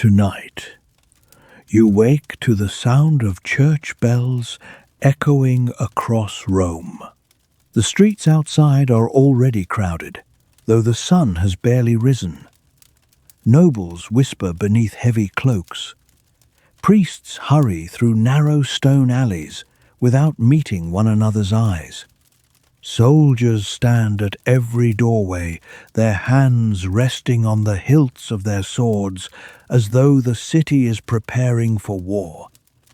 Tonight, you wake to the sound of church bells echoing across Rome. The streets outside are already crowded, though the sun has barely risen. Nobles whisper beneath heavy cloaks. Priests hurry through narrow stone alleys without meeting one another's eyes. Soldiers stand at every doorway, their hands resting on the hilts of their swords, as though the city is preparing for war.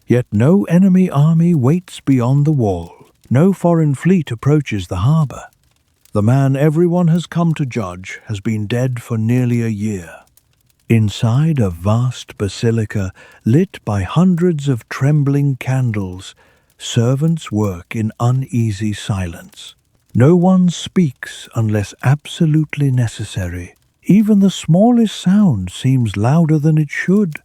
Yet no enemy army waits beyond the wall. No foreign fleet approaches the harbour. The man everyone has come to judge has been dead for nearly a year. Inside a vast basilica lit by hundreds of trembling candles, servants work in uneasy silence. No one speaks unless absolutely necessary. Even the smallest sound seems louder than it should.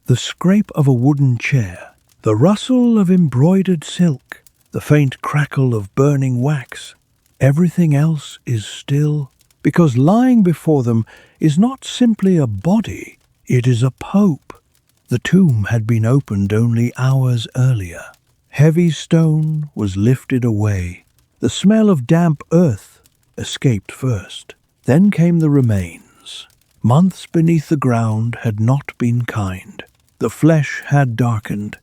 The scrape of a wooden chair, the rustle of embroidered silk, the faint crackle of burning wax. Everything else is still, because lying before them is not simply a body, it is a pope. The tomb had been opened only hours earlier. Heavy stone was lifted away. The smell of damp earth escaped first. Then came the remains. Months beneath the ground had not been kind. The flesh had darkened.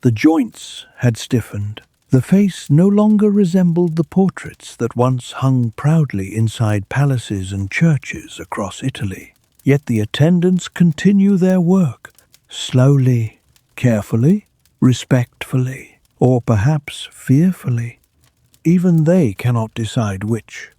The joints had stiffened. The face no longer resembled the portraits that once hung proudly inside palaces and churches across Italy. Yet the attendants continue their work, slowly, carefully, respectfully, or perhaps fearfully. Even they cannot decide which.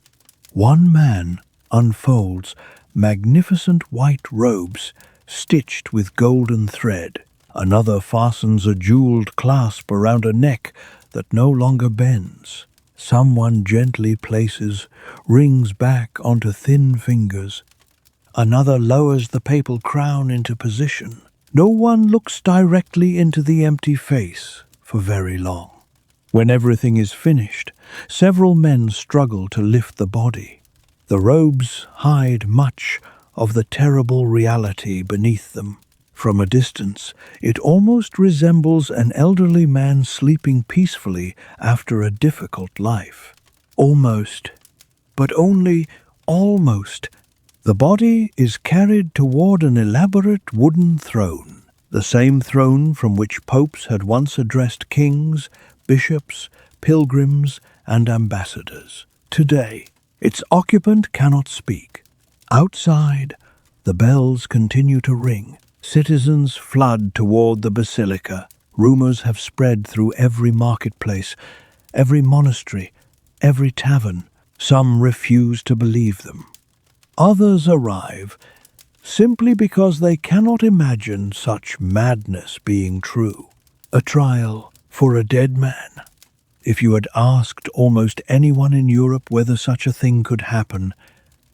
One man unfolds magnificent white robes stitched with golden thread. Another fastens a jeweled clasp around a neck that no longer bends. Someone gently places rings back onto thin fingers. Another lowers the papal crown into position. No one looks directly into the empty face for very long. When everything is finished, several men struggle to lift the body. The robes hide much of the terrible reality beneath them. From a distance, it almost resembles an elderly man sleeping peacefully after a difficult life. Almost, but only almost. The body is carried toward an elaborate wooden throne, the same throne from which popes had once addressed kings, bishops, pilgrims, and ambassadors. Today, its occupant cannot speak. Outside, the bells continue to ring. Citizens flood toward the basilica. Rumors have spread through every marketplace, every monastery, every tavern. Some refuse to believe them. Others arrive simply because they cannot imagine such madness being true. A trial for a dead man. If you had asked almost anyone in Europe whether such a thing could happen,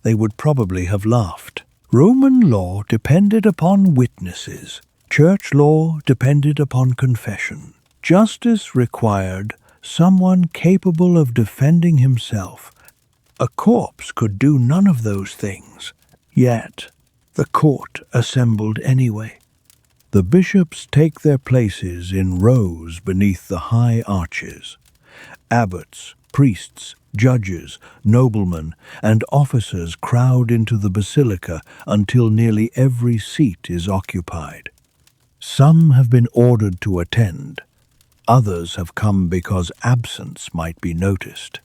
they would probably have laughed. Roman law depended upon witnesses. Church law depended upon confession. Justice required someone capable of defending himself. A corpse could do none of those things. Yet, the court assembled anyway. The bishops take their places in rows beneath the high arches. Abbots, priests, judges, noblemen, and officers crowd into the basilica until nearly every seat is occupied. Some have been ordered to attend. Others have come because absence might be noticed.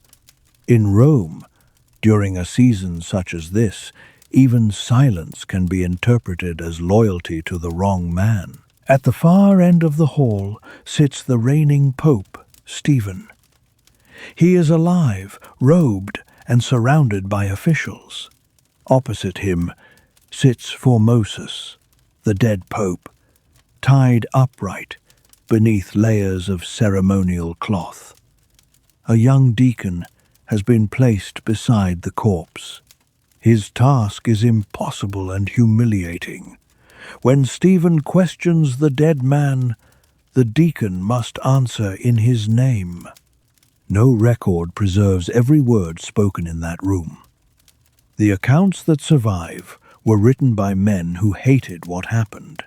In Rome, during a season such as this, even silence can be interpreted as loyalty to the wrong man. At the far end of the hall sits the reigning Pope, Stephen. He is alive, robed, and surrounded by officials. Opposite him sits Formosus, the dead pope, tied upright beneath layers of ceremonial cloth. A young deacon has been placed beside the corpse. His task is impossible and humiliating. When Stephen questions the dead man, the deacon must answer in his name. No record preserves every word spoken in that room. The accounts that survive were written by men who hated what happened.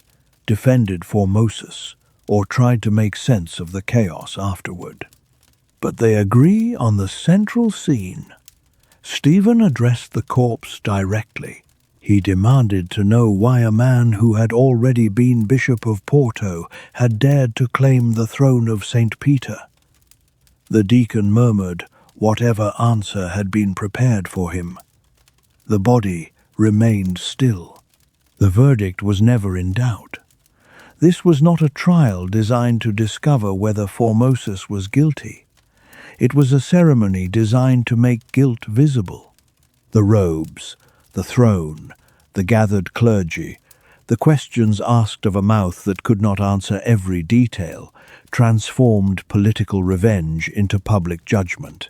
defended Formosus, or tried to make sense of the chaos afterward. But they agree on the central scene. Stephen addressed the corpse directly. He demanded to know why a man who had already been Bishop of Porto had dared to claim the throne of St. Peter. The deacon murmured whatever answer had been prepared for him. The body remained still. The verdict was never in doubt. This was not a trial designed to discover whether Formosus was guilty. It was a ceremony designed to make guilt visible. The robes, the throne, the gathered clergy, the questions asked of a mouth that could not answer every detail, transformed political revenge into public judgment.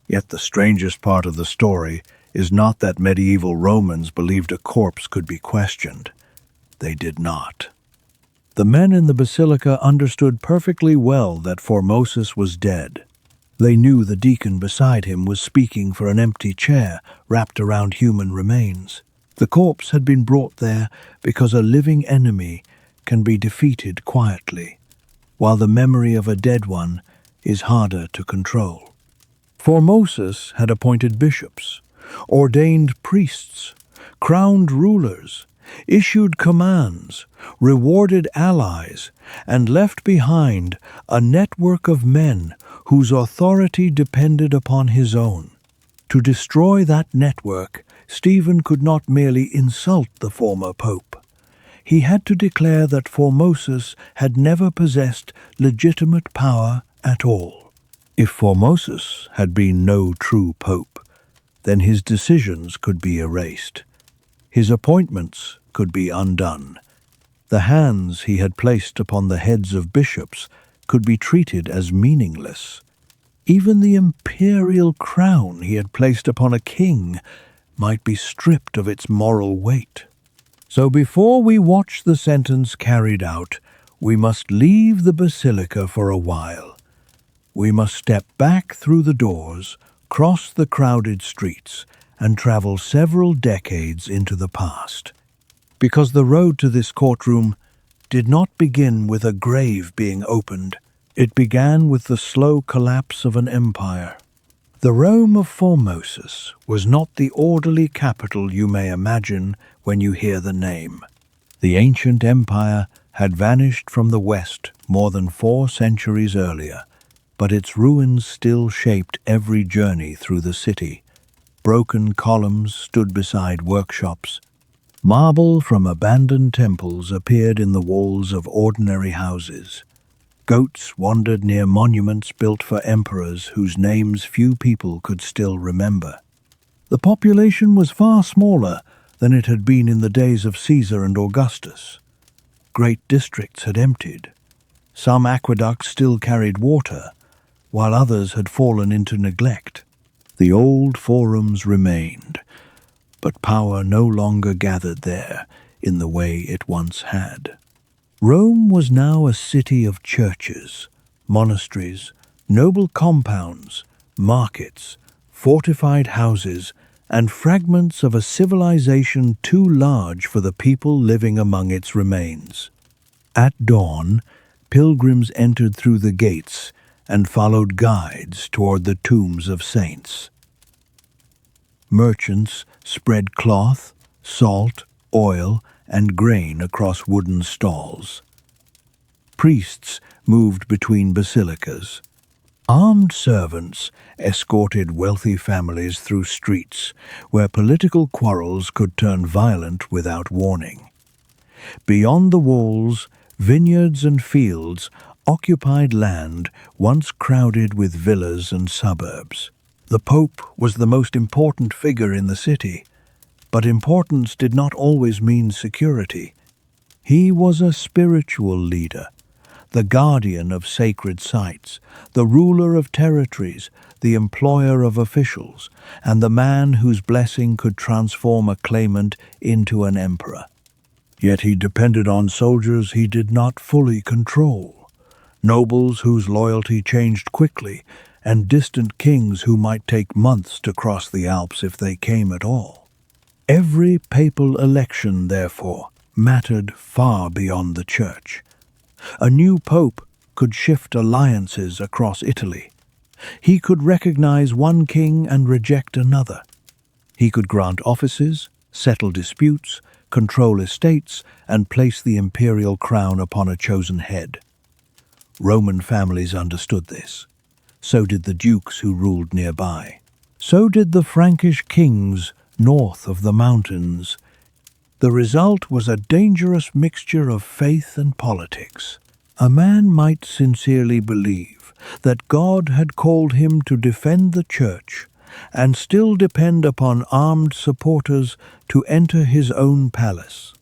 Yet the strangest part of the story is not that medieval Romans believed a corpse could be questioned. They did not. The men in the basilica understood perfectly well that Formosus was dead. They knew the deacon beside him was speaking for an empty chair wrapped around human remains. The corpse had been brought there because a living enemy can be defeated quietly, while the memory of a dead one is harder to control. Formosus had appointed bishops, ordained priests, crowned rulers, issued commands, rewarded allies, and left behind a network of men whose authority depended upon his own. To destroy that network, Stephen could not merely insult the former pope. He had to declare that Formosus had never possessed legitimate power at all. If Formosus had been no true pope, then his decisions could be erased. His appointments could be undone. The hands he had placed upon the heads of bishops could be treated as meaningless. Even the imperial crown he had placed upon a king might be stripped of its moral weight. So before we watch the sentence carried out, we must leave the basilica for a while. We must step back through the doors, cross the crowded streets, and travel several decades into the past. Because the road to this courtroom did not begin with a grave being opened. It began with the slow collapse of an empire. The Rome of Formosus was not the orderly capital you may imagine when you hear the name. The ancient empire had vanished from the west more than 4 centuries earlier, but its ruins still shaped every journey through the city. Broken columns stood beside workshops. Marble from abandoned temples appeared in the walls of ordinary houses. Goats wandered near monuments built for emperors whose names few people could still remember. The population was far smaller than it had been in the days of Caesar and Augustus. Great districts had emptied. Some aqueducts still carried water, while others had fallen into neglect. The old forums remained, but power no longer gathered there in the way it once had. Rome was now a city of churches, monasteries, noble compounds, markets, fortified houses, and fragments of a civilization too large for the people living among its remains. At dawn, pilgrims entered through the gates and followed guides toward the tombs of saints. Merchants spread cloth, salt, oil, and grain across wooden stalls. Priests moved between basilicas. Armed servants escorted wealthy families through streets where political quarrels could turn violent without warning. Beyond the walls, vineyards and fields occupied land once crowded with villas and suburbs. The Pope was the most important figure in the city, but importance did not always mean security. He was a spiritual leader, the guardian of sacred sites, the ruler of territories, the employer of officials, and the man whose blessing could transform a claimant into an emperor. Yet he depended on soldiers he did not fully control, nobles whose loyalty changed quickly, and distant kings who might take months to cross the Alps if they came at all. Every papal election, therefore, mattered far beyond the Church. A new pope could shift alliances across Italy. He could recognize one king and reject another. He could grant offices, settle disputes, control estates, and place the imperial crown upon a chosen head. Roman families understood this. So did the dukes who ruled nearby. So did the Frankish kings north of the mountains. The result was a dangerous mixture of faith and politics. A man might sincerely believe that God had called him to defend the Church and still depend upon armed supporters to enter his own palace.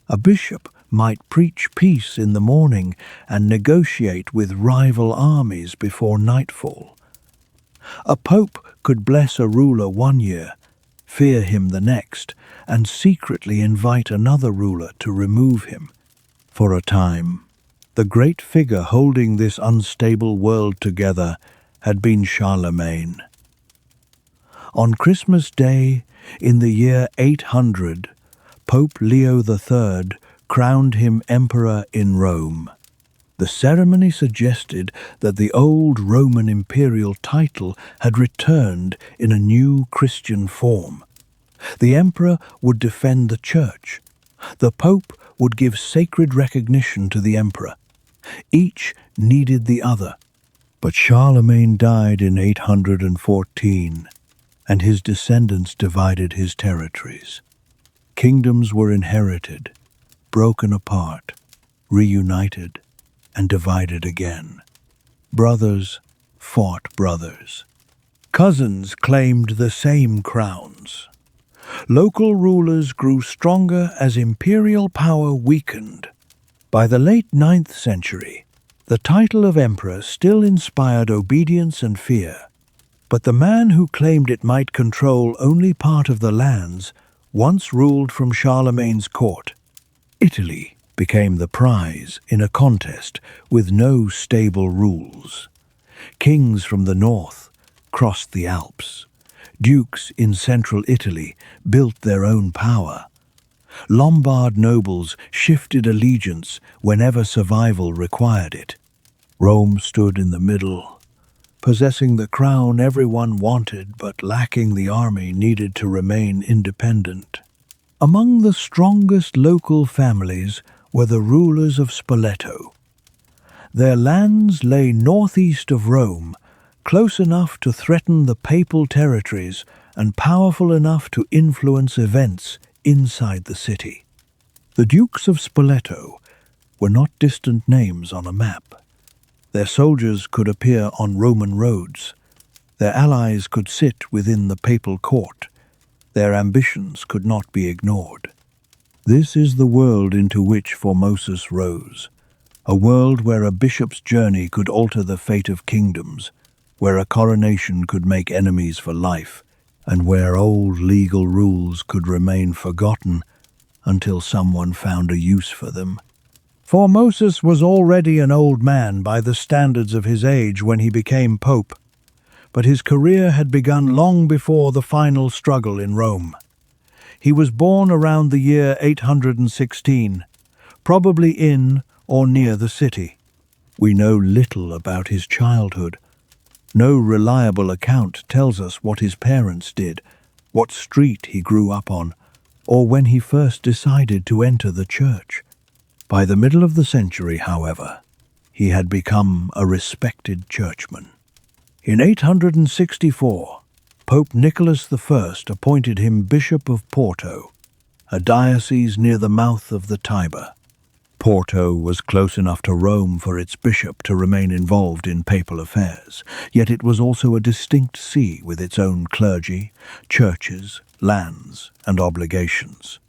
A bishop might preach peace in the morning and negotiate with rival armies before nightfall. A pope could bless a ruler one year, fear him the next, and secretly invite another ruler to remove him. For a time, the great figure holding this unstable world together had been Charlemagne. On Christmas Day, in the year 800, Pope Leo III crowned him emperor in Rome. The ceremony suggested that the old Roman imperial title had returned in a new Christian form. The emperor would defend the Church. The pope would give sacred recognition to the emperor. Each needed the other. But Charlemagne died in 814, and his descendants divided his territories. Kingdoms were inherited, broken apart, reunited, and divided again. Brothers fought brothers. Cousins claimed the same crowns. Local rulers grew stronger as imperial power weakened. By the late 9th century, the title of emperor still inspired obedience and fear. But the man who claimed it might control only part of the lands once ruled from Charlemagne's court. Italy became the prize in a contest with no stable rules. Kings from the north crossed the Alps. Dukes in central Italy built their own power. Lombard nobles shifted allegiance whenever survival required it. Rome stood in the middle, possessing the crown everyone wanted but lacking the army needed to remain independent. Among the strongest local families were the rulers of Spoleto. Their lands lay northeast of Rome, close enough to threaten the papal territories and powerful enough to influence events inside the city. The Dukes of Spoleto were not distant names on a map. Their soldiers could appear on Roman roads. Their allies could sit within the papal court. Their ambitions could not be ignored. This is the world into which Formosus rose, a world where a bishop's journey could alter the fate of kingdoms, where a coronation could make enemies for life, and where old legal rules could remain forgotten until someone found a use for them. Formosus was already an old man by the standards of his age when he became pope, but his career had begun long before the final struggle in Rome. He was born around the year 816, probably in or near the city. We know little about his childhood. No reliable account tells us what his parents did, what street he grew up on, or when he first decided to enter the church. By the middle of the century, however, he had become a respected churchman. In 864, Pope Nicholas I appointed him Bishop of Porto, a diocese near the mouth of the Tiber. Porto was close enough to Rome for its bishop to remain involved in papal affairs, yet it was also a distinct see with its own clergy, churches, lands, and obligations.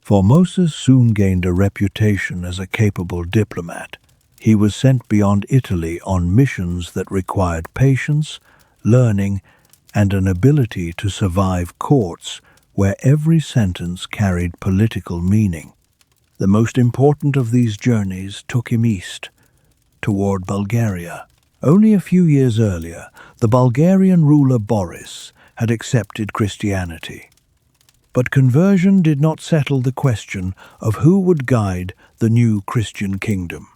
Formosus soon gained a reputation as a capable diplomat. He was sent beyond Italy on missions that required patience, learning, and an ability to survive courts where every sentence carried political meaning. The most important of these journeys took him east, toward Bulgaria. Only a few years earlier, the Bulgarian ruler Boris had accepted Christianity. But conversion did not settle the question of who would guide the new Christian kingdom.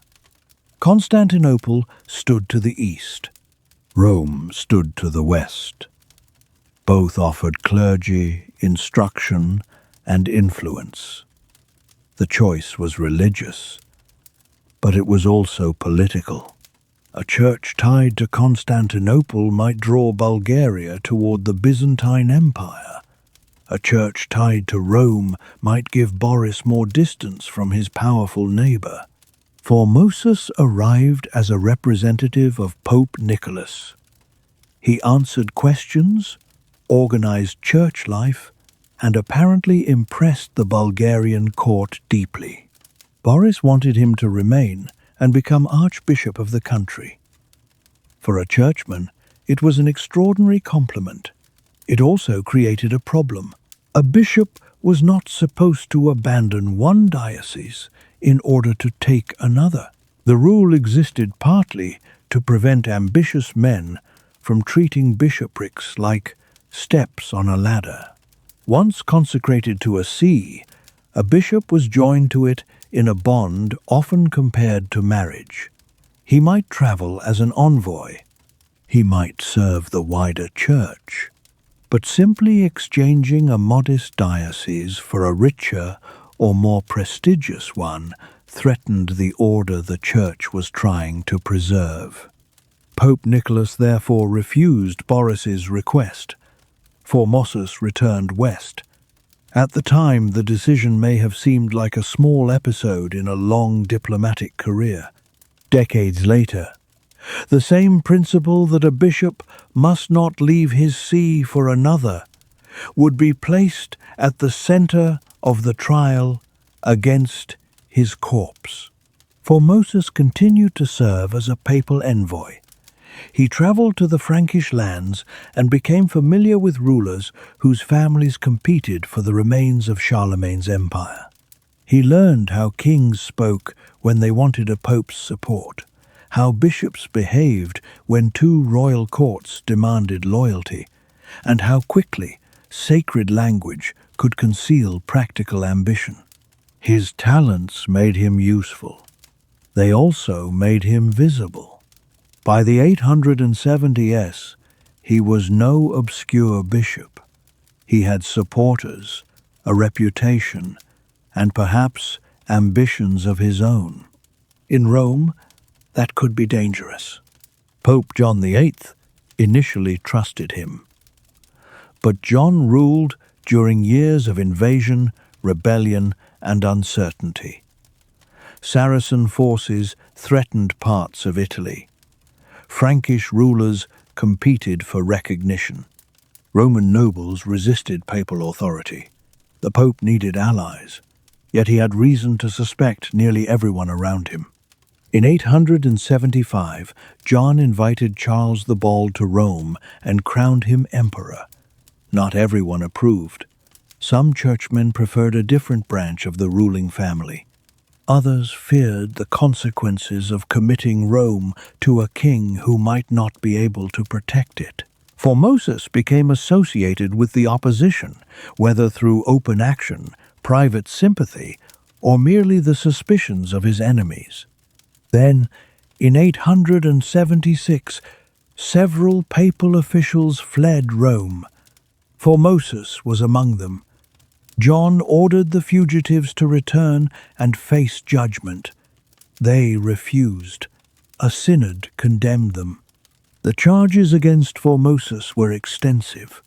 Constantinople stood to the east. Rome stood to the west. Both offered clergy, instruction, and influence. The choice was religious, but it was also political. A church tied to Constantinople might draw Bulgaria toward the Byzantine Empire. A church tied to Rome might give Boris more distance from his powerful neighbor. Formosus arrived as a representative of Pope Nicholas. He answered questions, organized church life, and apparently impressed the Bulgarian court deeply. Boris wanted him to remain and become Archbishop of the country. For a churchman, it was an extraordinary compliment. It also created a problem. A bishop was not supposed to abandon one diocese in order to take another. The rule existed partly to prevent ambitious men from treating bishoprics like steps on a ladder. Once consecrated to a see, a bishop was joined to it in a bond often compared to marriage. He might travel as an envoy. He might serve the wider church. But simply exchanging a modest diocese for a richer or more prestigious one threatened the order the church was trying to preserve. Pope Nicholas therefore refused Boris's request. Formosus returned west. At the time, the decision may have seemed like a small episode in a long diplomatic career. Decades later, the same principle that a bishop must not leave his see for another would be placed at the center of the trial against his corpse. Formosus continued to serve as a papal envoy. He traveled to the Frankish lands and became familiar with rulers whose families competed for the remains of Charlemagne's empire. He learned how kings spoke when they wanted a pope's support, how bishops behaved when two royal courts demanded loyalty, and how quickly sacred language could conceal practical ambition. His talents made him useful. They also made him visible. By the 870s, he was no obscure bishop. He had supporters, a reputation, and perhaps ambitions of his own. In Rome, that could be dangerous. Pope John VIII initially trusted him. But John ruled during years of invasion, rebellion, and uncertainty. Saracen forces threatened parts of Italy. Frankish rulers competed for recognition. Roman nobles resisted papal authority. The Pope needed allies, yet he had reason to suspect nearly everyone around him. In 875, John invited Charles the Bald to Rome and crowned him emperor. Not everyone approved. Some churchmen preferred a different branch of the ruling family. Others feared the consequences of committing Rome to a king who might not be able to protect it. Formosus became associated with the opposition, whether through open action, private sympathy, or merely the suspicions of his enemies. Then, in 876, several papal officials fled Rome. Formosus was among them. John ordered the fugitives to return and face judgment. They refused. A synod condemned them. The charges against Formosus were extensive.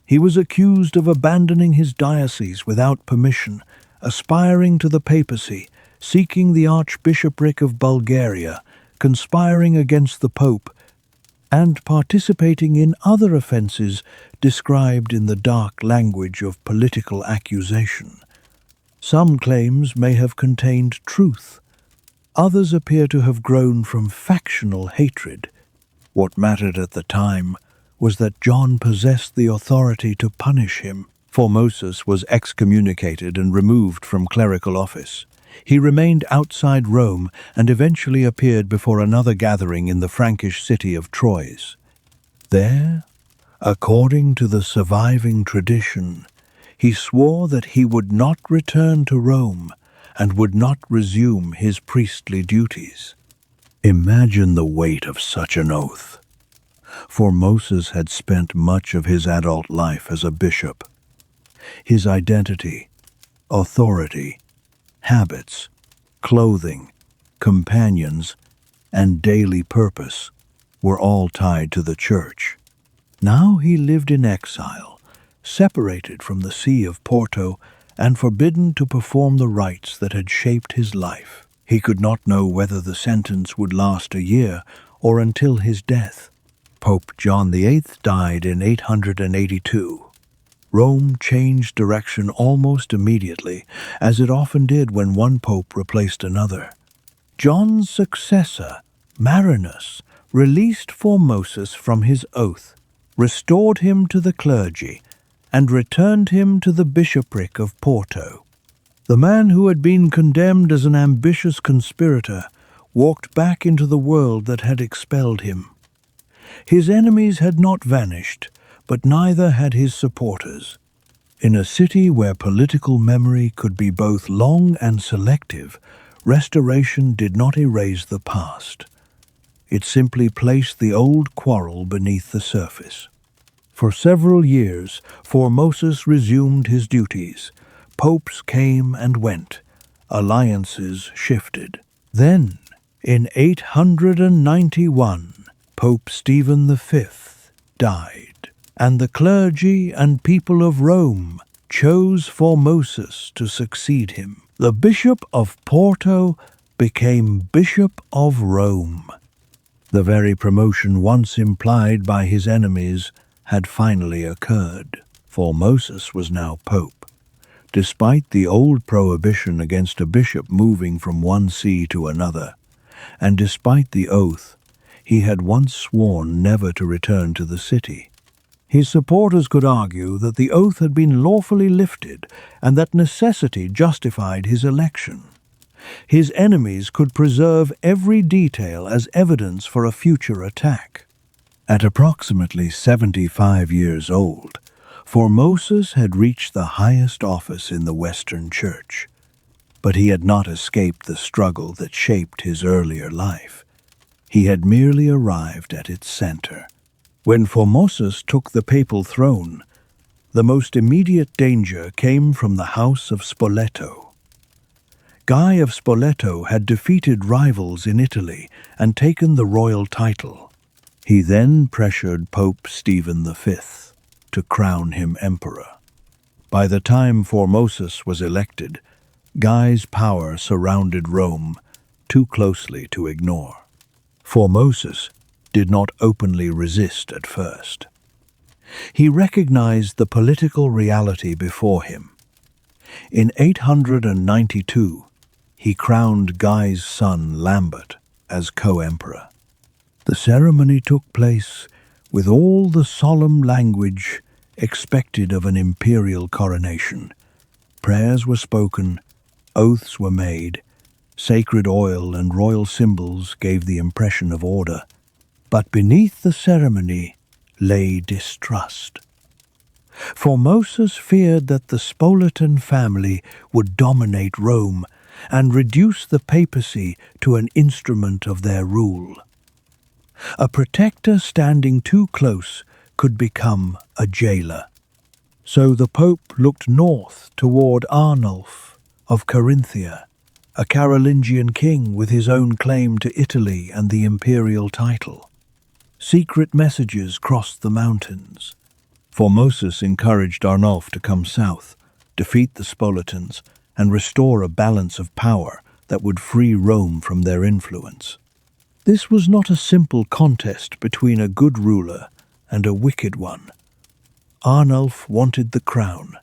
He was accused of abandoning his diocese without permission, aspiring to the papacy, seeking the archbishopric of Bulgaria, conspiring against the Pope, and participating in other offences described in the dark language of political accusation. Some claims may have contained truth. Others appear to have grown from factional hatred. What mattered at the time was that John possessed the authority to punish him. Formosus was excommunicated and removed from clerical office. He remained outside Rome and eventually appeared before another gathering in the Frankish city of Troyes. There, according to the surviving tradition, he swore that he would not return to Rome and would not resume his priestly duties. Imagine the weight of such an oath. Formosus had spent much of his adult life as a bishop. His identity, authority, habits, clothing, companions, and daily purpose were all tied to the church. Now he lived in exile, separated from the See of Porto and forbidden to perform the rites that had shaped his life. He could not know whether the sentence would last a year or until his death. Pope John VIII died in 882. Rome changed direction almost immediately, as it often did when one pope replaced another. John's successor, Marinus, released Formosus from his oath, restored him to the clergy, and returned him to the bishopric of Porto. The man who had been condemned as an ambitious conspirator walked back into the world that had expelled him. His enemies had not vanished, but neither had his supporters. In a city where political memory could be both long and selective, restoration did not erase the past. It simply placed the old quarrel beneath the surface. For several years, Formosus resumed his duties. Popes came and went. Alliances shifted. Then, in 891, Pope Stephen V died, and the clergy and people of Rome chose Formosus to succeed him. The Bishop of Porto became Bishop of Rome. The very promotion once implied by his enemies had finally occurred. Formosus was now pope. Despite the old prohibition against a bishop moving from one see to another, and despite the oath he had once sworn never to return to the city, his supporters could argue that the oath had been lawfully lifted and that necessity justified his election. His enemies could preserve every detail as evidence for a future attack. At approximately 75 years old, Formosus had reached the highest office in the Western Church, but he had not escaped the struggle that shaped his earlier life. He had merely arrived at its center. When Formosus took the papal throne, the most immediate danger came from the House of Spoleto. Guy of Spoleto had defeated rivals in Italy and taken the royal title. He then pressured Pope Stephen V to crown him emperor. By the time Formosus was elected, Guy's power surrounded Rome too closely to ignore. Formosus did not openly resist at first. He recognized the political reality before him. In 892, he crowned Guy's son Lambert as co-emperor. The ceremony took place with all the solemn language expected of an imperial coronation. Prayers were spoken, oaths were made, sacred oil and royal symbols gave the impression of order. But beneath the ceremony lay distrust. Formosus feared that the Spoletan family would dominate Rome and reduce the papacy to an instrument of their rule. A protector standing too close could become a jailer. So the Pope looked north toward Arnulf of Carinthia, a Carolingian king with his own claim to Italy and the imperial title. Secret messages crossed the mountains. Formosus encouraged Arnulf to come south, defeat the Spoletans, and restore a balance of power that would free Rome from their influence. This was not a simple contest between a good ruler and a wicked one. Arnulf wanted the crown.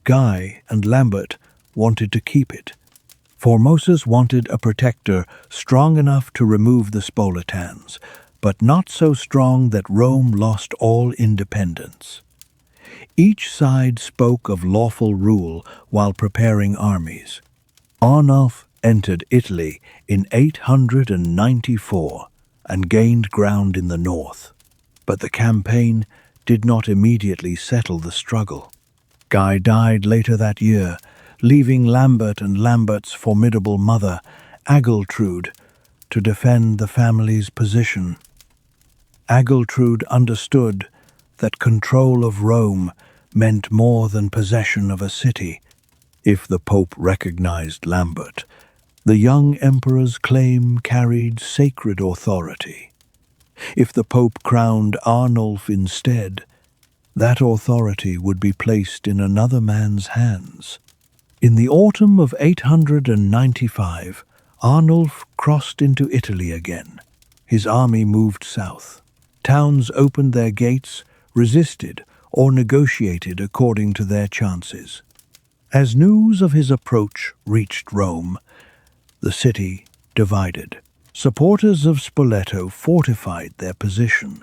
Guy and Lambert wanted to keep it. Formosus wanted a protector strong enough to remove the Spoletans, but not so strong that Rome lost all independence. Each side spoke of lawful rule while preparing armies. Arnulf entered Italy in 894 and gained ground in the north, but the campaign did not immediately settle the struggle. Guy died later that year, leaving Lambert and Lambert's formidable mother, Agiltrude, to defend the family's position. Agiltrude understood that control of Rome meant more than possession of a city. If the Pope recognized Lambert, the young emperor's claim carried sacred authority. If the Pope crowned Arnulf instead, that authority would be placed in another man's hands. In the autumn of 895, Arnulf crossed into Italy again. His army moved south. Towns opened their gates, resisted, or negotiated according to their chances. As news of his approach reached Rome, the city divided. Supporters of Spoleto fortified their position.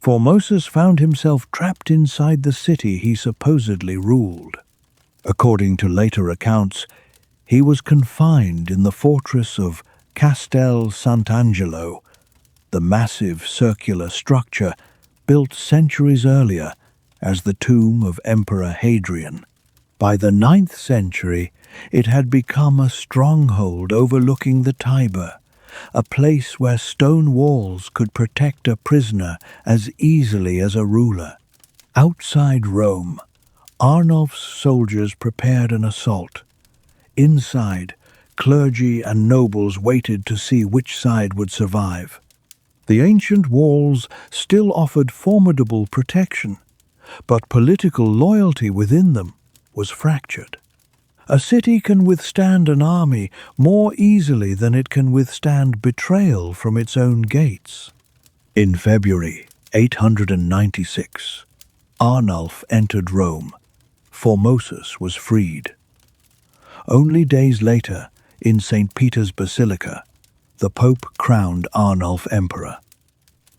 Formosus found himself trapped inside the city he supposedly ruled. According to later accounts, he was confined in the fortress of Castel Sant'Angelo, the massive circular structure built centuries earlier as the tomb of Emperor Hadrian. By the 9th century, it had become a stronghold overlooking the Tiber, a place where stone walls could protect a prisoner as easily as a ruler. Outside Rome, Arnulf's soldiers prepared an assault. Inside, clergy and nobles waited to see which side would survive. The ancient walls still offered formidable protection, but political loyalty within them was fractured. A city can withstand an army more easily than it can withstand betrayal from its own gates. In February 896, Arnulf entered Rome. Formosus was freed. Only days later, in St. Peter's Basilica, the Pope crowned Arnulf emperor.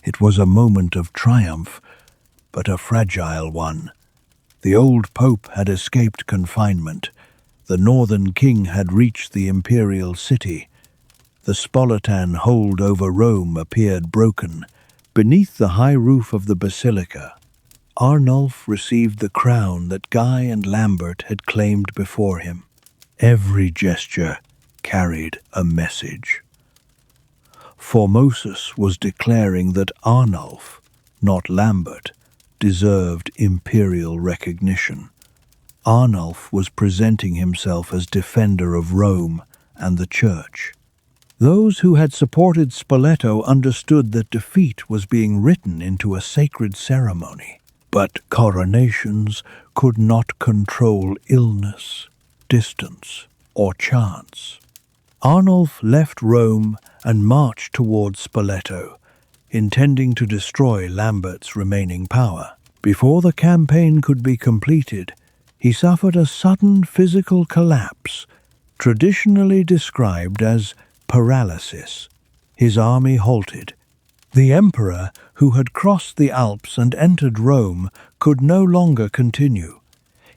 It was a moment of triumph, but a fragile one. The old Pope had escaped confinement. The northern king had reached the imperial city. The Spoletan hold over Rome appeared broken. Beneath the high roof of the basilica, Arnulf received the crown that Guy and Lambert had claimed before him. Every gesture carried a message. Formosus was declaring that Arnulf, not Lambert, deserved imperial recognition. Arnulf was presenting himself as defender of Rome and the Church. Those who had supported Spoleto understood that defeat was being written into a sacred ceremony. But coronations could not control illness, distance, or chance. Arnulf left Rome and marched towards Spoleto, intending to destroy Lambert's remaining power. Before the campaign could be completed, he suffered a sudden physical collapse, traditionally described as paralysis. His army halted. The emperor, who had crossed the Alps and entered Rome, could no longer continue.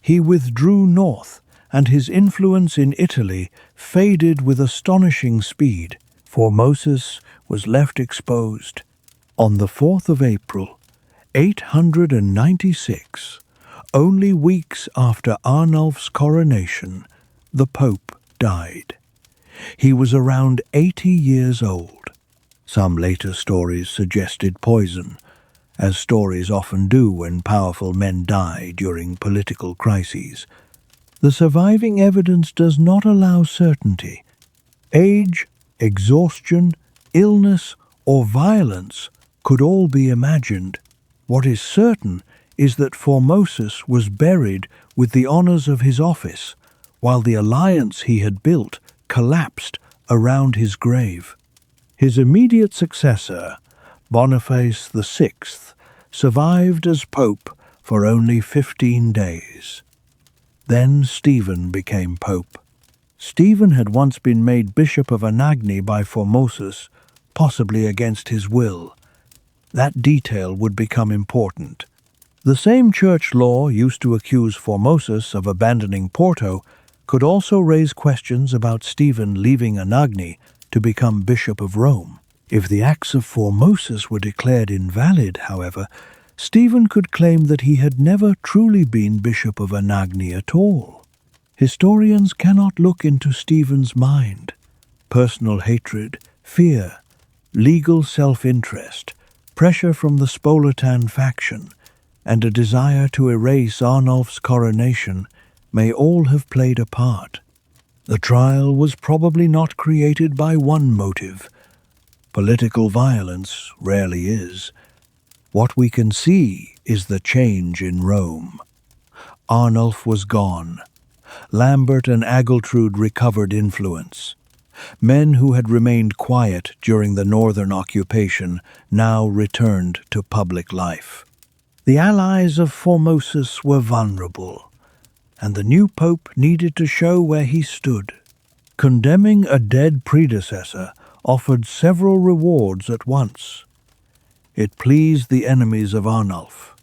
He withdrew north, and his influence in Italy faded with astonishing speed. Formosus was left exposed. On the 4th of April, 896, only weeks after Arnulf's coronation, the Pope died. He was around 80 years old. Some later stories suggested poison, as stories often do when powerful men die during political crises. The surviving evidence does not allow certainty. Age, exhaustion, illness, or violence could all be imagined. What is certain is that Formosus was buried with the honors of his office, while the alliance he had built collapsed around his grave. His immediate successor, Boniface VI, survived as pope for only 15 days. Then Stephen became pope. Stephen had once been made Bishop of Anagni by Formosus, possibly against his will. That detail would become important. The same church law used to accuse Formosus of abandoning Porto could also raise questions about Stephen leaving Anagni to become Bishop of Rome. If the acts of Formosus were declared invalid, however, Stephen could claim that he had never truly been Bishop of Anagni at all. Historians cannot look into Stephen's mind. Personal hatred, fear, legal self-interest, pressure from the Spoletan faction, and a desire to erase Arnulf's coronation may all have played a part. The trial was probably not created by one motive. Political violence rarely is. What we can see is the change in Rome. Arnulf was gone. Lambert and Agiltrude recovered influence. Men who had remained quiet during the northern occupation now returned to public life. The allies of Formosus were vulnerable, and the new pope needed to show where he stood. Condemning a dead predecessor offered several rewards at once. It pleased the enemies of Arnulf.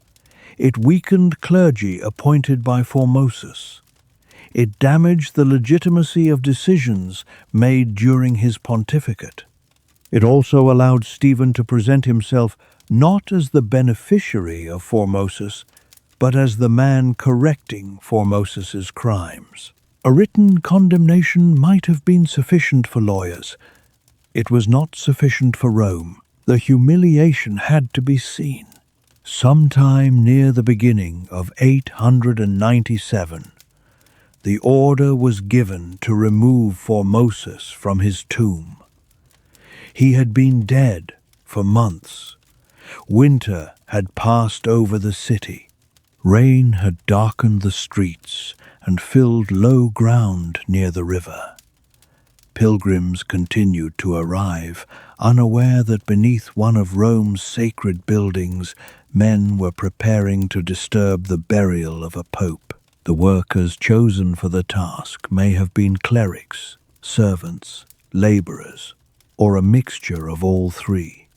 It weakened clergy appointed by Formosus. It damaged the legitimacy of decisions made during his pontificate. It also allowed Stephen to present himself not as the beneficiary of Formosus, but as the man correcting Formosus's crimes. A written condemnation might have been sufficient for lawyers. It was not sufficient for Rome. The humiliation had to be seen. Sometime near the beginning of 897, the order was given to remove Formosus from his tomb. He had been dead for months. Winter had passed over the city. Rain had darkened the streets and filled low ground near the river. Pilgrims continued to arrive, unaware that beneath one of Rome's sacred buildings, men were preparing to disturb the burial of a pope. The workers chosen for the task may have been clerics, servants, laborers, or a mixture of all three.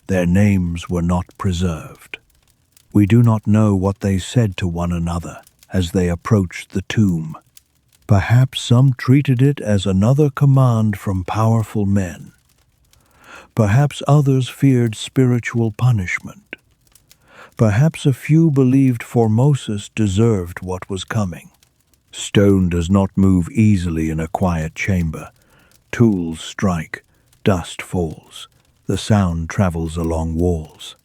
Their names were not preserved. We do not know what they said to one another as they approached the tomb. Perhaps some treated it as another command from powerful men. Perhaps others feared spiritual punishment. Perhaps a few believed Formosus deserved what was coming. Stone does not move easily in a quiet chamber. Tools strike, dust falls, the sound travels along walls.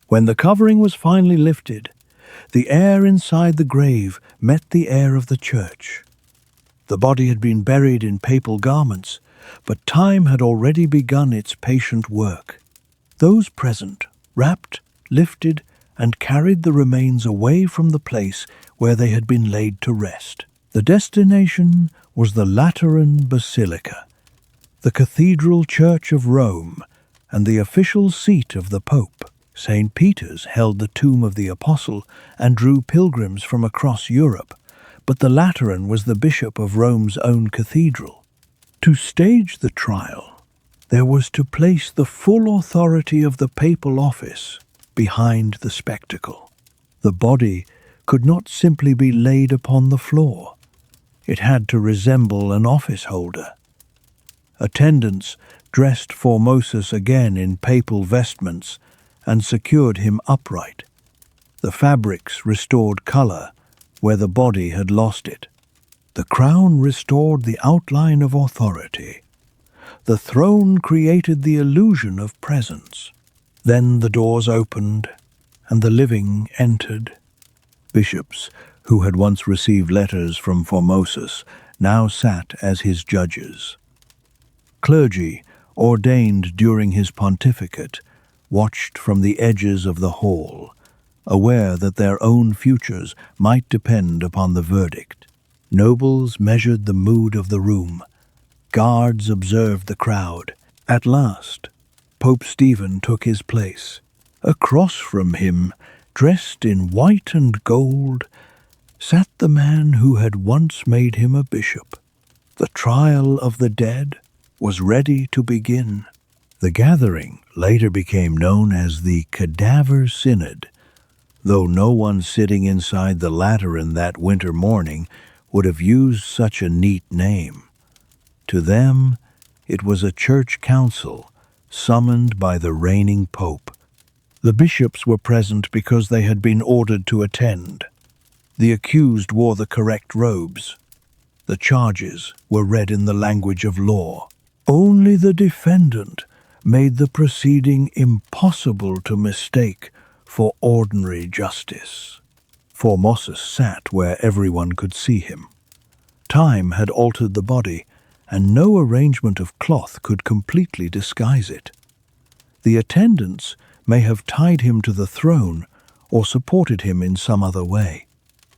When the covering was finally lifted, the air inside the grave met the air of the church. The body had been buried in papal garments, but time had already begun its patient work. Those present wrapped, lifted, and carried the remains away from the place where they had been laid to rest. The destination was the Lateran Basilica, the cathedral church of Rome, and the official seat of the Pope. St. Peter's held the tomb of the Apostle and drew pilgrims from across Europe, but the Lateran was the bishop of Rome's own cathedral. To stage the trial, there was to place the full authority of the papal office behind the spectacle. The body could not simply be laid upon the floor. It had to resemble an office holder. Attendants dressed Formosus again in papal vestments and secured him upright. The fabrics restored color where the body had lost it. The crown restored the outline of authority. The throne created the illusion of presence. Then the doors opened, and the living entered. Bishops, who had once received letters from Formosus, now sat as his judges. Clergy, ordained during his pontificate, watched from the edges of the hall, aware that their own futures might depend upon the verdict. Nobles measured the mood of the room. Guards observed the crowd. At last, Pope Stephen took his place. Across from him, dressed in white and gold, sat the man who had once made him a bishop. The trial of the dead was ready to begin. The gathering later became known as the Cadaver Synod, though no one sitting inside the Lateran that winter morning would have used such a neat name. To them, it was a church council summoned by the reigning pope. The bishops were present because they had been ordered to attend. The accused wore the correct robes. The charges were read in the language of law. Only the defendant made the proceeding impossible to mistake for ordinary justice. Formosus sat where everyone could see him. Time had altered the body, and no arrangement of cloth could completely disguise it. The attendants may have tied him to the throne or supported him in some other way.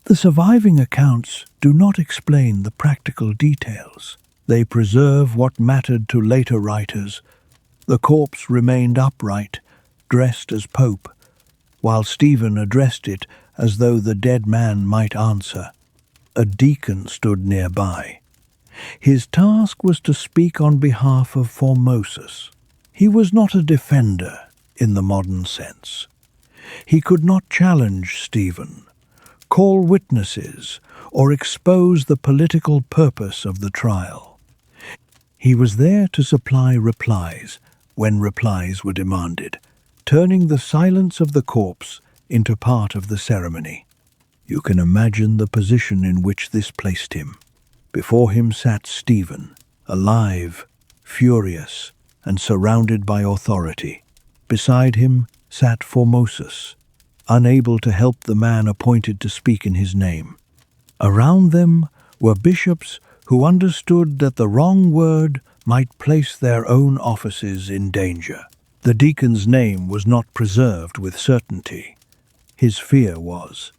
The surviving accounts do not explain the practical details. They preserve what mattered to later writers. The corpse remained upright, dressed as Pope, while Stephen addressed it as though the dead man might answer. A deacon stood nearby. His task was to speak on behalf of Formosus. He was not a defender in the modern sense. He could not challenge Stephen, call witnesses, or expose the political purpose of the trial. He was there to supply replies when replies were demanded, turning the silence of the corpse into part of the ceremony. You can imagine the position in which this placed him. Before him sat Stephen, alive, furious, and surrounded by authority. Beside him sat Formosus, unable to help the man appointed to speak in his name. Around them were bishops who understood that the wrong word might place their own offices in danger. The deacon's name was not preserved with certainty. His fear was.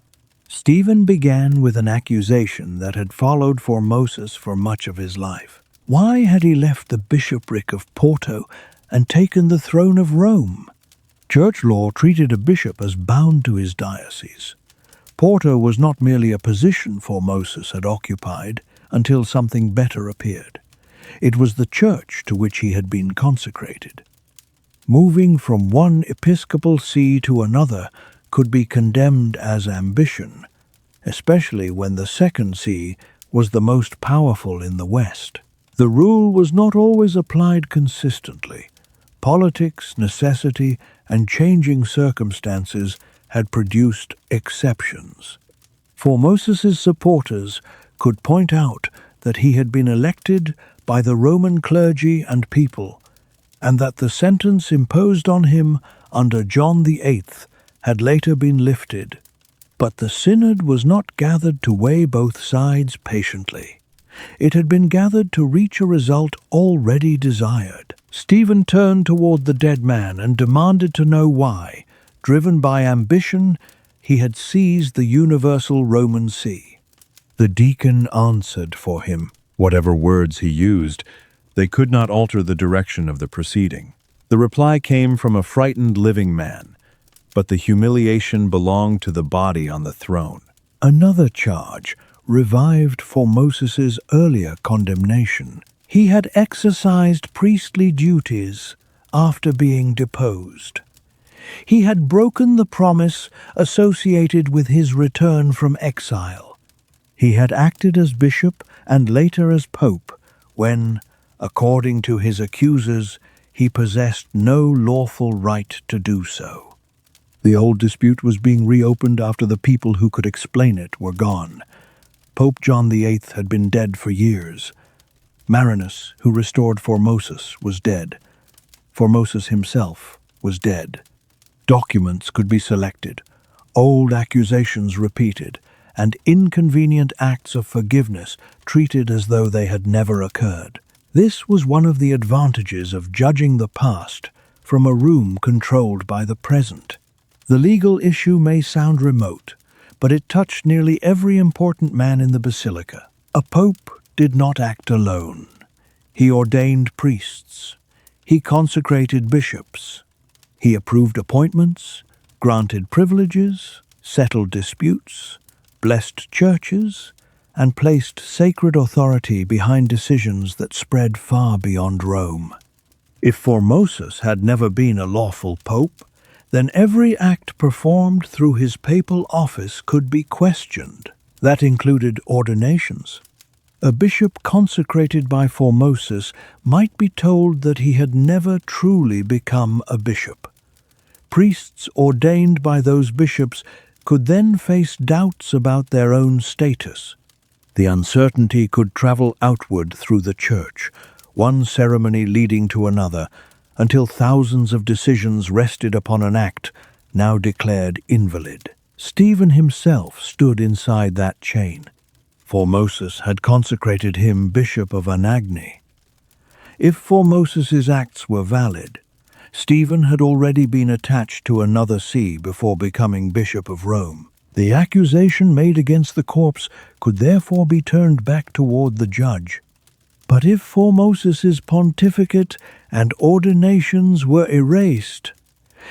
Stephen began with an accusation that had followed Formosus for much of his life. Why had he left the bishopric of Porto and taken the throne of Rome? Church law treated a bishop as bound to his diocese. Porto was not merely a position Formosus had occupied until something better appeared. It was the church to which he had been consecrated. Moving from one episcopal see to another could be condemned as ambition, especially when the second see was the most powerful in the West. The rule was not always applied consistently. Politics, necessity, and changing circumstances had produced exceptions. Formosus's supporters could point out that he had been elected by the Roman clergy and people, and that the sentence imposed on him under John VIII had later been lifted. But the synod was not gathered to weigh both sides patiently. It had been gathered to reach a result already desired. Stephen turned toward the dead man and demanded to know why, driven by ambition, he had seized the universal Roman see. The deacon answered for him. Whatever words he used, they could not alter the direction of the proceeding. The reply came from a frightened living man, but the humiliation belonged to the body on the throne. Another charge revived Formosus's earlier condemnation. He had exercised priestly duties after being deposed. He had broken the promise associated with his return from exile. He had acted as bishop and later as pope when, according to his accusers, he possessed no lawful right to do so. The old dispute was being reopened after the people who could explain it were gone. Pope John VIII had been dead for years. Marinus, who restored Formosus, was dead. Formosus himself was dead. Documents could be selected, old accusations repeated, and inconvenient acts of forgiveness treated as though they had never occurred. This was one of the advantages of judging the past from a room controlled by the present. The legal issue may sound remote, but it touched nearly every important man in the basilica. A pope did not act alone. He ordained priests. He consecrated bishops. He approved appointments, granted privileges, settled disputes, blessed churches, and placed sacred authority behind decisions that spread far beyond Rome. If Formosus had never been a lawful pope, then every act performed through his papal office could be questioned. That included ordinations. A bishop consecrated by Formosus might be told that he had never truly become a bishop. Priests ordained by those bishops could then face doubts about their own status. The uncertainty could travel outward through the church, one ceremony leading to another, until thousands of decisions rested upon an act now declared invalid. Stephen himself stood inside that chain. Formosus had consecrated him Bishop of Anagni. If Formosus's acts were valid, Stephen had already been attached to another see before becoming Bishop of Rome. The accusation made against the corpse could therefore be turned back toward the judge. But if Formosus's pontificate and ordinations were erased,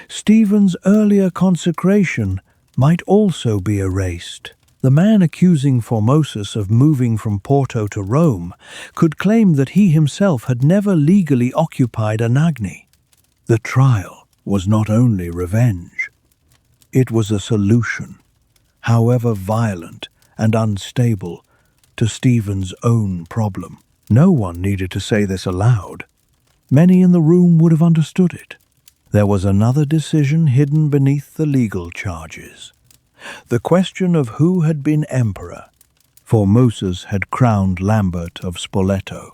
Stephen's earlier consecration might also be erased. The man accusing Formosus of moving from Porto to Rome could claim that he himself had never legally occupied Anagni. The trial was not only revenge, it was a solution, however violent and unstable, to Stephen's own problem. No one needed to say this aloud. Many in the room would have understood it. There was another decision hidden beneath the legal charges. The question of who had been emperor. Formosus had crowned Lambert of Spoleto.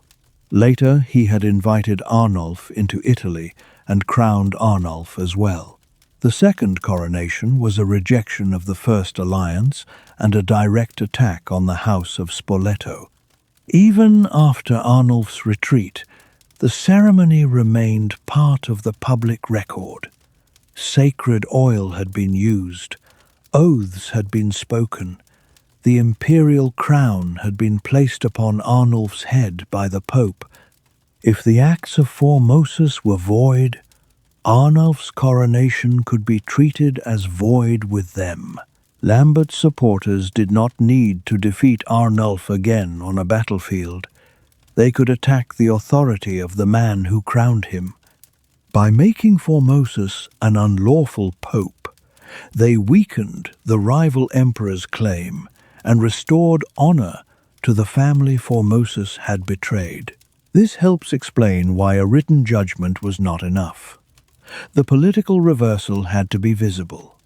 Later he had invited Arnulf into Italy and crowned Arnulf as well. The second coronation was a rejection of the first alliance and a direct attack on the House of Spoleto. Even after Arnulf's retreat, the ceremony remained part of the public record. Sacred oil had been used, oaths had been spoken, the imperial crown had been placed upon Arnulf's head by the Pope. If the acts of Formosus were void, Arnulf's coronation could be treated as void with them. Lambert's supporters did not need to defeat Arnulf again on a battlefield. They could attack the authority of the man who crowned him. By making Formosus an unlawful pope, they weakened the rival emperor's claim and restored honor to the family Formosus had betrayed. This helps explain why a written judgment was not enough. The political reversal had to be visible.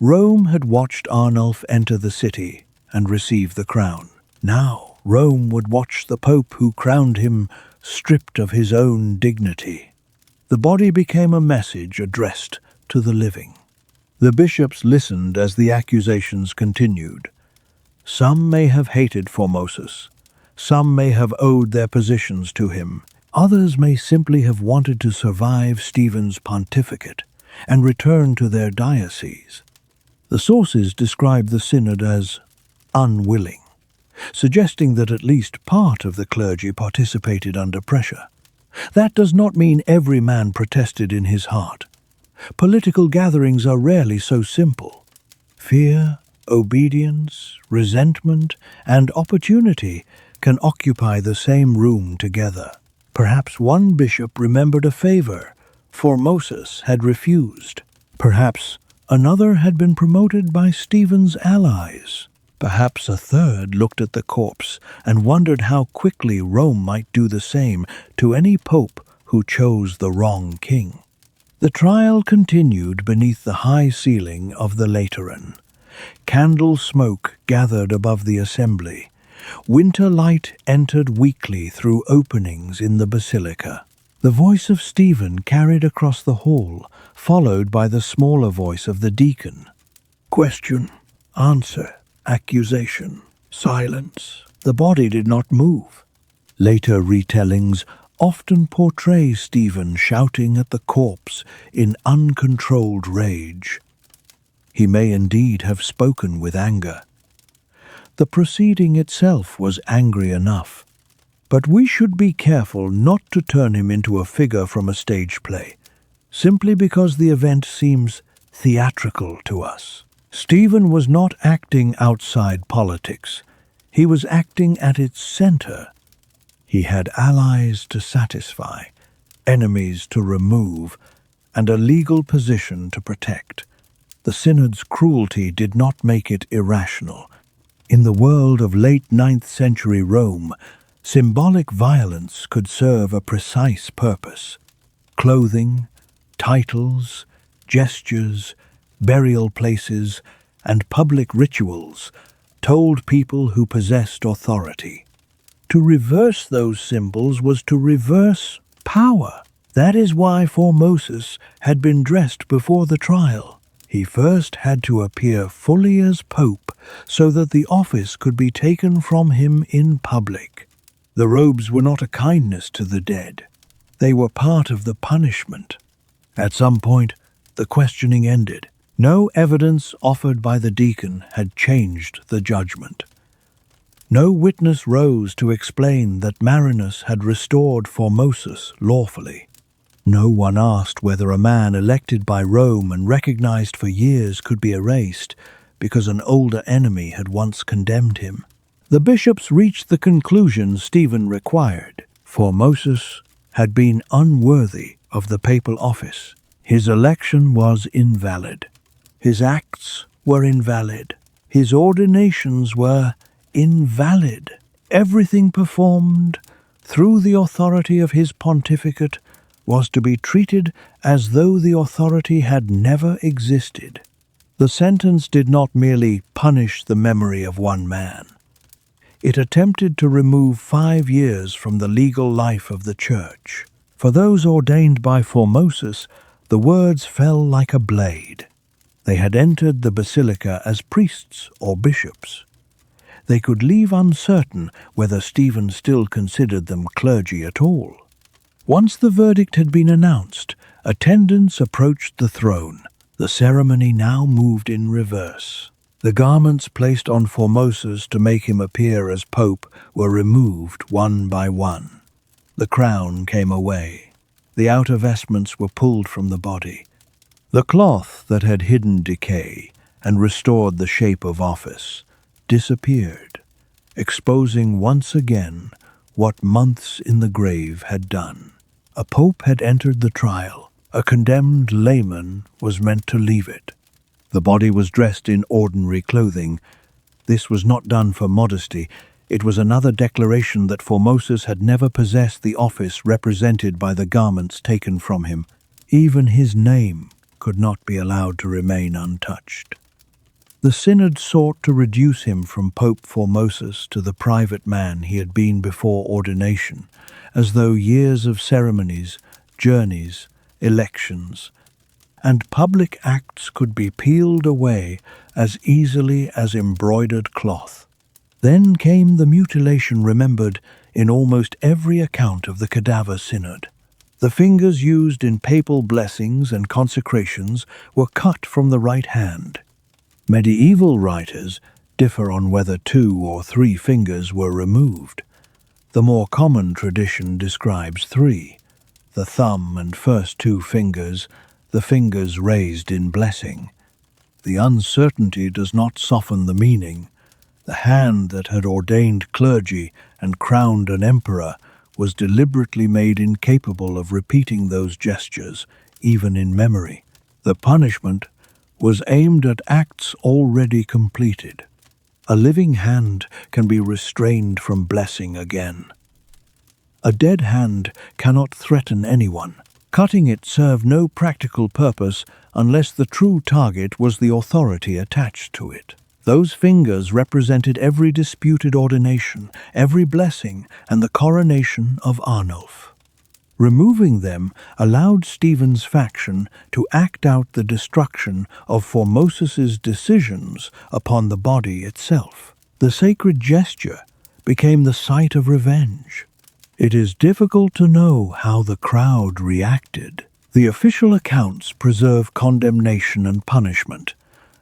Rome had watched Arnulf enter the city and receive the crown. Now Rome would watch the Pope who crowned him stripped of his own dignity. The body became a message addressed to the living. The bishops listened as the accusations continued. Some may have hated Formosus. Some may have owed their positions to him. Others may simply have wanted to survive Stephen's pontificate and return to their diocese. The sources describe the synod as unwilling, suggesting that at least part of the clergy participated under pressure. That does not mean every man protested in his heart. Political gatherings are rarely so simple. Fear, obedience, resentment, and opportunity can occupy the same room together. Perhaps one bishop remembered a favor Formosus had refused. Perhaps another had been promoted by Stephen's allies. Perhaps a third looked at the corpse and wondered how quickly Rome might do the same to any pope who chose the wrong king. The trial continued beneath the high ceiling of the Lateran. Candle smoke gathered above the assembly. Winter light entered weakly through openings in the basilica. The voice of Stephen carried across the hall, followed by the smaller voice of the deacon. Question, answer, accusation, silence. The body did not move. Later retellings often portray Stephen shouting at the corpse in uncontrolled rage. He may indeed have spoken with anger. The proceeding itself was angry enough, but we should be careful not to turn him into a figure from a stage play, simply because the event seems theatrical to us. Stephen was not acting outside politics. He was acting at its center. He had allies to satisfy, enemies to remove, and a legal position to protect. The synod's cruelty did not make it irrational. In the world of late 9th century Rome, symbolic violence could serve a precise purpose. Clothing, titles, gestures, burial places, and public rituals told people who possessed authority. To reverse those symbols was to reverse power. That is why Formosus had been dressed before the trial. He first had to appear fully as Pope so that the office could be taken from him in public. The robes were not a kindness to the dead. They were part of the punishment. At some point, the questioning ended. No evidence offered by the deacon had changed the judgment. No witness rose to explain that Marinus had restored Formosus lawfully. No one asked whether a man elected by Rome and recognized for years could be erased because an older enemy had once condemned him. The bishops reached the conclusion Stephen required. Formosus had been unworthy of the papal office. His election was invalid. His acts were invalid. His ordinations were invalid. Everything performed through the authority of his pontificate was to be treated as though the authority had never existed. The sentence did not merely punish the memory of one man. It attempted to remove 5 years from the legal life of the Church. For those ordained by Formosus, the words fell like a blade. They had entered the basilica as priests or bishops. They could leave uncertain whether Stephen still considered them clergy at all. Once the verdict had been announced, attendants approached the throne. The ceremony now moved in reverse. The garments placed on Formosus to make him appear as Pope were removed one by one. The crown came away. The outer vestments were pulled from the body. The cloth that had hidden decay and restored the shape of office disappeared, exposing once again what months in the grave had done. A pope had entered the trial. A condemned layman was meant to leave it. The body was dressed in ordinary clothing. This was not done for modesty. It was another declaration that Formosus had never possessed the office represented by the garments taken from him. Even his name could not be allowed to remain untouched. The synod sought to reduce him from Pope Formosus to the private man he had been before ordination, as though years of ceremonies, journeys, elections, and public acts could be peeled away as easily as embroidered cloth. Then came the mutilation remembered in almost every account of the Cadaver Synod. The fingers used in papal blessings and consecrations were cut from the right hand. Medieval writers differ on whether 2 or 3 fingers were removed. The more common tradition describes 3, the thumb and first 2 fingers, the fingers raised in blessing. The uncertainty does not soften the meaning. The hand that had ordained clergy and crowned an emperor was deliberately made incapable of repeating those gestures, even in memory. The punishment was aimed at acts already completed. A living hand can be restrained from blessing again. A dead hand cannot threaten anyone. Cutting it served no practical purpose unless the true target was the authority attached to it. Those fingers represented every disputed ordination, every blessing, and the coronation of Arnulf. Removing them allowed Stephen's faction to act out the destruction of Formosus's decisions upon the body itself. The sacred gesture became the site of revenge. It is difficult to know how the crowd reacted. The official accounts preserve condemnation and punishment,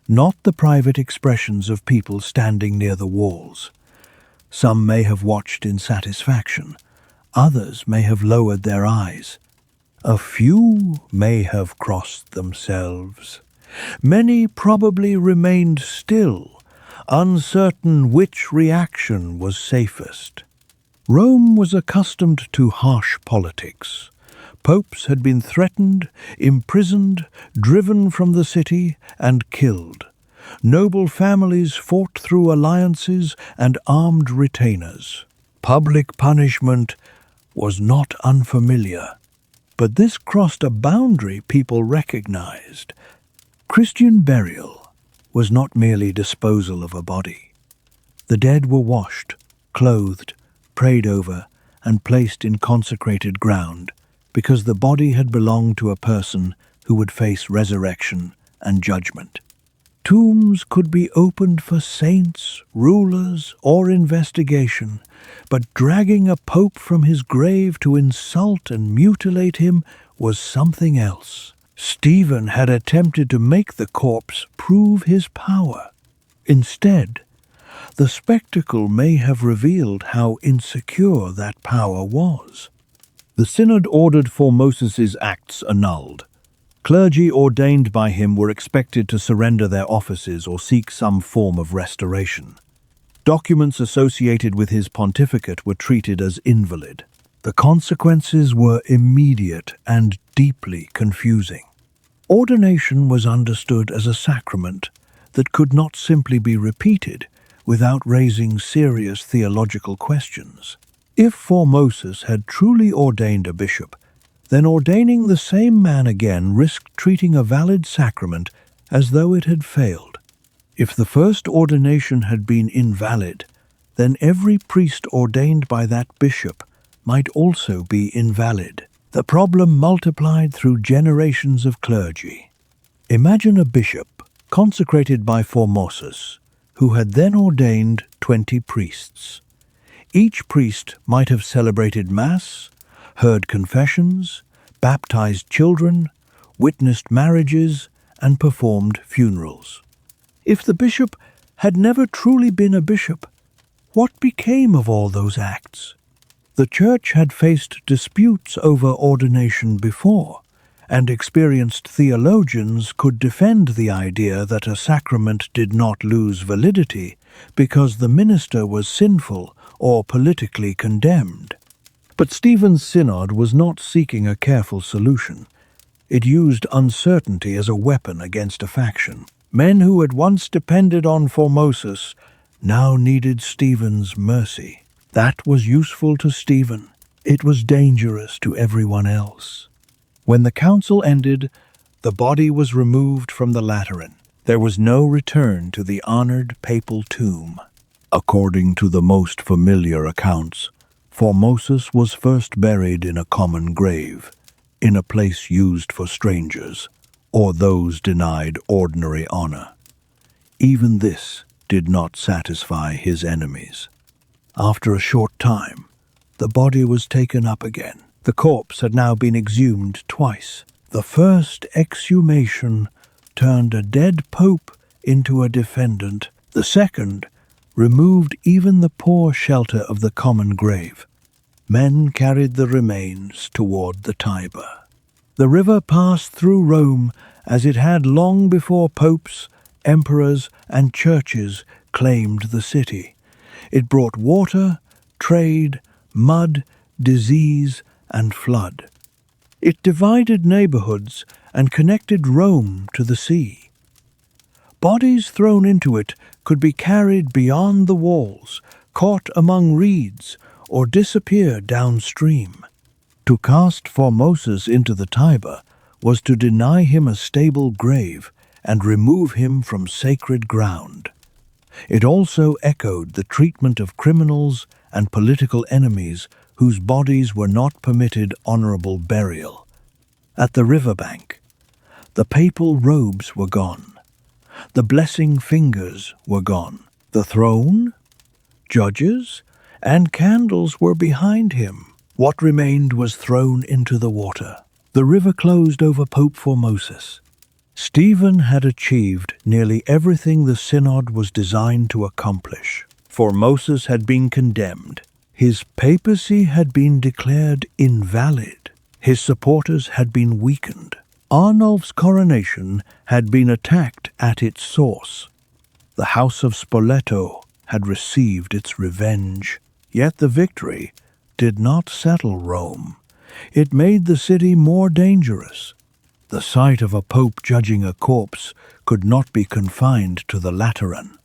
not the private expressions of people standing near the walls. Some may have watched in satisfaction. Others may have lowered their eyes. A few may have crossed themselves. Many probably remained still, uncertain which reaction was safest. Rome was accustomed to harsh politics. Popes had been threatened, imprisoned, driven from the city, and killed. Noble families fought through alliances and armed retainers. Public punishment was not unfamiliar. But this crossed a boundary people recognized. Christian burial was not merely disposal of a body. The dead were washed, clothed, prayed over, and placed in consecrated ground, because the body had belonged to a person who would face resurrection and judgment. Tombs could be opened for saints, rulers, or investigation, but dragging a pope from his grave to insult and mutilate him was something else. Stephen had attempted to make the corpse prove his power. Instead, the spectacle may have revealed how insecure that power was. The synod ordered Formosus's acts annulled. Clergy ordained by him were expected to surrender their offices or seek some form of restoration. Documents associated with his pontificate were treated as invalid. The consequences were immediate and deeply confusing. Ordination was understood as a sacrament that could not simply be repeated without raising serious theological questions. If Formosus had truly ordained a bishop, then ordaining the same man again risked treating a valid sacrament as though it had failed. If the first ordination had been invalid, then every priest ordained by that bishop might also be invalid. The problem multiplied through generations of clergy. Imagine a bishop, consecrated by Formosus, who had then ordained 20 priests. Each priest might have celebrated Mass, heard confessions, baptized children, witnessed marriages, and performed funerals. If the bishop had never truly been a bishop, what became of all those acts? The Church had faced disputes over ordination before, and experienced theologians could defend the idea that a sacrament did not lose validity because the minister was sinful or politically condemned. But Stephen's synod was not seeking a careful solution. It used uncertainty as a weapon against a faction. Men who had once depended on Formosus now needed Stephen's mercy. That was useful to Stephen. It was dangerous to everyone else. When the council ended, the body was removed from the Lateran. There was no return to the honored papal tomb. According to the most familiar accounts, Formosus was first buried in a common grave, in a place used for strangers, or those denied ordinary honor. Even this did not satisfy his enemies. After a short time, the body was taken up again. The corpse had now been exhumed twice. The first exhumation turned a dead pope into a defendant. The second removed even the poor shelter of the common grave. Men carried the remains toward the Tiber. The river passed through Rome as it had long before popes, emperors, and churches claimed the city. It brought water, trade, mud, disease, and flood. It divided neighborhoods and connected Rome to the sea. Bodies thrown into it could be carried beyond the walls, caught among reeds, or disappear downstream. To cast Formosus into the Tiber was to deny him a stable grave and remove him from sacred ground. It also echoed the treatment of criminals and political enemies whose bodies were not permitted honorable burial. At the riverbank, the papal robes were gone. The blessing fingers were gone. The throne, judges, and candles were behind him. What remained was thrown into the water. The river closed over Pope Formosus. Stephen had achieved nearly everything the synod was designed to accomplish. Formosus had been condemned. His papacy had been declared invalid. His supporters had been weakened. Arnulf's coronation had been attacked at its source. The House of Spoleto had received its revenge. Yet the victory did not settle Rome. It made the city more dangerous. The sight of a pope judging a corpse could not be confined to the Lateran.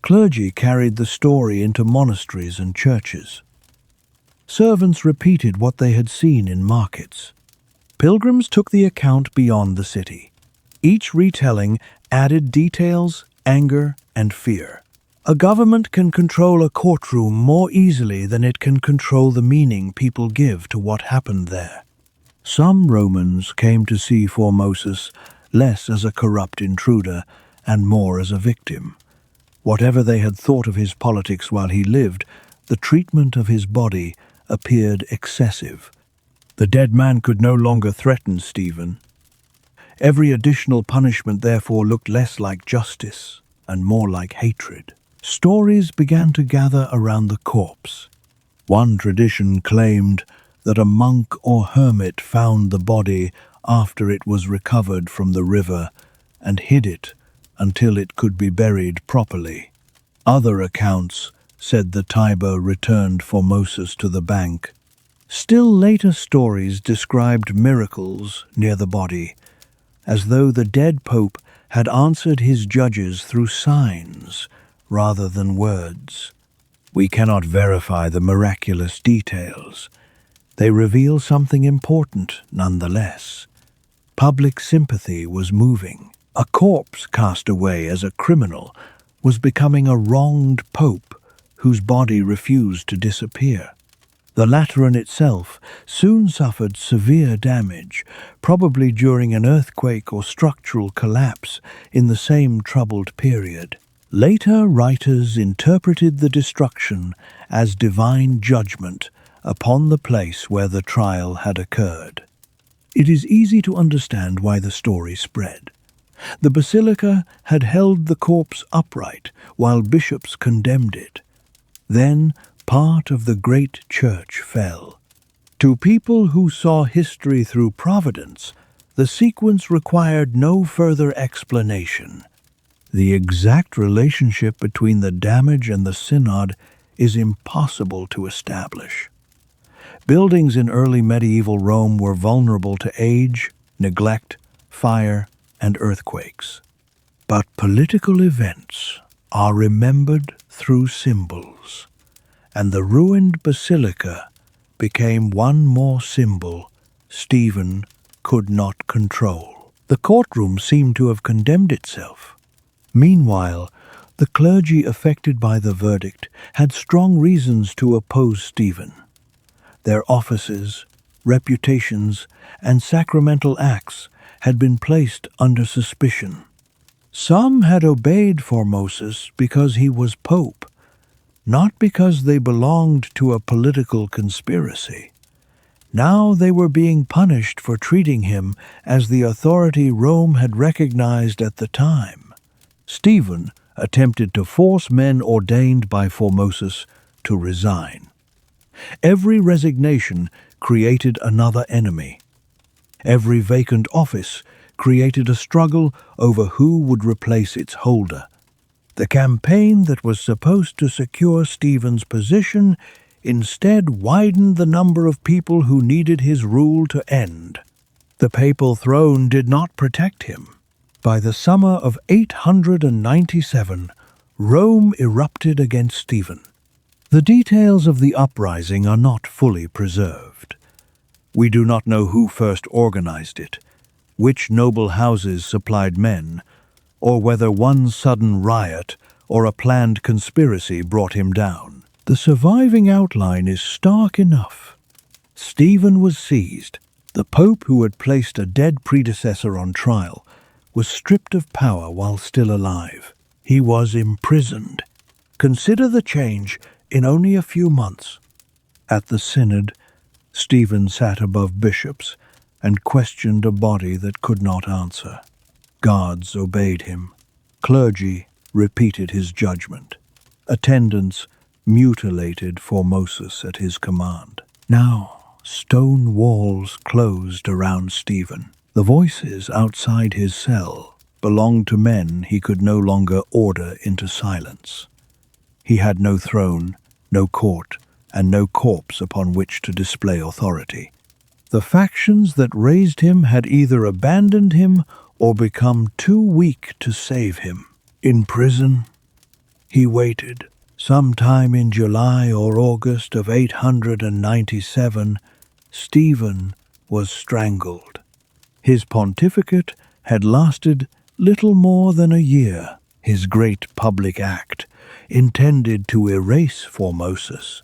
Clergy carried the story into monasteries and churches. Servants repeated what they had seen in markets. Pilgrims took the account beyond the city. Each retelling added details, anger, and fear. A government can control a courtroom more easily than it can control the meaning people give to what happened there. Some Romans came to see Formosus less as a corrupt intruder and more as a victim. Whatever they had thought of his politics while he lived, the treatment of his body appeared excessive. The dead man could no longer threaten Stephen. Every additional punishment therefore looked less like justice and more like hatred. Stories began to gather around the corpse. One tradition claimed that a monk or hermit found the body after it was recovered from the river and hid it until it could be buried properly. Other accounts said the Tiber returned Formosus to the bank. Still later stories described miracles near the body, as though the dead pope had answered his judges through signs rather than words. We cannot verify the miraculous details. They reveal something important nonetheless. Public sympathy was moving. A corpse cast away as a criminal was becoming a wronged pope whose body refused to disappear. The Lateran itself soon suffered severe damage, probably during an earthquake or structural collapse in the same troubled period. Later writers interpreted the destruction as divine judgment upon the place where the trial had occurred. It is easy to understand why the story spread. The basilica had held the corpse upright while bishops condemned it. Then part of the great church fell. To people who saw history through providence, the sequence required no further explanation. The exact relationship between the damage and the synod is impossible to establish. Buildings in early medieval Rome were vulnerable to age, neglect, fire, and earthquakes. But political events are remembered through symbols, and the ruined basilica became one more symbol Stephen could not control. The courtroom seemed to have condemned itself. Meanwhile, the clergy affected by the verdict had strong reasons to oppose Stephen. Their offices, reputations, and sacramental acts had been placed under suspicion. Some had obeyed Formosus because he was pope, not because they belonged to a political conspiracy. Now they were being punished for treating him as the authority Rome had recognized at the time. Stephen attempted to force men ordained by Formosus to resign. Every resignation created another enemy. Every vacant office created a struggle over who would replace its holder. The campaign that was supposed to secure Stephen's position instead widened the number of people who needed his rule to end. The papal throne did not protect him. By the summer of 897, Rome erupted against Stephen. The details of the uprising are not fully preserved. We do not know who first organized it, which noble houses supplied men, or whether one sudden riot or a planned conspiracy brought him down. The surviving outline is stark enough. Stephen was seized. The pope who had placed a dead predecessor on trial was stripped of power while still alive. He was imprisoned. Consider the change in only a few months. At the synod, Stephen sat above bishops and questioned a body that could not answer. Guards obeyed him. Clergy repeated his judgment. Attendants mutilated Formosus at his command. Now, stone walls closed around Stephen. The voices outside his cell belonged to men he could no longer order into silence. He had no throne, no court, and no corpse upon which to display authority. The factions that raised him had either abandoned him or become too weak to save him. In prison, he waited. Sometime in July or August of 897, Stephen was strangled. His pontificate had lasted little more than a year. His great public act, intended to erase Formosus,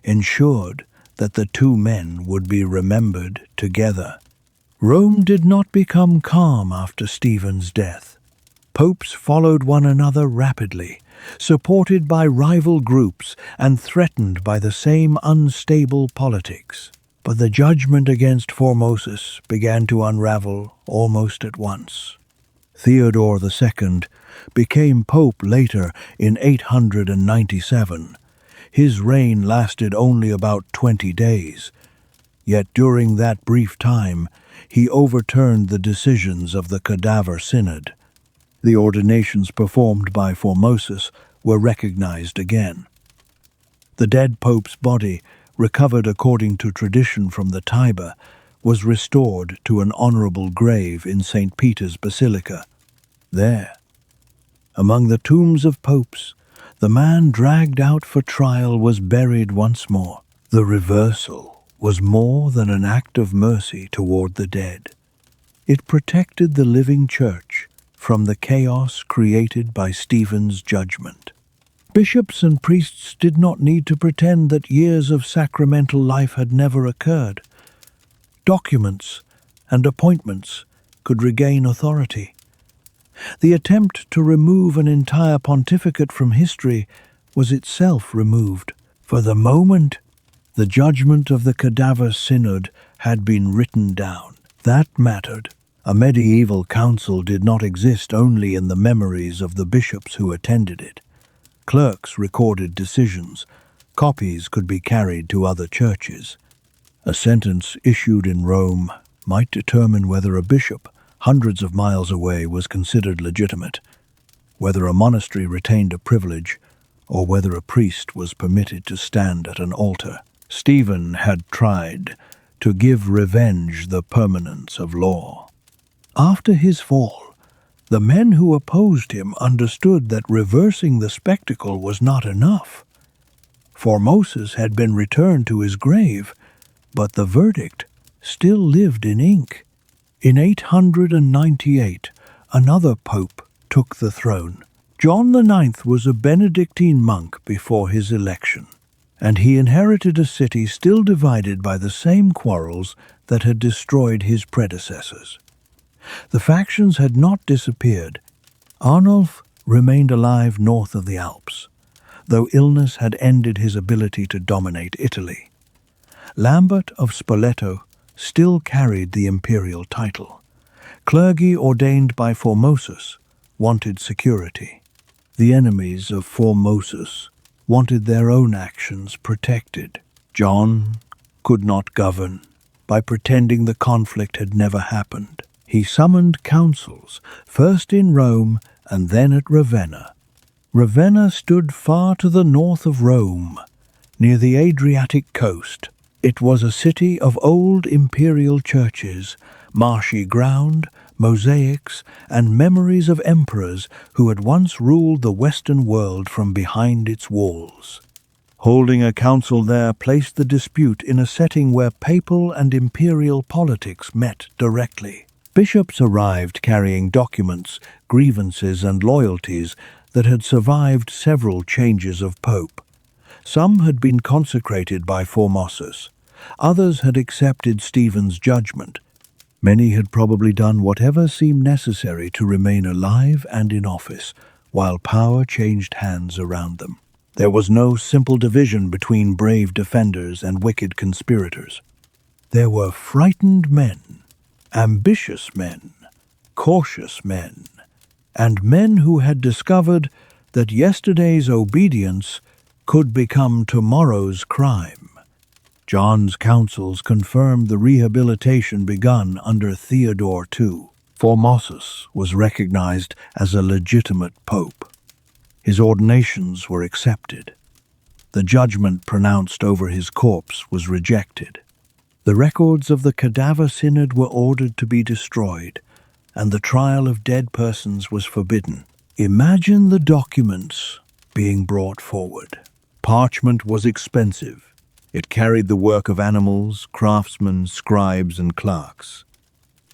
ensured that the two men would be remembered together. Rome did not become calm after Stephen's death. Popes followed one another rapidly, supported by rival groups and threatened by the same unstable politics. But the judgment against Formosus began to unravel almost at once. Theodore II became pope later in 897. His reign lasted only about 20 days. Yet during that brief time, he overturned the decisions of the Cadaver Synod. The ordinations performed by Formosus were recognized again. The dead pope's body, recovered according to tradition from the Tiber, was restored to an honorable grave in St. Peter's Basilica. There, among the tombs of popes, the man dragged out for trial was buried once more. The reversal was more than an act of mercy toward the dead. It protected the living church from the chaos created by Stephen's judgment. Bishops and priests did not need to pretend that years of sacramental life had never occurred. Documents and appointments could regain authority. The attempt to remove an entire pontificate from history was itself removed. For the moment, the judgment of the Cadaver Synod had been written down. That mattered. A medieval council did not exist only in the memories of the bishops who attended it. Clerks recorded decisions. Copies could be carried to other churches. A sentence issued in Rome might determine whether a bishop hundreds of miles away was considered legitimate, whether a monastery retained a privilege, or whether a priest was permitted to stand at an altar. Stephen had tried to give revenge the permanence of law. After his fall, the men who opposed him understood that reversing the spectacle was not enough. Formosus had been returned to his grave, but the verdict still lived in ink. In 898, another pope took the throne. John IX was a Benedictine monk before his election, and he inherited a city still divided by the same quarrels that had destroyed his predecessors. The factions had not disappeared. Arnulf remained alive north of the Alps, though illness had ended his ability to dominate Italy. Lambert of Spoleto still carried the imperial title. Clergy ordained by Formosus wanted security. The enemies of Formosus wanted their own actions protected. John could not govern by pretending the conflict had never happened. He summoned councils, first in Rome and then at Ravenna. Ravenna stood far to the north of Rome, near the Adriatic coast. It was a city of old imperial churches, marshy ground, mosaics, and memories of emperors who had once ruled the Western world from behind its walls. Holding a council there placed the dispute in a setting where papal and imperial politics met directly. Bishops arrived carrying documents, grievances, and loyalties that had survived several changes of pope. Some had been consecrated by Formosus. Others had accepted Stephen's judgment. Many had probably done whatever seemed necessary to remain alive and in office, while power changed hands around them. There was no simple division between brave defenders and wicked conspirators. There were frightened men, ambitious men, cautious men, and men who had discovered that yesterday's obedience could become tomorrow's crime. John's councils confirmed the rehabilitation begun under Theodore II. Formosus was recognized as a legitimate pope. His ordinations were accepted. The judgment pronounced over his corpse was rejected. The records of the Cadaver Synod were ordered to be destroyed, and the trial of dead persons was forbidden. Imagine the documents being brought forward. Parchment was expensive. It carried the work of animals, craftsmen, scribes, and clerks.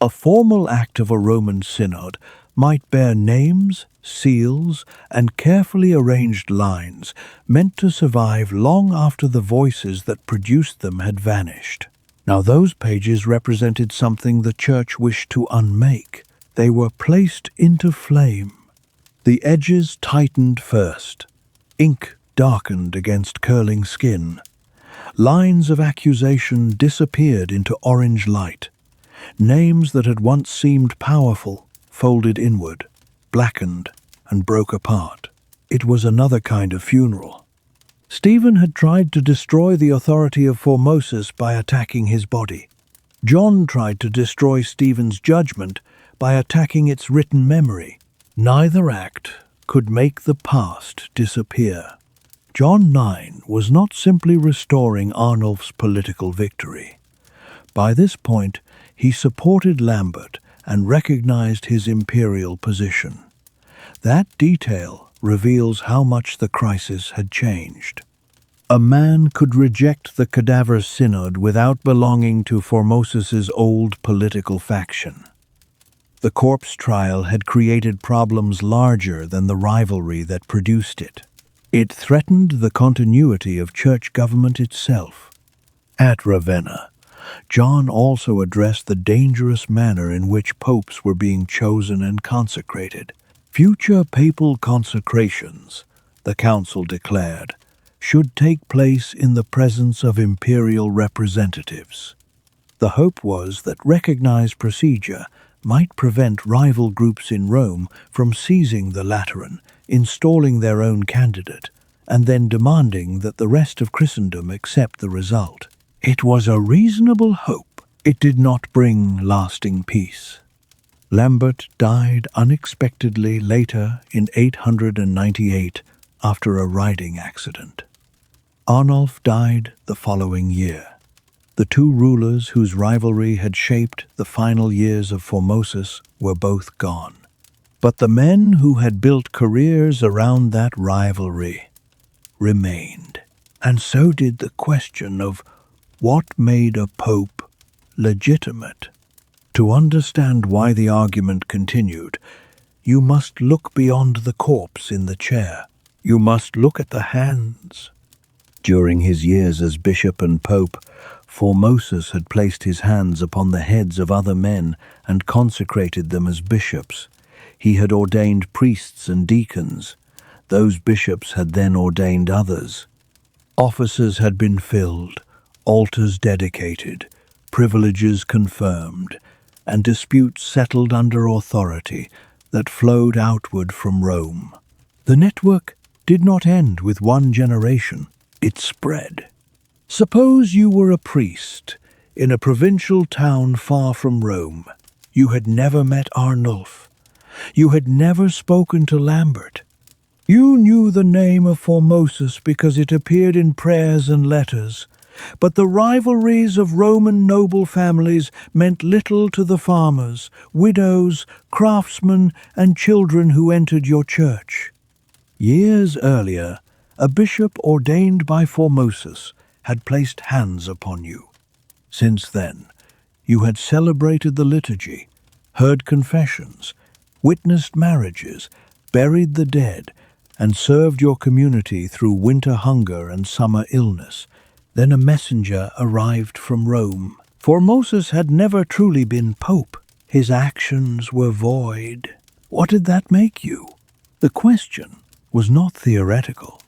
A formal act of a Roman synod might bear names, seals, and carefully arranged lines meant to survive long after the voices that produced them had vanished. Now those pages represented something the Church wished to unmake. They were placed into flame. The edges tightened first. Ink darkened against curling skin. Lines of accusation disappeared into orange light. Names that had once seemed powerful folded inward, blackened, and broke apart. It was another kind of funeral. Stephen had tried to destroy the authority of Formosus by attacking his body. John tried to destroy Stephen's judgment by attacking its written memory. Neither act could make the past disappear. John 9 was not simply restoring Arnulf's political victory. By this point, he supported Lambert and recognized his imperial position. That detail reveals how much the crisis had changed. A man could reject the Cadaver Synod without belonging to Formosus's old political faction. The corpse trial had created problems larger than the rivalry that produced it. It threatened the continuity of church government itself. At Ravenna, John also addressed the dangerous manner in which popes were being chosen and consecrated. Future papal consecrations, the council declared, should take place in the presence of imperial representatives. The hope was that recognized procedure might prevent rival groups in Rome from seizing the Lateran, installing their own candidate, and then demanding that the rest of Christendom accept the result. It was a reasonable hope. It did not bring lasting peace. Lambert died unexpectedly later in 898 after a riding accident. Arnulf died the following year. The two rulers whose rivalry had shaped the final years of Formosus were both gone. But the men who had built careers around that rivalry remained. And so did the question of what made a pope legitimate. To understand why the argument continued, you must look beyond the corpse in the chair. You must look at the hands. During his years as bishop and pope, Formosus had placed his hands upon the heads of other men and consecrated them as bishops. He had ordained priests and deacons. Those bishops had then ordained others. Offices had been filled, altars dedicated, privileges confirmed, and disputes settled under authority that flowed outward from Rome. The network did not end with one generation. It spread. Suppose you were a priest in a provincial town far from Rome. You had never met Arnulf. You had never spoken to Lambert. You knew the name of Formosus because it appeared in prayers and letters, but the rivalries of Roman noble families meant little to the farmers, widows, craftsmen, and children who entered your church. Years earlier, a bishop ordained by Formosus had placed hands upon you. Since then, you had celebrated the liturgy, heard confessions, witnessed marriages, buried the dead, and served your community through winter hunger and summer illness. Then a messenger arrived from Rome. Formosus had never truly been pope. His actions were void. What did that make you? The question was not theoretical.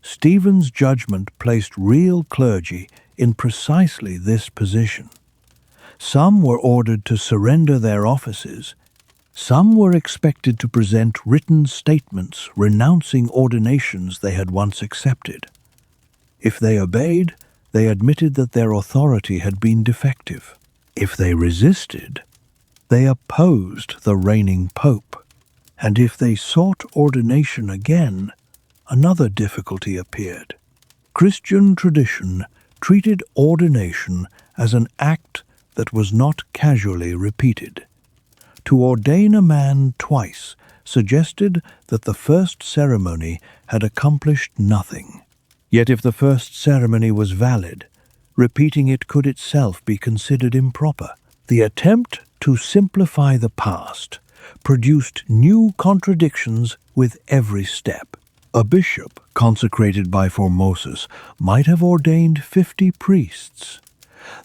Stephen's judgment placed real clergy in precisely this position. Some were ordered to surrender their offices. Some were expected to present written statements renouncing ordinations they had once accepted. If they obeyed, they admitted that their authority had been defective. If they resisted, they opposed the reigning pope. And if they sought ordination again, another difficulty appeared. Christian tradition treated ordination as an act that was not casually repeated. To ordain a man twice suggested that the first ceremony had accomplished nothing. Yet if the first ceremony was valid, repeating it could itself be considered improper. The attempt to simplify the past produced new contradictions with every step. A bishop consecrated by Formosus might have ordained 50 priests.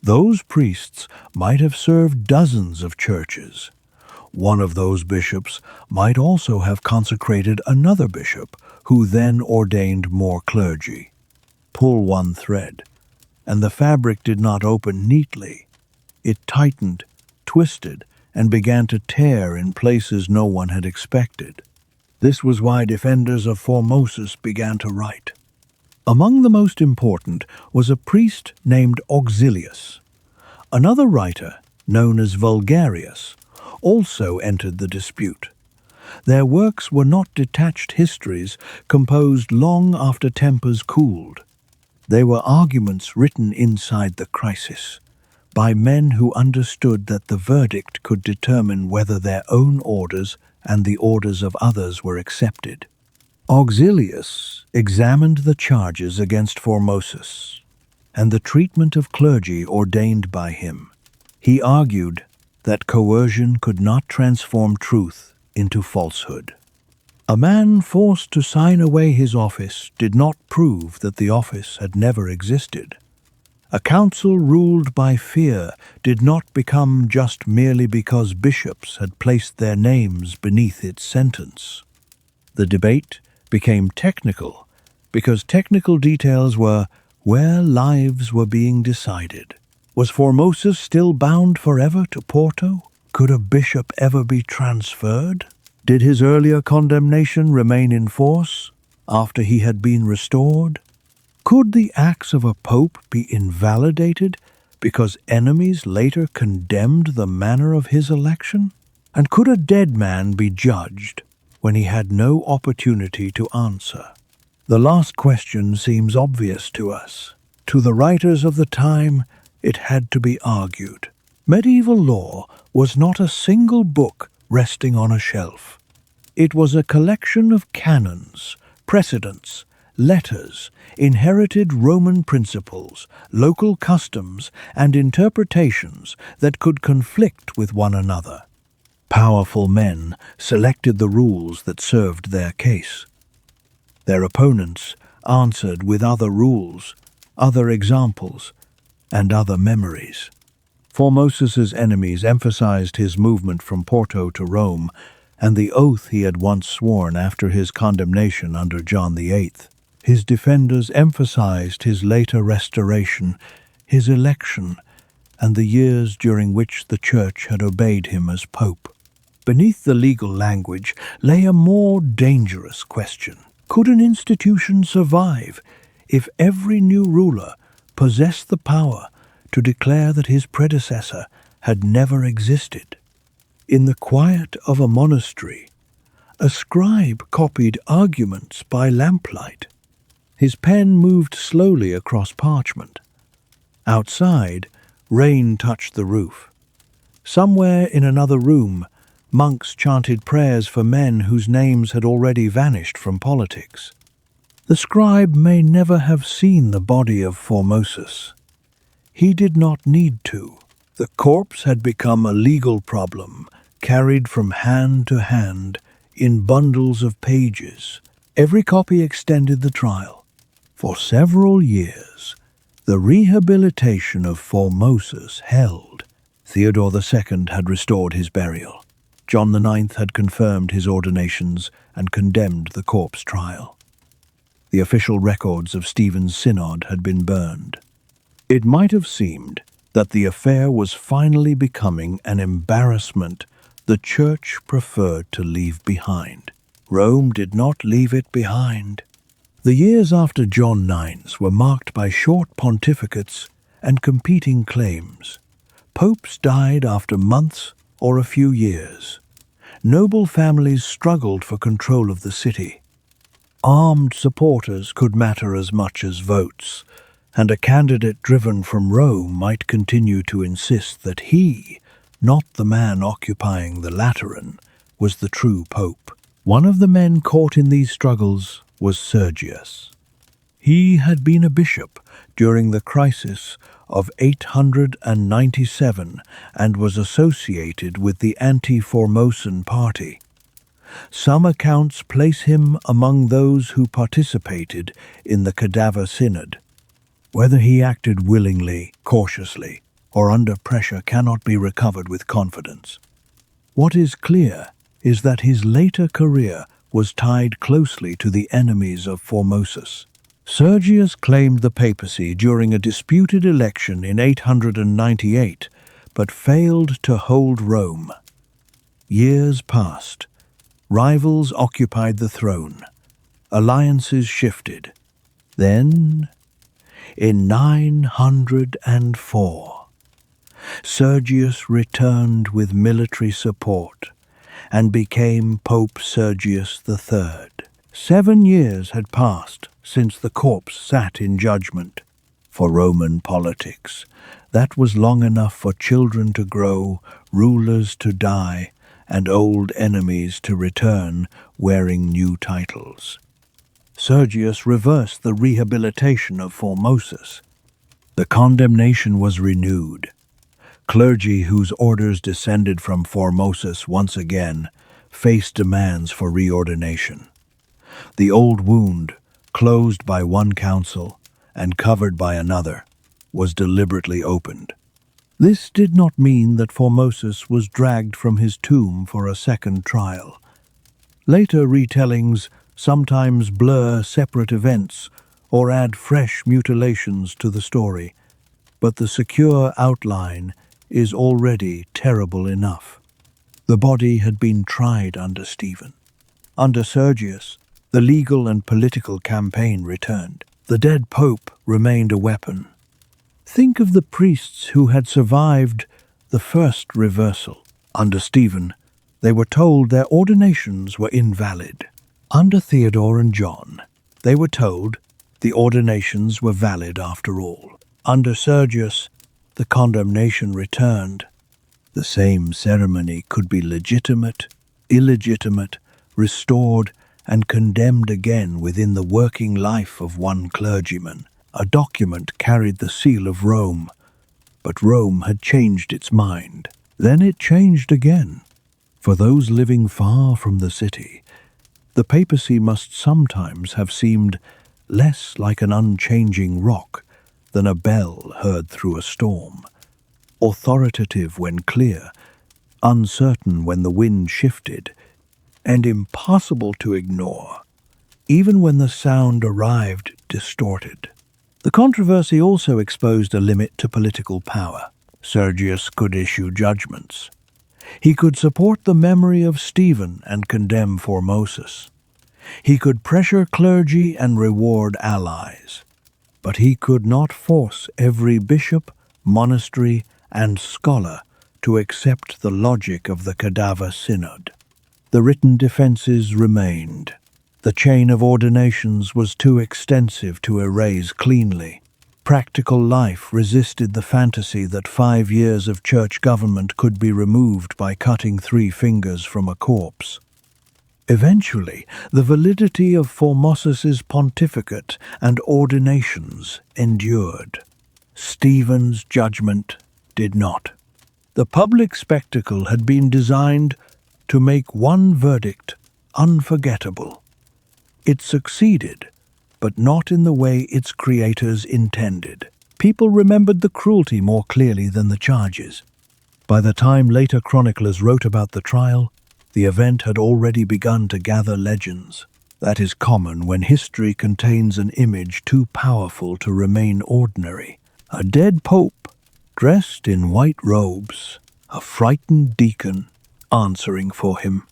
Those priests might have served dozens of churches. One of those bishops might also have consecrated another bishop, who then ordained more clergy. Pull one thread, and the fabric did not open neatly. It tightened, twisted, and began to tear in places no one had expected. This was why defenders of Formosus began to write. Among the most important was a priest named Auxilius. Another writer, known as Vulgarius, also entered the dispute. Their works were not detached histories composed long after tempers cooled. They were arguments written inside the crisis, by men who understood that the verdict could determine whether their own orders and the orders of others were accepted. Auxilius examined the charges against Formosus and the treatment of clergy ordained by him. He argued that coercion could not transform truth into falsehood. A man forced to sign away his office did not prove that the office had never existed. A council ruled by fear did not become just merely because bishops had placed their names beneath its sentence. The debate became technical because technical details were where lives were being decided. Was Formosus still bound forever to Porto? Could a bishop ever be transferred? Did his earlier condemnation remain in force after he had been restored? Could the acts of a pope be invalidated because enemies later condemned the manner of his election? And could a dead man be judged when he had no opportunity to answer? The last question seems obvious to us. To the writers of the time, it had to be argued. Medieval law was not a single book resting on a shelf. It was a collection of canons, precedents, letters, inherited Roman principles, local customs, and interpretations that could conflict with one another. Powerful men selected the rules that served their case. Their opponents answered with other rules, other examples, and other memories. Formosus's enemies emphasized his movement from Porto to Rome and the oath he had once sworn after his condemnation under John VIII. His defenders emphasized his later restoration, his election, and the years during which the Church had obeyed him as Pope. Beneath the legal language lay a more dangerous question. Could an institution survive if every new ruler possessed the power to declare that his predecessor had never existed? In the quiet of a monastery, a scribe copied arguments by lamplight. His pen moved slowly across parchment. Outside, rain touched the roof. Somewhere in another room, monks chanted prayers for men whose names had already vanished from politics. The scribe may never have seen the body of Formosus. He did not need to. The corpse had become a legal problem, carried from hand to hand in bundles of pages. Every copy extended the trial. For several years, the rehabilitation of Formosus held. Theodore II had restored his burial. John IX had confirmed his ordinations and condemned the corpse trial. The official records of Stephen's synod had been burned. It might have seemed that the affair was finally becoming an embarrassment the Church preferred to leave behind. Rome did not leave it behind. The years after John IX's were marked by short pontificates and competing claims. Popes died after months or a few years. Noble families struggled for control of the city. Armed supporters could matter as much as votes, and a candidate driven from Rome might continue to insist that he, not the man occupying the Lateran, was the true pope. One of the men caught in these struggles was Sergius. He had been a bishop during the crisis of 897 and was associated with the anti-Formosan party. Some accounts place him among those who participated in the Cadaver Synod. Whether he acted willingly, cautiously, or under pressure cannot be recovered with confidence. What is clear is that his later career was tied closely to the enemies of Formosus. Sergius claimed the papacy during a disputed election in 898, but failed to hold Rome. Years passed. Rivals occupied the throne. Alliances shifted. Then, in 904, Sergius returned with military support and became Pope Sergius III. 7 years had passed since the corpse sat in judgment. For Roman politics, that was long enough for children to grow, rulers to die, and old enemies to return wearing new titles. Sergius reversed the rehabilitation of Formosus. The condemnation was renewed. Clergy whose orders descended from Formosus once again faced demands for reordination. The old wound, closed by one council and covered by another, was deliberately opened. This did not mean that Formosus was dragged from his tomb for a second trial. Later retellings sometimes blur separate events or add fresh mutilations to the story, but the secure outline is already terrible enough. The body had been tried under Stephen. Under Sergius, the legal and political campaign returned. The dead pope remained a weapon. Think of the priests who had survived the first reversal. Under Stephen, they were told their ordinations were invalid. Under Theodore and John, they were told the ordinations were valid after all. Under Sergius, the condemnation returned. The same ceremony could be legitimate, illegitimate, restored, and condemned again within the working life of one clergyman. A document carried the seal of Rome, but Rome had changed its mind. Then it changed again. For those living far from the city, the papacy must sometimes have seemed less like an unchanging rock than a bell heard through a storm, authoritative when clear, uncertain when the wind shifted, and impossible to ignore, even when the sound arrived distorted. The controversy also exposed a limit to political power. Sergius could issue judgments. He could support the memory of Stephen and condemn Formosus. He could pressure clergy and reward allies. But he could not force every bishop, monastery, and scholar to accept the logic of the Cadaver Synod. The written defenses remained. The chain of ordinations was too extensive to erase cleanly. Practical life resisted the fantasy that 5 years of church government could be removed by cutting 3 fingers from a corpse. Eventually, the validity of Formosus's pontificate and ordinations endured. Stephen's judgment did not. The public spectacle had been designed to make one verdict unforgettable. It succeeded, but not in the way its creators intended. People remembered the cruelty more clearly than the charges. By the time later chroniclers wrote about the trial, the event had already begun to gather legends. That is common when history contains an image too powerful to remain ordinary. A dead pope, dressed in white robes, a frightened deacon answering for him,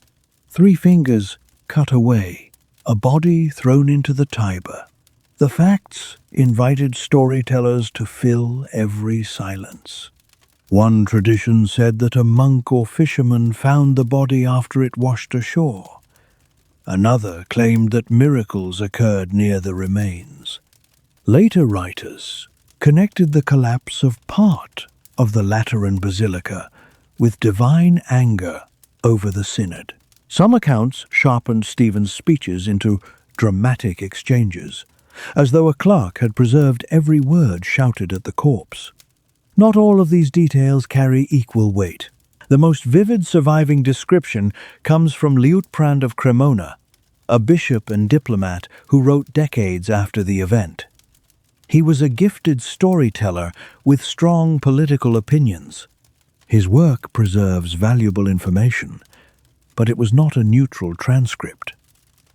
3 fingers cut away, a body thrown into the Tiber. The facts invited storytellers to fill every silence. One tradition said that a monk or fisherman found the body after it washed ashore. Another claimed that miracles occurred near the remains. Later writers connected the collapse of part of the Lateran Basilica with divine anger over the synod. Some accounts sharpened Stephen's speeches into dramatic exchanges. as though a clerk had preserved every word shouted at the corpse. Not all of these details carry equal weight. The most vivid surviving description comes from Liutprand of Cremona, a bishop and diplomat who wrote decades after the event. He was a gifted storyteller with strong political opinions. His work preserves valuable information, but it was not a neutral transcript.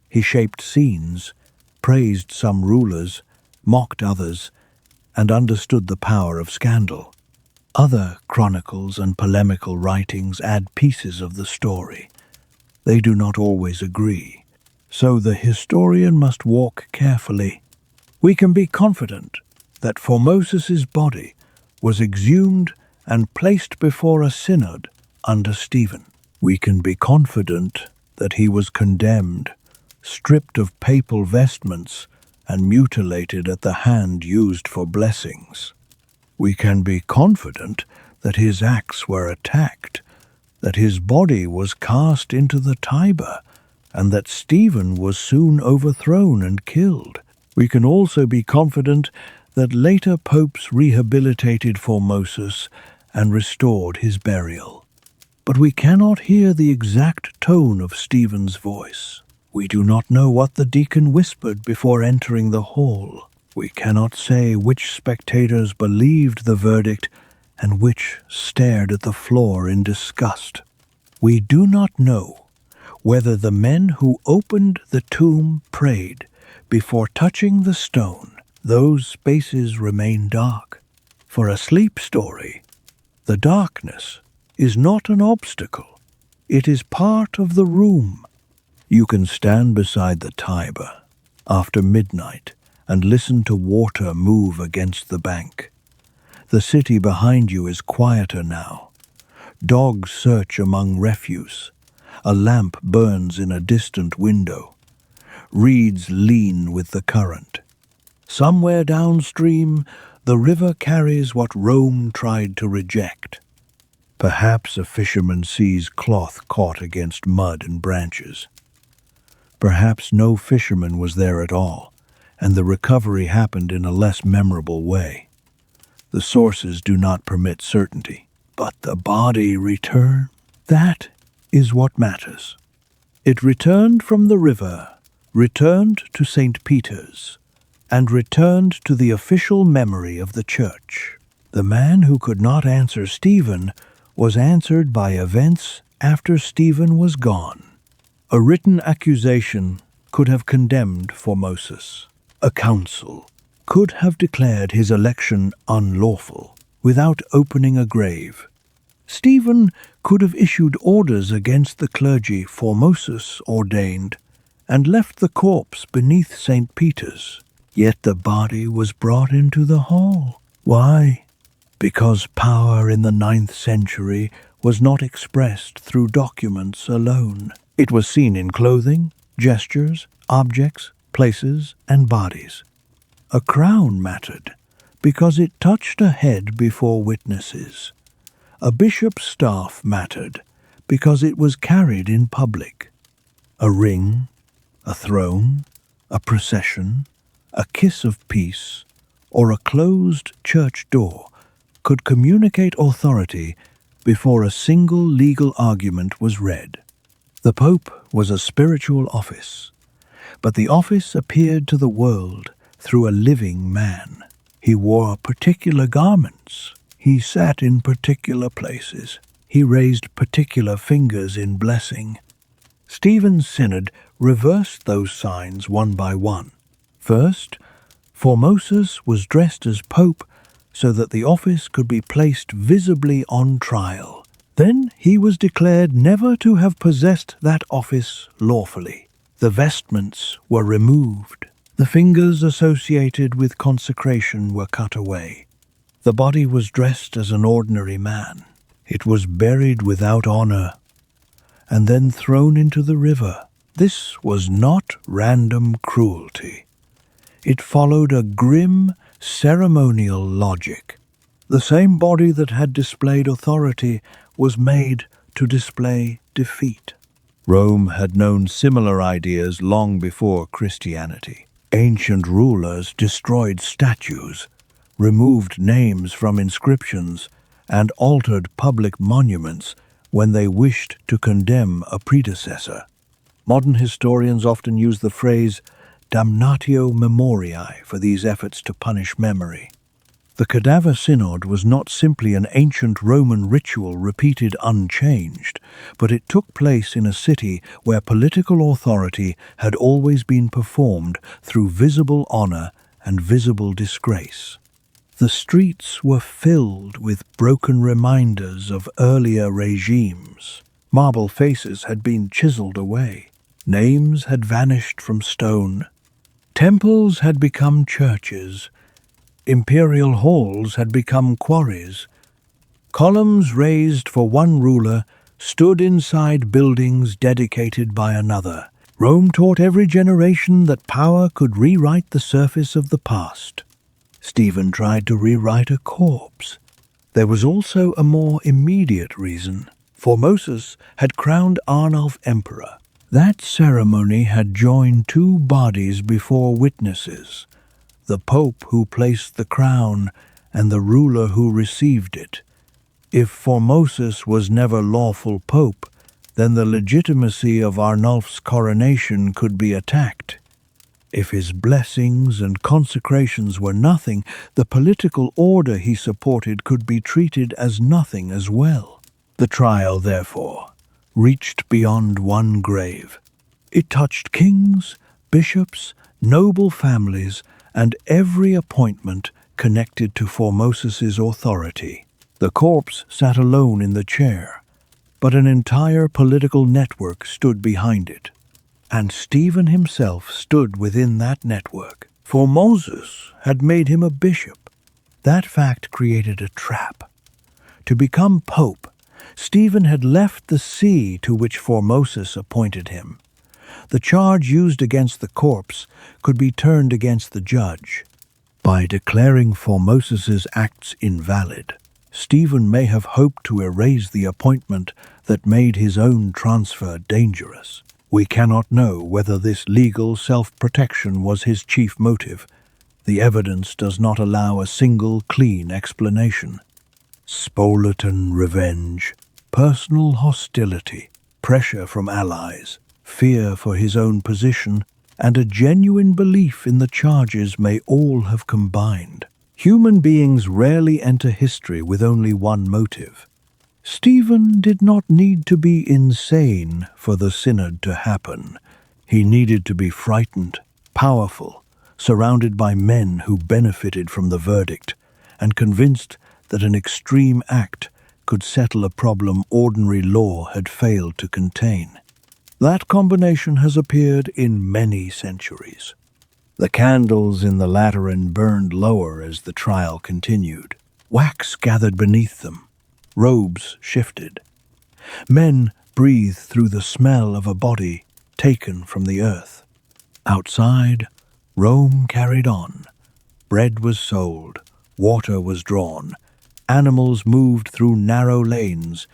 He shaped scenes, praised some rulers, mocked others, and understood the power of scandal. Other chronicles and polemical writings add pieces of the story. They do not always agree, so the historian must walk carefully. We can be confident that Formosus's body was exhumed and placed before a synod under Stephen. We can be confident that he was condemned, stripped of papal vestments, and mutilated at the hand used for blessings. We can be confident that his acts were attacked, that his body was cast into the Tiber, and that Stephen was soon overthrown and killed. We can also be confident that later popes rehabilitated Formosus and restored his burial. But we cannot hear the exact tone of Stephen's voice. We do not know what the deacon whispered before entering the hall. We cannot say which spectators believed the verdict and which stared at the floor in disgust. We do not know whether the men who opened the tomb prayed before touching the stone. Those spaces remain dark. For a sleep story, the darkness is not an obstacle. It is part of the room. You can stand beside the Tiber after midnight and listen to water move against the bank. The city behind you is quieter now. Dogs search among refuse. A lamp burns in a distant window. Reeds lean with the current. Somewhere downstream, the river carries what Rome tried to reject. Perhaps a fisherman sees cloth caught against mud and branches. Perhaps no fisherman was there at all, and the recovery happened in a less memorable way. The sources do not permit certainty, but the body returned. That is what matters. It returned from the river, returned to St. Peter's, and returned to the official memory of the Church. The man who could not answer Stephen was answered by events after Stephen was gone. A written accusation could have condemned Formosus. A council could have declared his election unlawful without opening a grave. Stephen could have issued orders against the clergy Formosus ordained and left the corpse beneath St. Peter's. Yet the body was brought into the hall. Why? Because power in the 9th century was not expressed through documents alone. It was seen in clothing, gestures, objects, places, and bodies. A crown mattered because it touched a head before witnesses. A bishop's staff mattered because it was carried in public. A ring, a throne, a procession, a kiss of peace, or a closed church door could communicate authority before a single legal argument was read. The Pope was a spiritual office, but the office appeared to the world through a living man. He wore particular garments. He sat in particular places. He raised particular fingers in blessing. Stephen's synod reversed those signs one by one. First, Formosus was dressed as pope so that the office could be placed visibly on trial. Then he was declared never to have possessed that office lawfully. The vestments were removed. The fingers associated with consecration were cut away. The body was dressed as an ordinary man. It was buried without honor and then thrown into the river. This was not random cruelty. It followed a grim, ceremonial logic. The same body that had displayed authority was made to display defeat. Rome had known similar ideas long before Christianity. Ancient rulers destroyed statues, removed names from inscriptions, and altered public monuments when they wished to condemn a predecessor. Modern historians often use the phrase damnatio memoriae for these efforts to punish memory. The Cadaver Synod was not simply an ancient Roman ritual repeated unchanged, but it took place in a city where political authority had always been performed through visible honor and visible disgrace. The streets were filled with broken reminders of earlier regimes. Marble faces had been chiseled away. Names had vanished from stone. Temples had become churches. Imperial halls had become quarries. Columns raised for one ruler stood inside buildings dedicated by another. Rome taught every generation that power could rewrite the surface of the past. Stephen tried to rewrite a corpse. There was also a more immediate reason. Formosus had crowned Arnulf emperor. That ceremony had joined two bodies before witnesses, the Pope who placed the crown and the ruler who received it. If Formosus was never lawful Pope, then the legitimacy of Arnulf's coronation could be attacked. If his blessings and consecrations were nothing, the political order he supported could be treated as nothing as well. The trial, therefore, reached beyond one grave. It touched kings, bishops, noble families, and every appointment connected to Formosus's authority. The corpse sat alone in the chair, but an entire political network stood behind it. And Stephen himself stood within that network. Formosus had made him a bishop. That fact created a trap. To become pope, Stephen had left the see to which Formosus appointed him. The charge used against the corpse could be turned against the judge. By declaring Formosus's acts invalid, Stephen may have hoped to erase the appointment that made his own transfer dangerous. We cannot know whether this legal self-protection was his chief motive. The evidence does not allow a single clean explanation. Spoletan revenge, personal hostility, pressure from allies, fear for his own position, and a genuine belief in the charges may all have combined. Human beings rarely enter history with only one motive. Stephen did not need to be insane for the synod to happen. He needed to be frightened, powerful, surrounded by men who benefited from the verdict, and convinced that an extreme act could settle a problem ordinary law had failed to contain. That combination has appeared in many centuries. The candles in the Lateran burned lower as the trial continued. Wax gathered beneath them. Robes shifted. Men breathed through the smell of a body taken from the earth. Outside, Rome carried on. Bread was sold, water was drawn, animals moved through narrow lanes,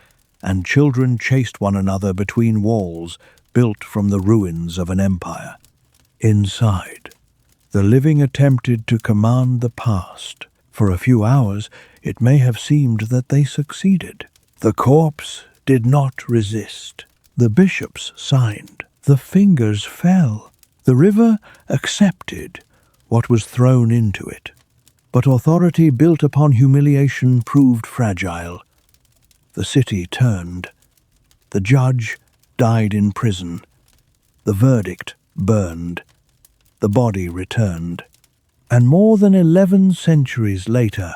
and children chased one another between walls built from the ruins of an empire. Inside, the living attempted to command the past. For a few hours, it may have seemed that they succeeded. The corpse did not resist. The bishops signed. The fingers fell. The river accepted what was thrown into it. But authority built upon humiliation proved fragile. The city turned. The judge died in prison. The verdict burned. The body returned. And more than 11 centuries later,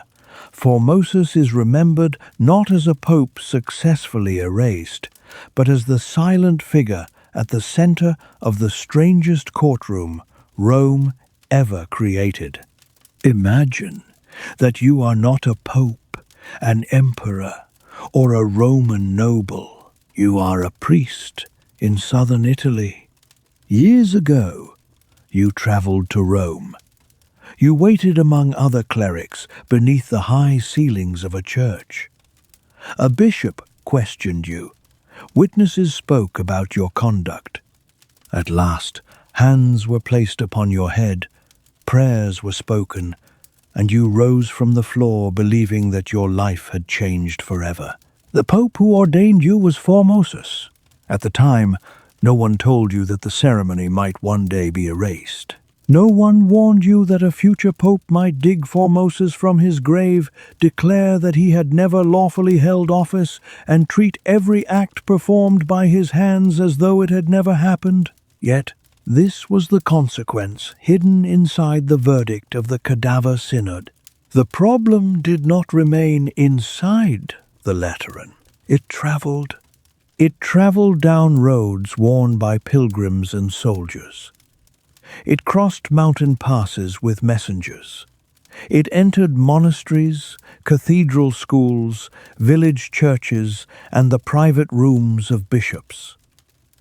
Formosus is remembered not as a pope successfully erased, but as the silent figure at the center of the strangest courtroom Rome ever created. Imagine that you are not a pope, an emperor, or a Roman noble. You are a priest in southern Italy. Years ago, you traveled to Rome. You waited among other clerics beneath the high ceilings of a church. A bishop questioned you. Witnesses spoke about your conduct. At last, hands were placed upon your head Prayers were spoken, and you rose from the floor believing that your life had changed forever. The Pope who ordained you was Formosus. At the time, no one told you that the ceremony might one day be erased. No one warned you that a future pope might dig Formosus from his grave, declare that he had never lawfully held office, and treat every act performed by his hands as though it had never happened. Yet, this was the consequence hidden inside the verdict of the Cadaver Synod. The problem did not remain inside the Lateran. It traveled down roads worn by pilgrims and soldiers. It crossed mountain passes with messengers. It entered monasteries, cathedral schools, village churches, and the private rooms of bishops.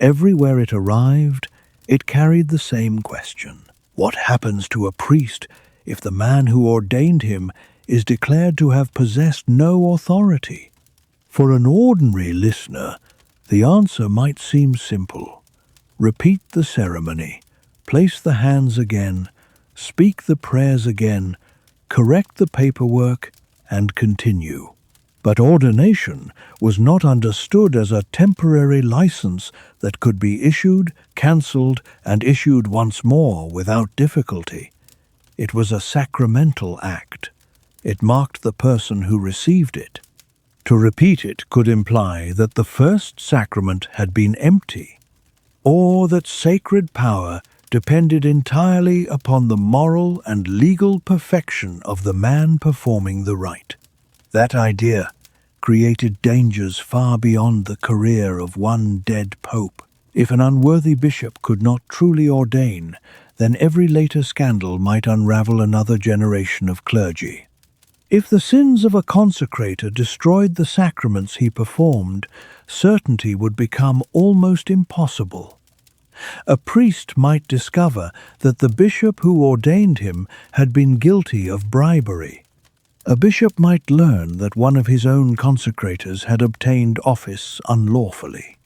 Everywhere it arrived, it carried the same question. What happens to a priest if the man who ordained him is declared to have possessed no authority? For an ordinary listener, the answer might seem simple. Repeat the ceremony, place the hands again, speak the prayers again, correct the paperwork, and continue. But ordination was not understood as a temporary license that could be issued, cancelled, and issued once more without difficulty. It was a sacramental act. It marked the person who received it. To repeat it could imply that the first sacrament had been empty, or that sacred power depended entirely upon the moral and legal perfection of the man performing the rite. That idea created dangers far beyond the career of one dead pope. If an unworthy bishop could not truly ordain, then every later scandal might unravel another generation of clergy. If the sins of a consecrator destroyed the sacraments he performed, certainty would become almost impossible. A priest might discover that the bishop who ordained him had been guilty of bribery. A bishop might learn that one of his own consecrators had obtained office unlawfully.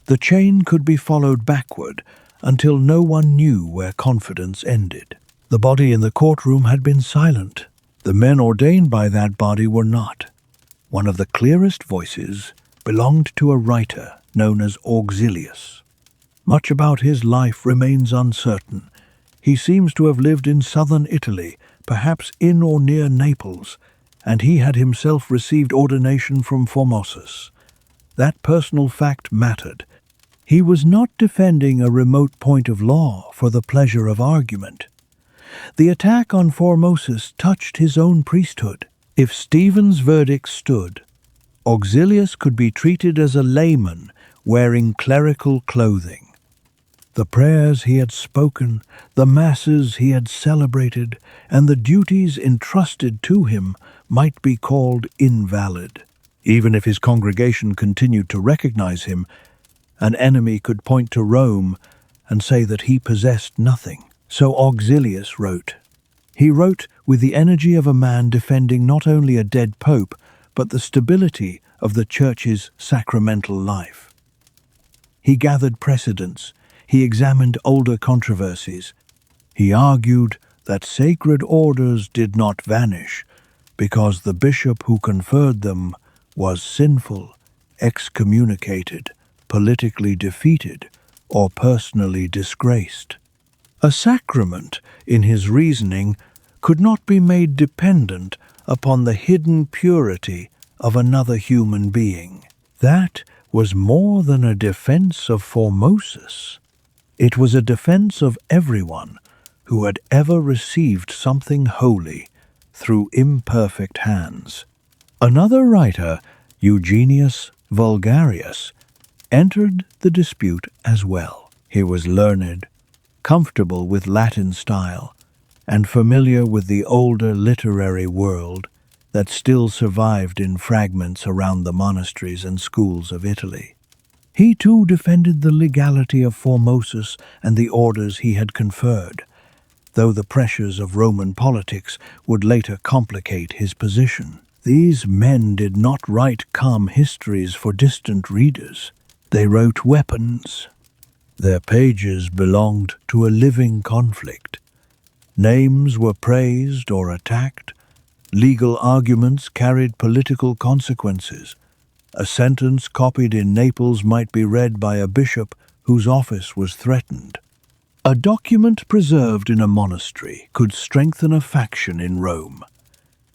The chain could be followed backward until no one knew where confidence ended. The body in the courtroom had been silent. The men ordained by that body were not. One of the clearest voices belonged to a writer known as Auxilius. Much about his life remains uncertain. He seems to have lived in southern Italy, perhaps in or near Naples, and he had himself received ordination from Formosus. That personal fact mattered. He was not defending a remote point of law for the pleasure of argument. The attack on Formosus touched his own priesthood. If Stephen's verdict stood, Auxilius could be treated as a layman wearing clerical clothing. The prayers he had spoken, the masses he had celebrated, and the duties entrusted to him might be called invalid. Even if his congregation continued to recognize him, an enemy could point to Rome and say that he possessed nothing. So Auxilius wrote. He wrote with the energy of a man defending not only a dead pope, but the stability of the Church's sacramental life. He gathered precedents. He examined older controversies. He argued that sacred orders did not vanish because the bishop who conferred them was sinful, excommunicated, politically defeated, or personally disgraced. A sacrament, in his reasoning, could not be made dependent upon the hidden purity of another human being. That was more than a defense of Formosus. It was a defense of everyone who had ever received something holy through imperfect hands. Another writer, Eugenius Vulgarius, entered the dispute as well. He was learned, comfortable with Latin style, and familiar with the older literary world that still survived in fragments around the monasteries and schools of Italy. He too defended the legality of Formosus and the orders he had conferred, though the pressures of Roman politics would later complicate his position. These men did not write calm histories for distant readers. They wrote weapons. Their pages belonged to a living conflict, Names were praised or attacked. Legal arguments carried political consequences. A sentence copied in Naples might be read by a bishop whose office was threatened. A document preserved in a monastery could strengthen a faction in Rome.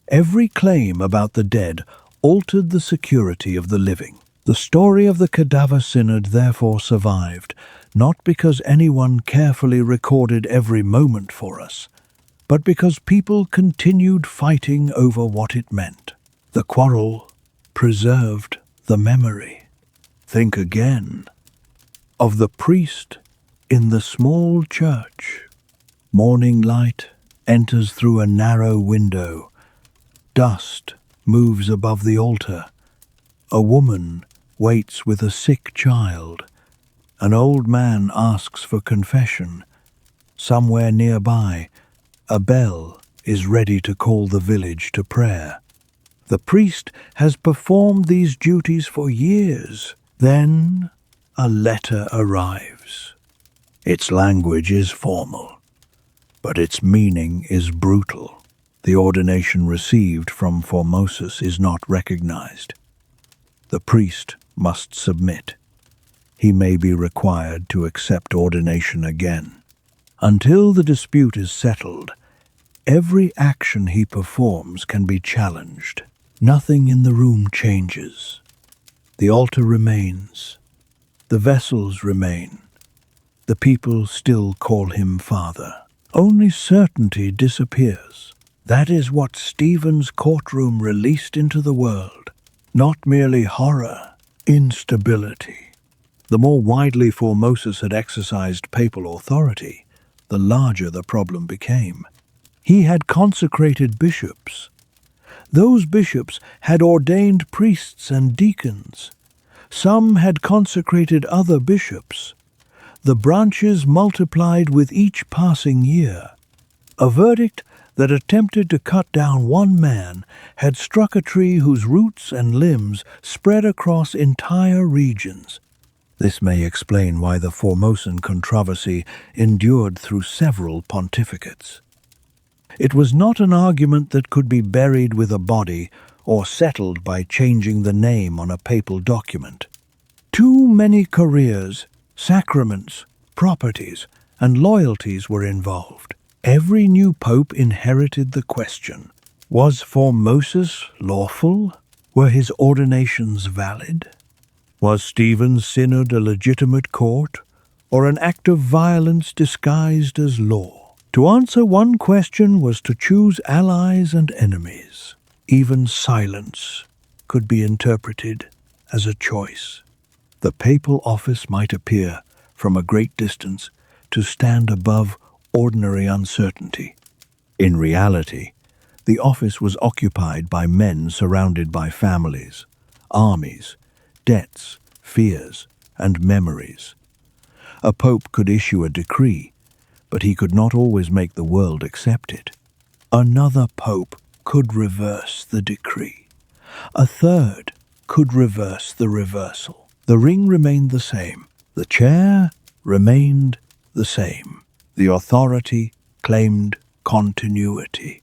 Every claim about the dead altered the security of the living. The story of the Cadaver Synod therefore survived, not because anyone carefully recorded every moment for us, but because people continued fighting over what it meant. The quarrel preserved the memory. Think again of the priest in the small church. Morning light enters through a narrow window. Dust moves above the altar. A woman waits with a sick child. An old man asks for confession. Somewhere nearby, a bell is ready to call the village to prayer. The priest has performed these duties for years. Then a letter arrives. Its language is formal, but its meaning is brutal. The ordination received from Formosus is not recognized. The priest must submit. He may be required to accept ordination again. Until the dispute is settled, every action he performs can be challenged. Nothing in the room changes. The altar remains. The vessels remain. The people still call him Father. Only certainty disappears. That is what Stephen's courtroom released into the world. Not merely horror, instability. The more widely Formosus had exercised papal authority, the larger the problem became. He had consecrated bishops. Those bishops had ordained priests and deacons. Some had consecrated other bishops. The branches multiplied with each passing year. A verdict that attempted to cut down one man had struck a tree whose roots and limbs spread across entire regions. This may explain why the Formosan controversy endured through several pontificates. It was not an argument that could be buried with a body or settled by changing the name on a papal document. Too many careers, sacraments, properties, and loyalties were involved. Every new pope inherited the question: was Formosus lawful? Were his ordinations valid? Was Stephen's synod a legitimate court, or an act of violence disguised as law? To answer one question was to choose allies and enemies. Even silence could be interpreted as a choice. The papal office might appear, from a great distance, to stand above ordinary uncertainty. In reality, the office was occupied by men surrounded by families, armies, debts, fears, and memories. A pope could issue a decree, but he could not always make the world accept it. Another pope could reverse the decree. A third could reverse the reversal. The ring remained the same. The chair remained the same. The authority claimed continuity.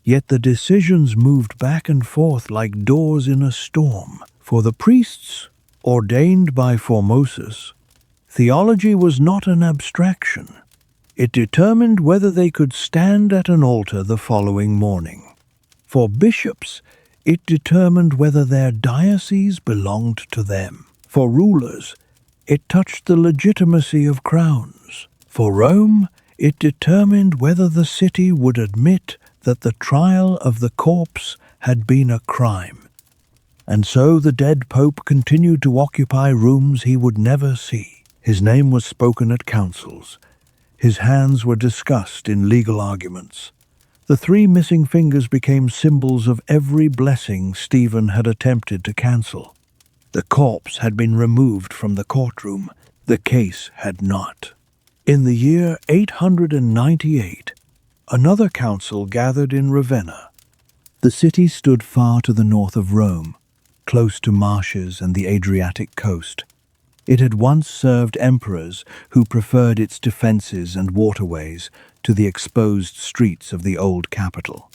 Yet the decisions moved back and forth like doors in a storm. For the priests ordained by Formosus, theology was not an abstraction. It determined whether they could stand at an altar the following morning. For bishops, it determined whether their diocese belonged to them. For rulers, it touched the legitimacy of crowns. For Rome, it determined whether the city would admit that the trial of the corpse had been a crime. And so the dead pope continued to occupy rooms he would never see. His name was spoken at councils. His hands were discussed in legal arguments. The 3 missing fingers became symbols of every blessing Stephen had attempted to cancel. The corpse had been removed from the courtroom. The case had not. In the year 898, another council gathered in Ravenna. The city stood far to the north of Rome, close to marshes and the Adriatic coast. It had once served emperors who preferred its defenses and waterways to the exposed streets of the old capital.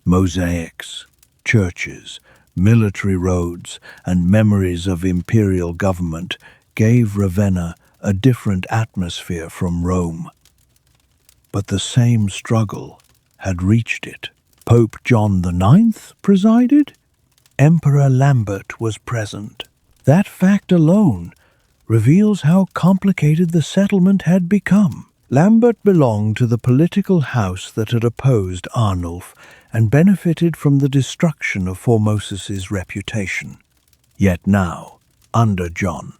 Mosaics, churches, military roads, and memories of imperial government gave Ravenna a different atmosphere from Rome. But the same struggle had reached it. Pope John IX presided. Emperor Lambert was present. That fact alone reveals how complicated the settlement had become. Lambert belonged to the political house that had opposed Arnulf and benefited from the destruction of Formosus's reputation. Yet now, under John,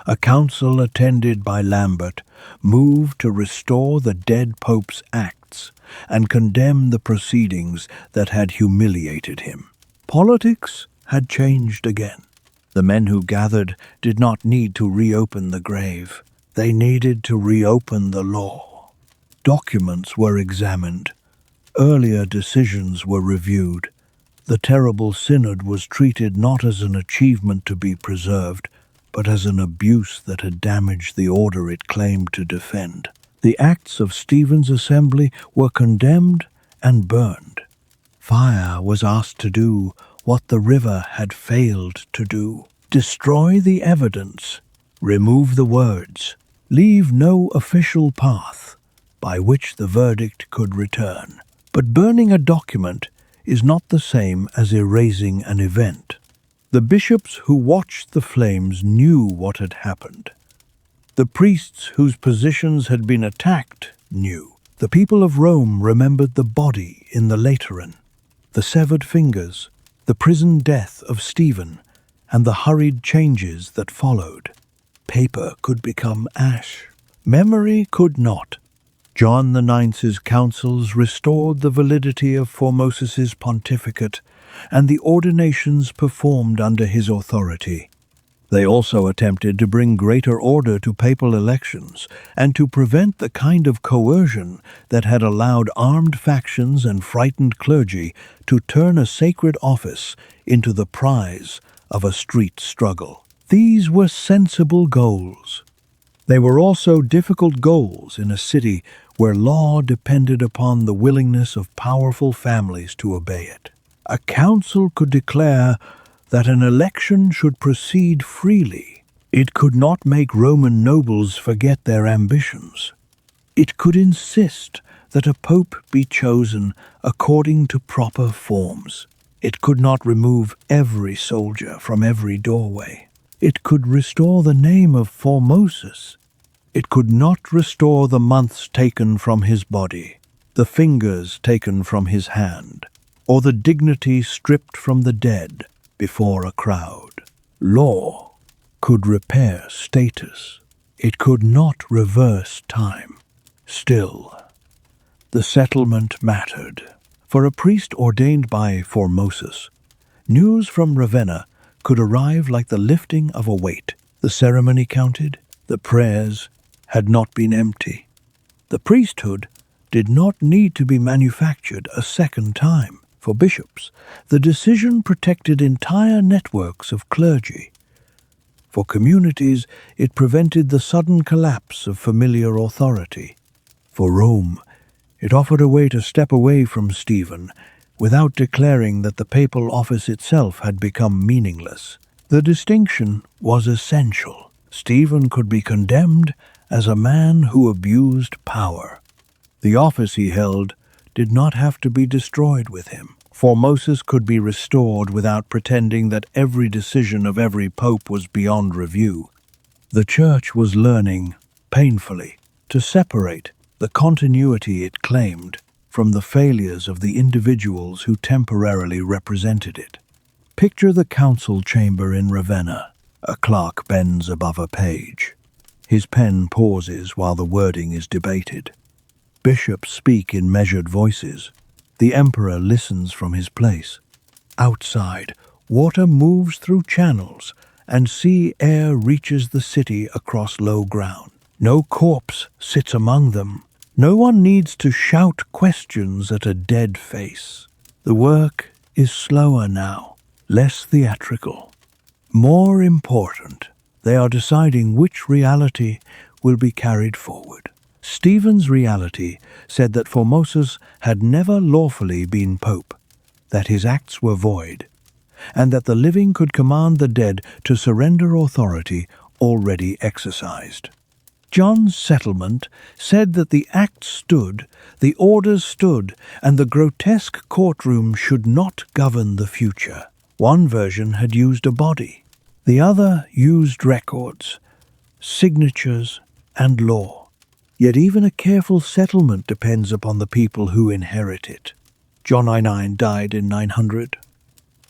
a council attended by Lambert moved to restore the dead pope's acts and condemn the proceedings that had humiliated him. Politics had changed again. The men who gathered did not need to reopen the grave. They needed to reopen the law. Documents were examined. Earlier decisions were reviewed. The terrible synod was treated not as an achievement to be preserved, but as an abuse that had damaged the order it claimed to defend. The acts of Stephen's assembly were condemned and burned. Fire was asked to do what the river had failed to do: destroy the evidence, remove the words, leave no official path by which the verdict could return. But burning a document is not the same as erasing an event. The bishops who watched the flames knew what had happened. The priests whose positions had been attacked knew. The people of Rome remembered the body in the Lateran, the severed fingers, the prison death of Stephen, and the hurried changes that followed. Paper could become ash. Memory could not. John IX's councils restored the validity of Formosus's pontificate and the ordinations performed under his authority. They also attempted to bring greater order to papal elections and to prevent the kind of coercion that had allowed armed factions and frightened clergy to turn a sacred office into the prize of a street struggle. These were sensible goals. They were also difficult goals in a city where law depended upon the willingness of powerful families to obey it. A council could declare that an election should proceed freely. It could not make Roman nobles forget their ambitions. It could insist that a pope be chosen according to proper forms. It could not remove every soldier from every doorway. It could restore the name of Formosus. It could not restore the months taken from his body, the fingers taken from his hand, or the dignity stripped from the dead before a crowd. Law could repair status. It could not reverse time. Still, the settlement mattered. For a priest ordained by Formosus, news from Ravenna could arrive like the lifting of a weight. The ceremony counted. The prayers had not been empty. The priesthood did not need to be manufactured a second time. For bishops, the decision protected entire networks of clergy. For communities, it prevented the sudden collapse of familiar authority. For Rome, it offered a way to step away from Stephen without declaring that the papal office itself had become meaningless. The distinction was essential. Stephen could be condemned as a man who abused power. The office he held did not have to be destroyed with him. Formosus could be restored without pretending that every decision of every pope was beyond review. The Church was learning, painfully, to separate the continuity it claimed from the failures of the individuals who temporarily represented it. Picture the council chamber in Ravenna. A clerk bends above a page. His pen pauses while the wording is debated. Bishops speak in measured voices. The emperor listens from his place. Outside, water moves through channels, and sea air reaches the city across low ground. No corpse sits among them. No one needs to shout questions at a dead face. The work is slower now, less theatrical. More important, They are deciding which reality will be carried forward. Stephen's reality said that Formosus had never lawfully been pope, that his acts were void, and that the living could command the dead to surrender authority already exercised. John's settlement said that the acts stood, the orders stood, and the grotesque courtroom should not govern the future. One version had used a body. The other used records, signatures, and law. Yet even a careful settlement depends upon the people who inherit it. John I 9 died in 900.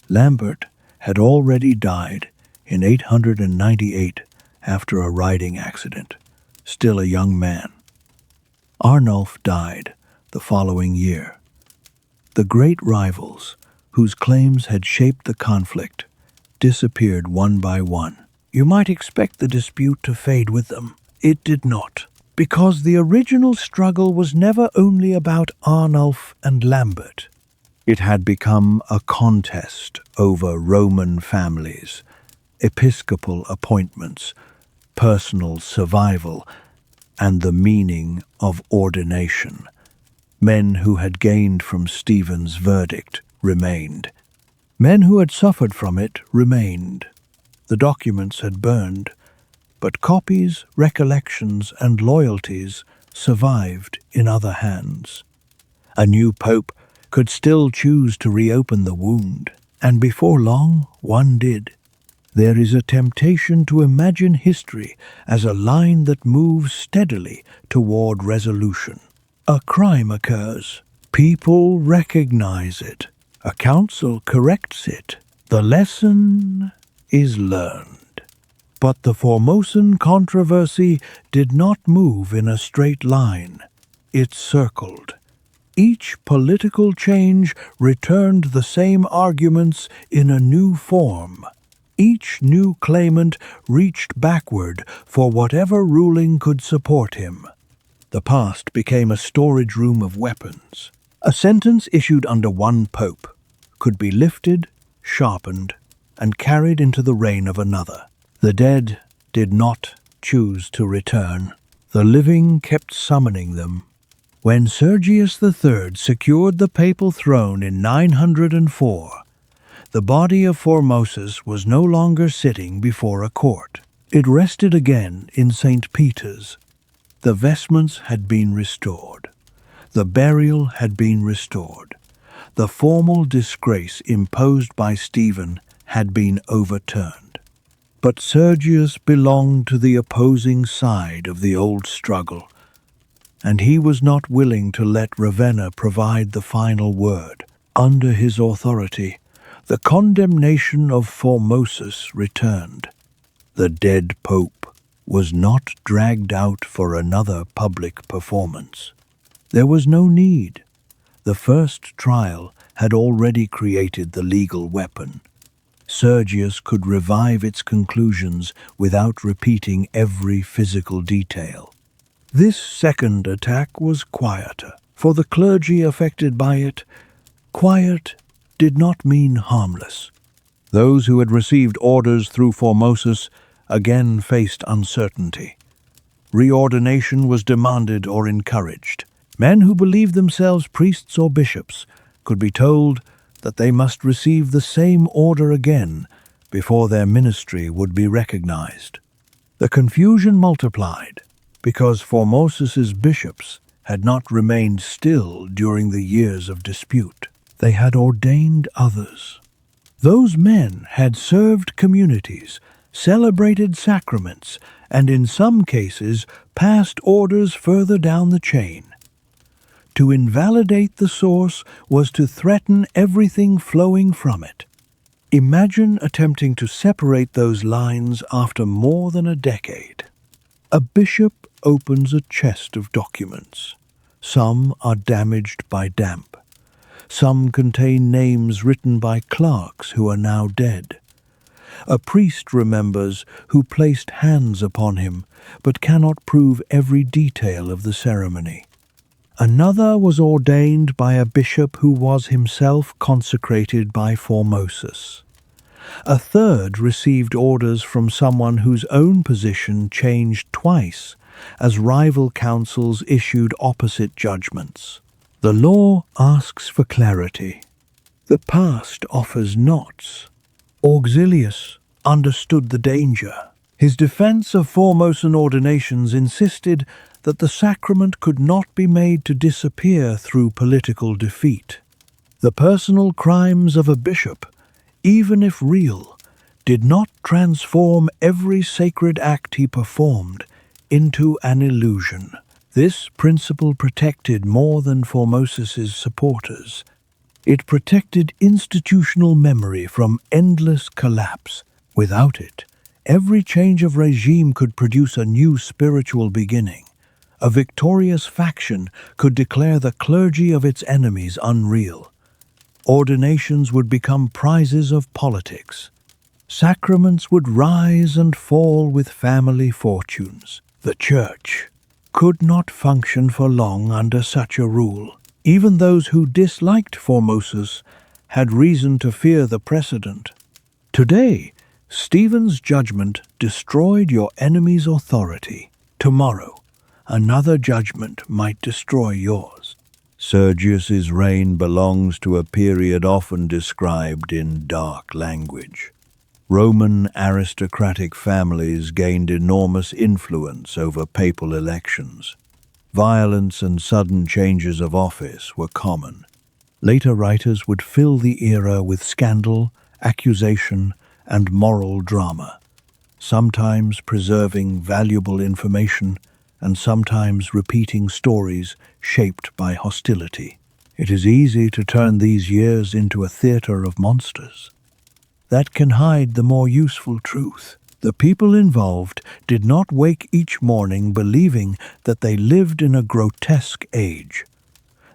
Lambert had already died in 898 after a riding accident, still a young man. Arnulf died the following year. The great rivals, whose claims had shaped the conflict, disappeared one by one. You might expect the dispute to fade with them. It did not, because the original struggle was never only about Arnulf and Lambert. It had become a contest over Roman families, episcopal appointments, personal survival, and the meaning of ordination. Men who had gained from Stephen's verdict remained. Men who had suffered from it remained. The documents had burned, but copies, recollections, and loyalties survived in other hands. A new pope could still choose to reopen the wound, and before long one did. There is a temptation to imagine history as a line that moves steadily toward resolution. A crime occurs. People recognize it. A council corrects it. The lesson is learned. But the Formosan controversy did not move in a straight line. It circled. Each political change returned the same arguments in a new form. Each new claimant reached backward for whatever ruling could support him. The past became a storage room of weapons. A sentence issued under one pope could be lifted, sharpened, and carried into the reign of another. The dead did not choose to return. The living kept summoning them. When Sergius III secured the papal throne in 904, the body of Formosus was no longer sitting before a court. It rested again in St. Peter's. The vestments had been restored. The burial had been restored. The formal disgrace imposed by Stephen had been overturned. But Sergius belonged to the opposing side of the old struggle, and he was not willing to let Ravenna provide the final word. Under his authority, the condemnation of Formosus returned. The dead pope was not dragged out for another public performance. There was no need. The first trial had already created the legal weapon. Sergius could revive its conclusions without repeating every physical detail. This second attack was quieter. For the clergy affected by it, quiet did not mean harmless. Those who had received orders through Formosus again faced uncertainty. Reordination was demanded or encouraged. Men who believed themselves priests or bishops could be told that they must receive the same order again before their ministry would be recognized. The confusion multiplied because Formosus's bishops had not remained still during the years of dispute. They had ordained others. Those men had served communities, celebrated sacraments, and in some cases passed orders further down the chain. To invalidate the source was to threaten everything flowing from it. Imagine attempting to separate those lines after more than a decade. A bishop opens a chest of documents. Some are damaged by damp. Some contain names written by clerks who are now dead. A priest remembers who placed hands upon him, but cannot prove every detail of the ceremony. Another was ordained by a bishop who was himself consecrated by Formosus. A third received orders from someone whose own position changed twice as rival councils issued opposite judgments. The law asks for clarity. The past offers knots. Auxilius understood the danger. His defense of Formosan ordinations insisted that the sacrament could not be made to disappear through political defeat. The personal crimes of a bishop, even if real, did not transform every sacred act he performed into an illusion. This principle protected more than Formosus's supporters. It protected institutional memory from endless collapse. Without it, every change of regime could produce a new spiritual beginning. A victorious faction could declare the clergy of its enemies unreal. Ordinations would become prizes of politics. Sacraments would rise and fall with family fortunes. The Church could not function for long under such a rule. Even those who disliked Formosus had reason to fear the precedent. Today, Stephen's judgment destroyed your enemy's authority. Tomorrow, another judgment might destroy yours. Sergius's reign belongs to a period often described in dark language. Roman aristocratic families gained enormous influence over papal elections. Violence and sudden changes of office were common. Later writers would fill the era with scandal, accusation, and moral drama, sometimes preserving valuable information and sometimes repeating stories shaped by hostility. It is easy to turn these years into a theater of monsters that can hide the more useful truth. The people involved did not wake each morning believing that they lived in a grotesque age.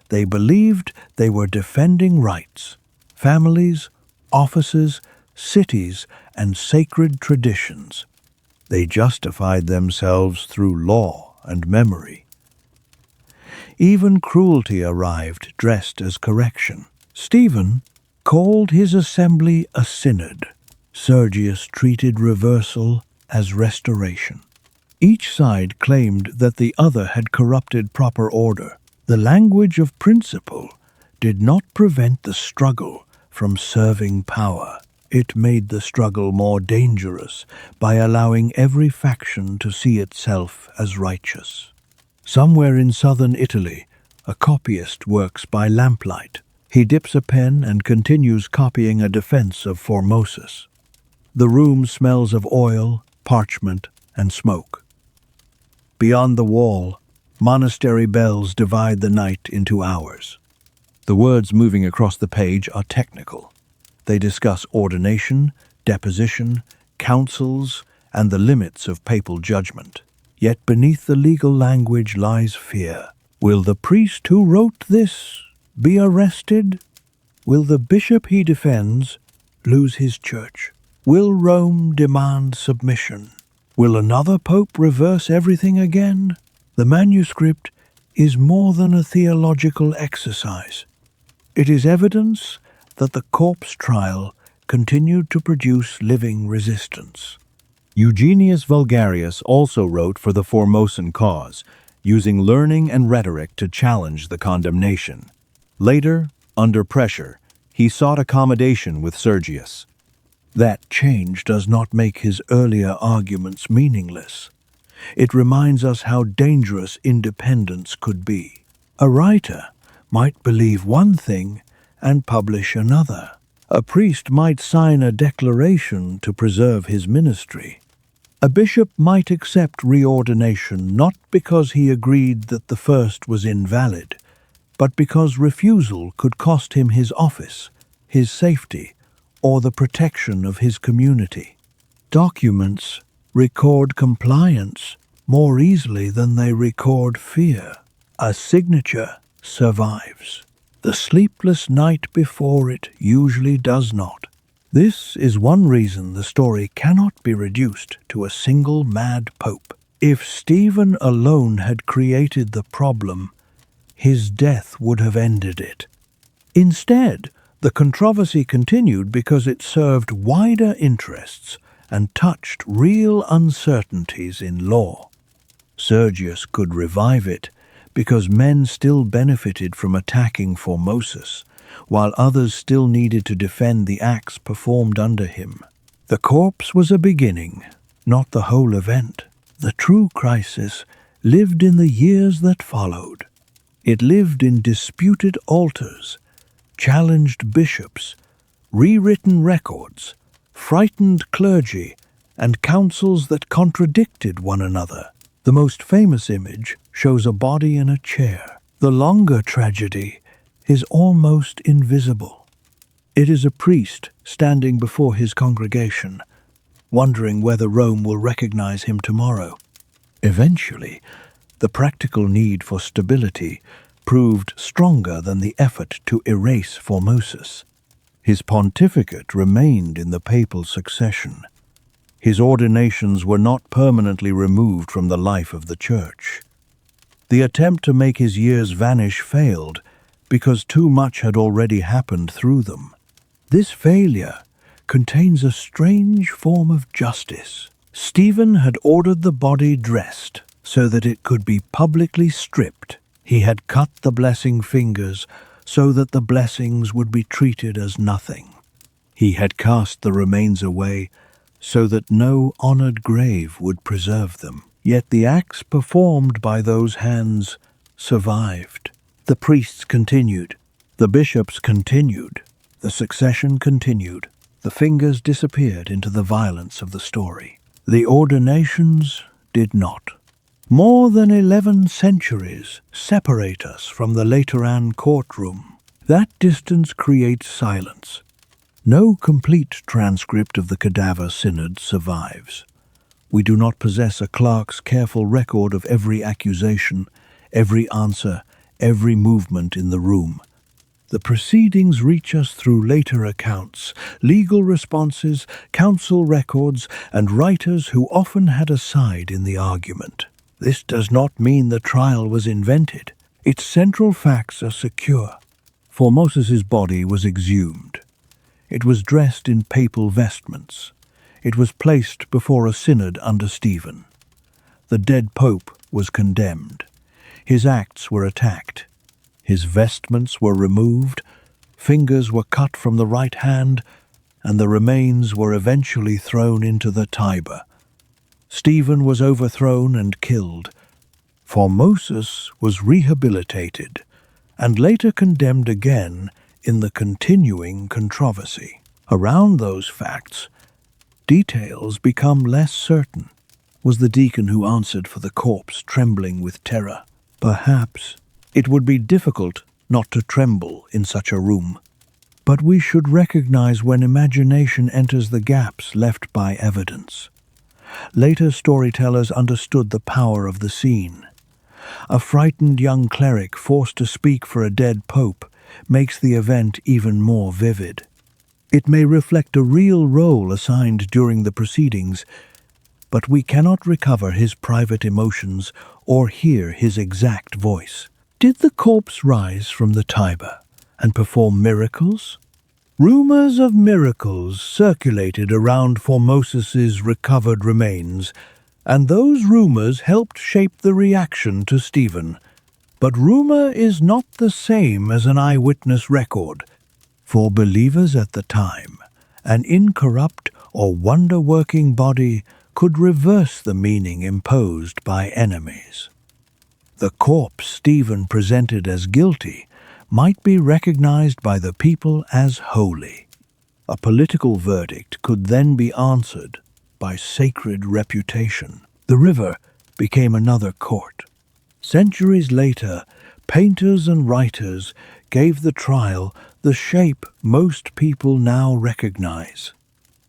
They believed they were defending rights, families, offices, cities, and sacred traditions. They justified themselves through law and memory. Even cruelty arrived dressed as correction. Stephen called his assembly a synod. Sergius treated reversal as restoration. Each side claimed that the other had corrupted proper order. The language of principle did not prevent the struggle from serving power. It made the struggle more dangerous by allowing every faction to see itself as righteous. Somewhere in southern Italy, a copyist works by lamplight. He dips a pen and continues copying a defense of Formosus. The room smells of oil, parchment, and smoke. Beyond the wall, monastery bells divide the night into hours. The words moving across the page are technical. They discuss ordination, deposition, councils, and the limits of papal judgment. Yet beneath the legal language lies fear. Will the priest who wrote this be arrested? Will the bishop he defends lose his church? Will Rome demand submission? Will another pope reverse everything again? The manuscript is more than a theological exercise. It is evidence that the corpse trial continued to produce living resistance. Eugenius Vulgarius also wrote for the Formosan cause, using learning and rhetoric to challenge the condemnation. Later, under pressure, he sought accommodation with Sergius. That change does not make his earlier arguments meaningless. It reminds us how dangerous independence could be. A writer might believe one thing and publish another. A priest might sign a declaration to preserve his ministry. A bishop might accept reordination not because he agreed that the first was invalid, but because refusal could cost him his office, his safety, or the protection of his community. Documents record compliance more easily than they record fear. A signature survives. The sleepless night before it usually does not. This is one reason the story cannot be reduced to a single mad pope. If Stephen alone had created the problem, his death would have ended it. Instead, The controversy continued because it served wider interests and touched real uncertainties in law. Sergius could revive it because men still benefited from attacking Formosus, while others still needed to defend the acts performed under him. The corpse was a beginning, not the whole event. The true crisis lived in the years that followed. It lived in disputed altars, challenged bishops, rewritten records, frightened clergy, and councils that contradicted one another. The most famous image shows a body in a chair. The longer tragedy is almost invisible. It is a priest standing before his congregation, wondering whether Rome will recognize him tomorrow. Eventually, the practical need for stability proved stronger than the effort to erase Formosus. His pontificate remained in the papal succession. His ordinations were not permanently removed from the life of the Church. The attempt to make his years vanish failed because too much had already happened through them. This failure contains a strange form of justice. Stephen had ordered the body dressed so that it could be publicly stripped. He had cut the blessing fingers so that the blessings would be treated as nothing. He had cast the remains away so that no honored grave would preserve them. Yet the acts performed by those hands survived. The priests continued. The bishops continued. The succession continued. The fingers disappeared into the violence of the story. The ordinations did not. More than 11 centuries separate us from the Lateran courtroom. That distance creates silence. No complete transcript of the Cadaver Synod survives. We do not possess a clerk's careful record of every accusation, every answer, every movement in the room. The proceedings reach us through later accounts, legal responses, council records, and writers who often had a side in the argument. This does not mean the trial was invented. Its central facts are secure. Formosus's body was exhumed. It was dressed in papal vestments. It was placed before a synod under Stephen. The dead pope was condemned. His acts were attacked. His vestments were removed, fingers were cut from the right hand, and the remains were eventually thrown into the Tiber. Stephen was overthrown and killed. Formosus was rehabilitated and later condemned again in the continuing controversy. Around those facts, details become less certain. Was the deacon who answered for the corpse trembling with terror? Perhaps. It would be difficult not to tremble in such a room. But we should recognize when imagination enters the gaps left by evidence. Later storytellers understood the power of the scene. A frightened young cleric forced to speak for a dead pope makes the event even more vivid. It may reflect a real role assigned during the proceedings, but we cannot recover his private emotions or hear his exact voice. Did the corpse rise from the Tiber and perform miracles? Rumors of miracles circulated around Formosus's recovered remains, and those rumors helped shape the reaction to Stephen. But rumor is not the same as an eyewitness record. For believers at the time, an incorrupt or wonder-working body could reverse the meaning imposed by enemies. The corpse Stephen presented as guilty might be recognized by the people as holy. A political verdict could then be answered by sacred reputation. The river became another court. Centuries later, painters and writers gave the trial the shape most people now recognize.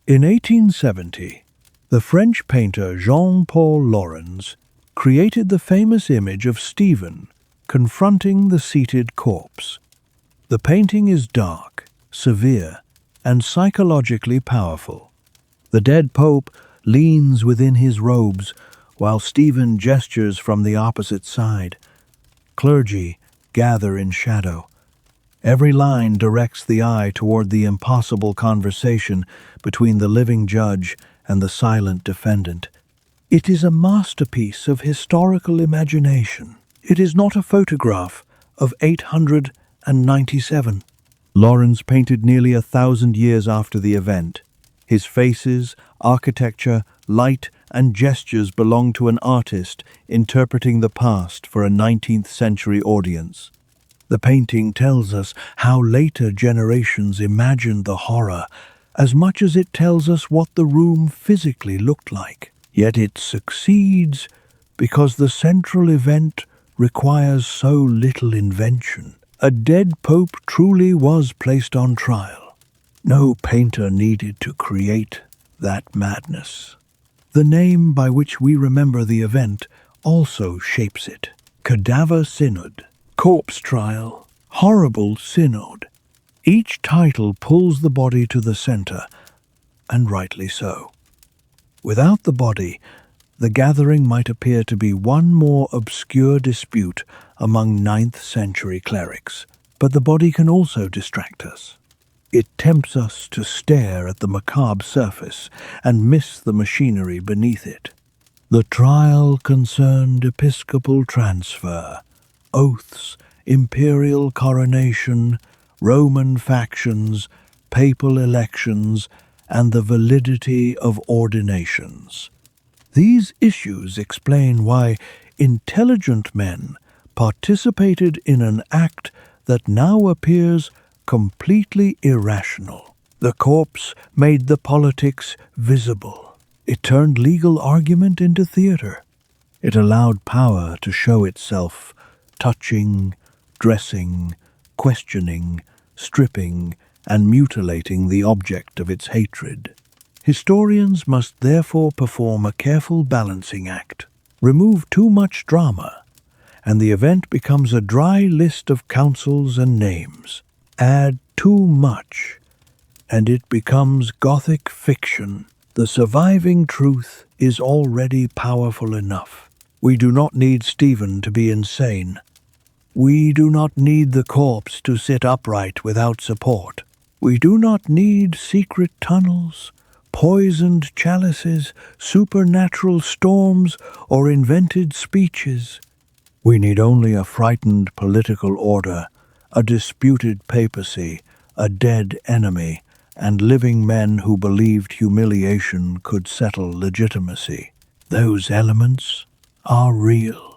In 1870, the French painter Jean-Paul Laurens created the famous image of Stephen confronting the seated corpse. The painting is dark, severe, and psychologically powerful. The dead pope leans within his robes while Stephen gestures from the opposite side. Clergy gather in shadow. Every line directs the eye toward the impossible conversation between the living judge and the silent defendant. It is a masterpiece of historical imagination. It is not a photograph of 897. Lawrence painted nearly 1,000 years after the event. His faces, architecture, light, and gestures belong to an artist interpreting the past for a 19th century audience. The painting tells us how later generations imagined the horror as much as it tells us what the room physically looked like. Yet it succeeds because the central event requires so little invention. A dead pope truly was placed on trial. No painter needed to create that madness. The name by which we remember the event also shapes it. Cadaver Synod, Corpse Trial, Horrible Synod. Each title pulls the body to the center, and rightly so. Without the body, the gathering might appear to be one more obscure dispute among 9th century clerics. But the body can also distract us. It tempts us to stare at the macabre surface and miss the machinery beneath it. The trial concerned episcopal transfer, oaths, imperial coronation, Roman factions, papal elections, and the validity of ordinations. These issues explain why intelligent men participated in an act that now appears completely irrational. The corpse made the politics visible. It turned legal argument into theater. It allowed power to show itself, touching, dressing, questioning, stripping, and mutilating the object of its hatred. Historians must therefore perform a careful balancing act. Remove too much drama, and the event becomes a dry list of councils and names. Add too much, and it becomes Gothic fiction. The surviving truth is already powerful enough. We do not need Stephen to be insane. We do not need the corpse to sit upright without support. We do not need secret tunnels, poisoned chalices, supernatural storms, or invented speeches. We need only a frightened political order, a disputed papacy, a dead enemy, and living men who believed humiliation could settle legitimacy. Those elements are real.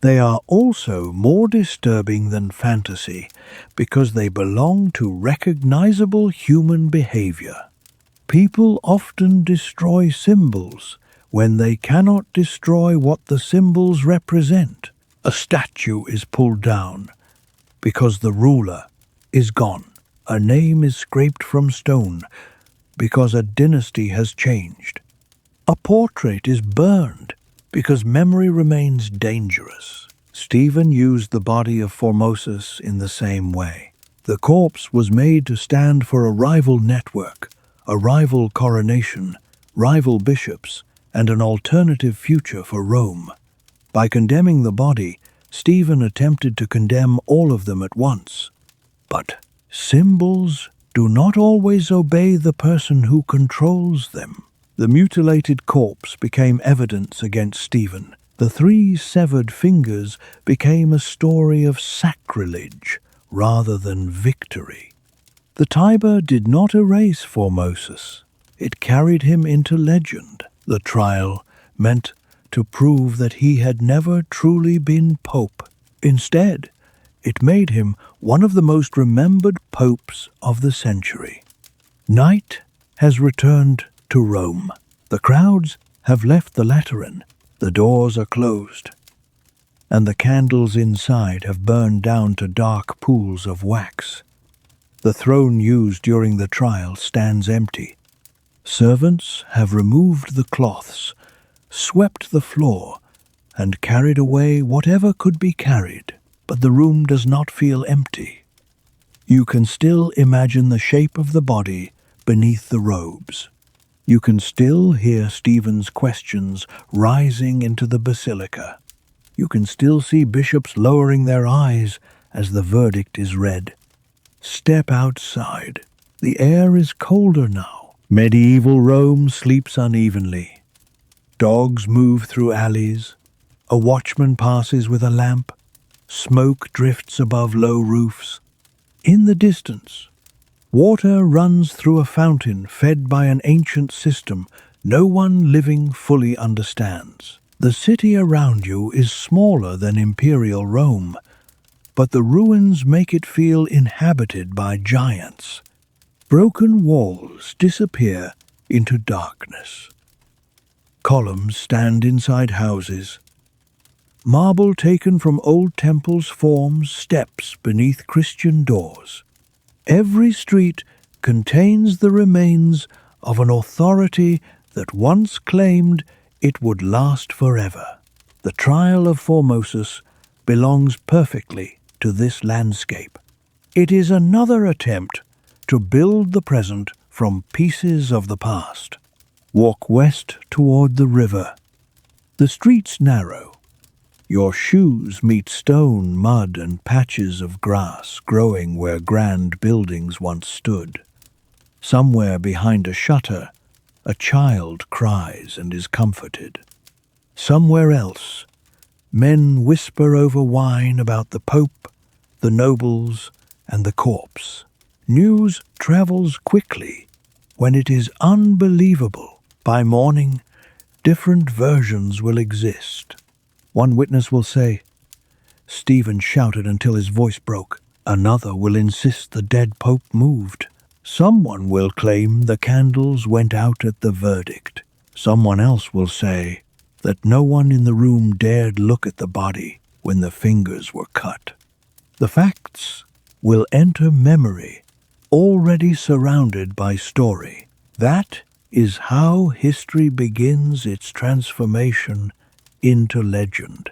They are also more disturbing than fantasy because they belong to recognizable human behavior. People often destroy symbols when they cannot destroy what the symbols represent. A statue is pulled down because the ruler is gone. A name is scraped from stone because a dynasty has changed. A portrait is burned because memory remains dangerous. Stephen used the body of Formosus in the same way. The corpse was made to stand for a rival network, a rival coronation, rival bishops, and an alternative future for Rome. By condemning the body, Stephen attempted to condemn all of them at once. But symbols do not always obey the person who controls them. The mutilated corpse became evidence against Stephen. The 3 severed fingers became a story of sacrilege rather than victory. The Tiber did not erase Formosus. It carried him into legend. The trial meant to prove that he had never truly been pope. Instead, it made him one of the most remembered popes of the century. Night has returned to Rome. The crowds have left the Lateran. The doors are closed, and the candles inside have burned down to dark pools of wax. The throne used during the trial stands empty. Servants have removed the cloths, swept the floor, and carried away whatever could be carried. But the room does not feel empty. You can still imagine the shape of the body beneath the robes. You can still hear Stephen's questions rising into the basilica. You can still see bishops lowering their eyes as the verdict is read. Step outside. The air is colder now. Medieval Rome sleeps unevenly. Dogs move through alleys. A watchman passes with a lamp. Smoke drifts above low roofs. In the distance, water runs through a fountain fed by an ancient system no one living fully understands. The city around you is smaller than Imperial Rome, but the ruins make it feel inhabited by giants. Broken walls disappear into darkness. Columns stand inside houses. Marble taken from old temples forms steps beneath Christian doors. Every street contains the remains of an authority that once claimed it would last forever. The trial of Formosus belongs perfectly to this landscape. It is another attempt to build the present from pieces of the past. Walk west toward the river. The streets narrow. Your shoes meet stone, mud, and patches of grass growing where grand buildings once stood. Somewhere behind a shutter, a child cries and is comforted. Somewhere else, men whisper over wine about the Pope, the nobles, and the corpse. News travels quickly when it is unbelievable. By morning, different versions will exist. One witness will say, "Stephen shouted until his voice broke." Another will insist the dead Pope moved. Someone will claim the candles went out at the verdict. Someone else will say that no one in the room dared look at the body when the fingers were cut. The facts will enter memory, already surrounded by story. That is how history begins its transformation into legend.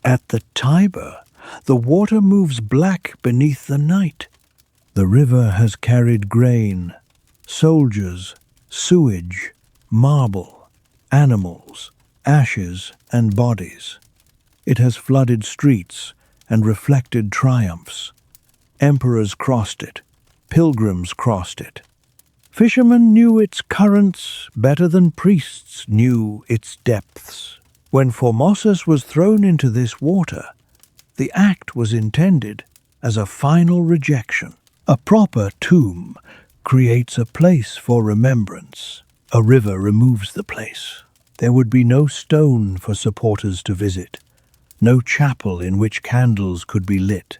At the Tiber, the water moves black beneath the night. The river has carried grain, soldiers, sewage, marble, animals, ashes, and bodies. It has flooded streets and reflected triumphs. Emperors crossed it. Pilgrims crossed it. Fishermen knew its currents better than priests knew its depths. When Formosus was thrown into this water, the act was intended as a final rejection. A proper tomb creates a place for remembrance. A river removes the place. There would be no stone for supporters to visit, no chapel in which candles could be lit,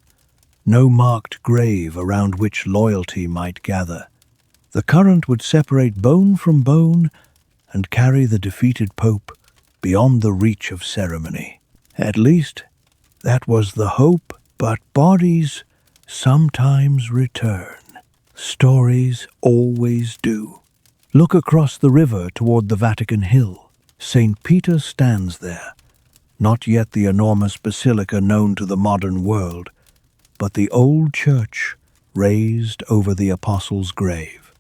no marked grave around which loyalty might gather. The current would separate bone from bone and carry the defeated pope beyond the reach of ceremony. At least, that was the hope, but bodies sometimes return. Stories always do. Look across the river toward the Vatican Hill. St. Peter stands there, not yet the enormous basilica known to the modern world, but the old church raised over the apostle's grave.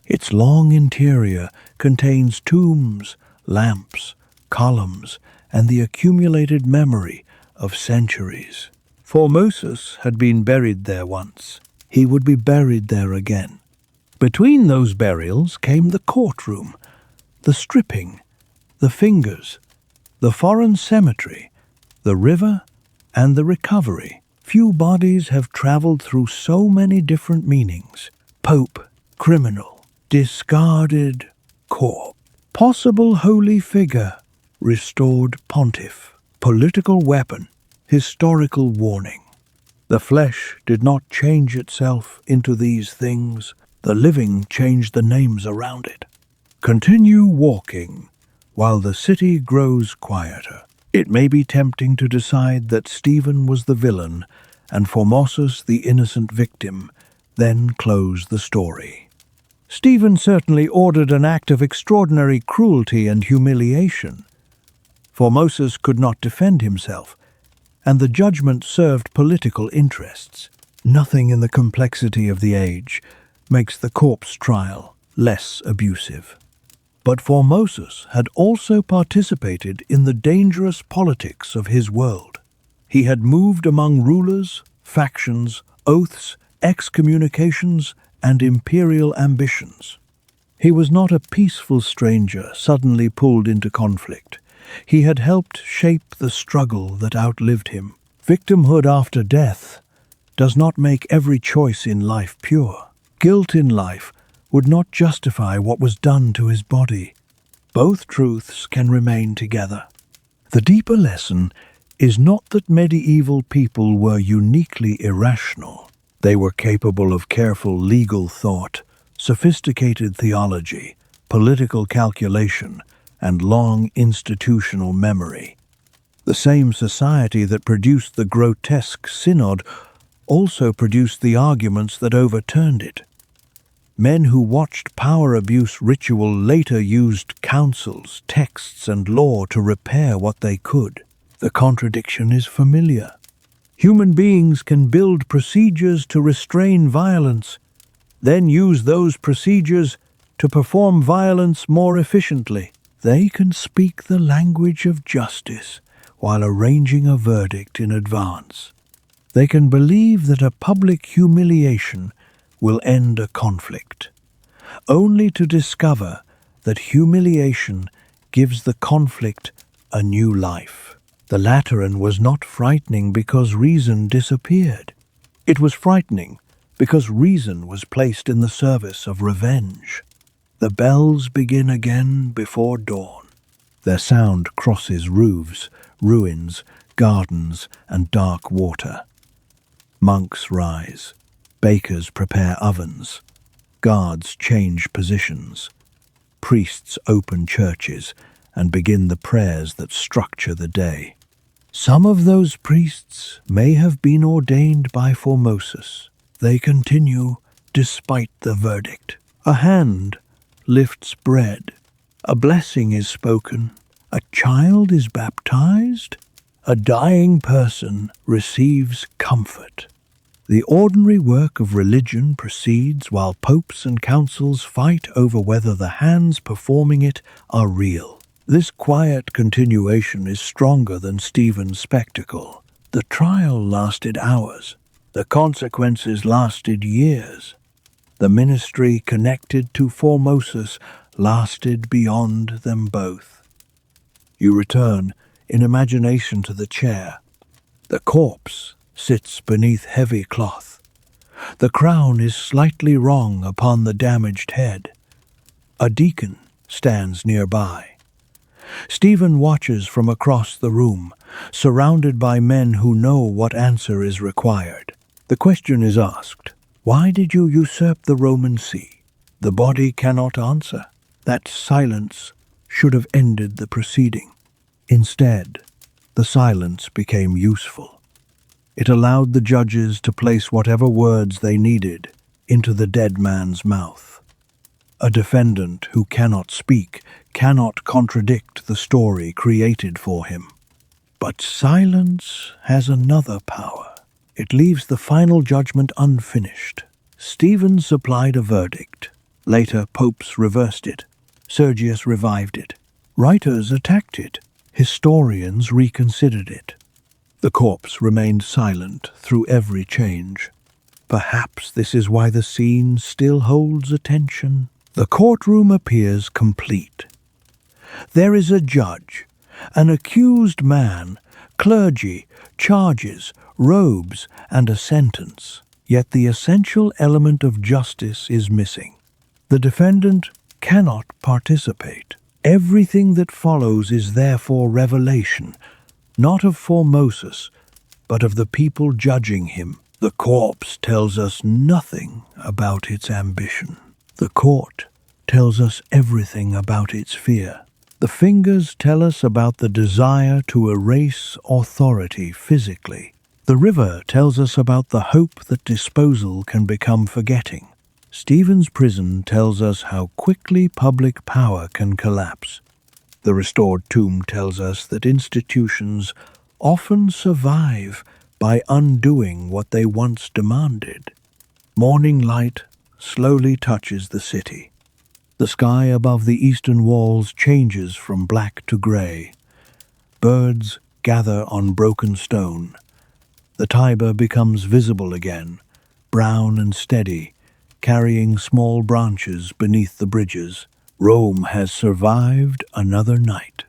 Its long interior contains tombs, lamps, columns, and the accumulated memory of centuries. Formosus had been buried there once. He would be buried there again. Between those burials came the courtroom, the stripping, the fingers, the foreign cemetery, the river, and the recovery. Few bodies have traveled through so many different meanings. Pope, criminal, discarded corpse, possible holy figure, restored pontiff, political weapon, historical warning. The flesh did not change itself into these things. The living changed the names around it. Continue walking while the city grows quieter. It may be tempting to decide that Stephen was the villain and Formosus the innocent victim, then close the story. Stephen certainly ordered an act of extraordinary cruelty and humiliation. Formosus could not defend himself, and the judgment served political interests. Nothing in the complexity of the age makes the corpse trial less abusive. But Formosus had also participated in the dangerous politics of his world. He had moved among rulers, factions, oaths, excommunications, and imperial ambitions. He was not a peaceful stranger suddenly pulled into conflict. He had helped shape the struggle that outlived him. Victimhood after death does not make every choice in life pure. Guilt in life would not justify what was done to his body. Both truths can remain together. The deeper lesson is not that medieval people were uniquely irrational. They were capable of careful legal thought, sophisticated theology, political calculation, and long institutional memory. The same society that produced the grotesque synod also produced the arguments that overturned it. Men who watched power abuse ritual later used councils, texts, and law to repair what they could. The contradiction is familiar. Human beings can build procedures to restrain violence, then use those procedures to perform violence more efficiently. They can speak the language of justice while arranging a verdict in advance. They can believe that a public humiliation will end a conflict, only to discover that humiliation gives the conflict a new life. The Lateran was not frightening because reason disappeared. It was frightening because reason was placed in the service of revenge. The bells begin again before dawn. Their sound crosses roofs, ruins, gardens, and dark water. Monks rise. Bakers prepare ovens. Guards change positions. Priests open churches and begin the prayers that structure the day. Some of those priests may have been ordained by Formosus. They continue despite the verdict. A hand lifts bread. A blessing is spoken. A child is baptized. A dying person receives comfort. The ordinary work of religion proceeds while popes and councils fight over whether the hands performing it are real. This quiet continuation is stronger than Stephen's spectacle. The trial lasted hours. The consequences lasted years. The ministry connected to Formosus lasted beyond them both. You return in imagination to the chair. The corpse sits beneath heavy cloth. The crown is slightly wrong upon the damaged head. A deacon stands nearby. Stephen watches from across the room, surrounded by men who know what answer is required. The question is asked, "Why did you usurp the Roman See?" The body cannot answer. That silence should have ended the proceeding. Instead, the silence became useful. It allowed the judges to place whatever words they needed into the dead man's mouth. A defendant who cannot speak cannot contradict the story created for him. But silence has another power. It leaves the final judgment unfinished. Stephen supplied a verdict. Later, popes reversed it. Sergius revived it. Writers attacked it. Historians reconsidered it. The corpse remained silent through every change. Perhaps this is why the scene still holds attention. The courtroom appears complete. There is a judge, an accused man, clergy, charges, robes, and a sentence. Yet the essential element of justice is missing. The defendant cannot participate. Everything that follows is therefore revelation, not of Formosus, but of the people judging him. The corpse tells us nothing about its ambition. The court tells us everything about its fear. The fingers tell us about the desire to erase authority physically. The river tells us about the hope that disposal can become forgetting. Stephen's prison tells us how quickly public power can collapse. The restored tomb tells us that institutions often survive by undoing what they once demanded. Morning light slowly touches the city. The sky above the eastern walls changes from black to grey. Birds gather on broken stone. The Tiber becomes visible again, brown and steady, carrying small branches beneath the bridges. Rome has survived another night.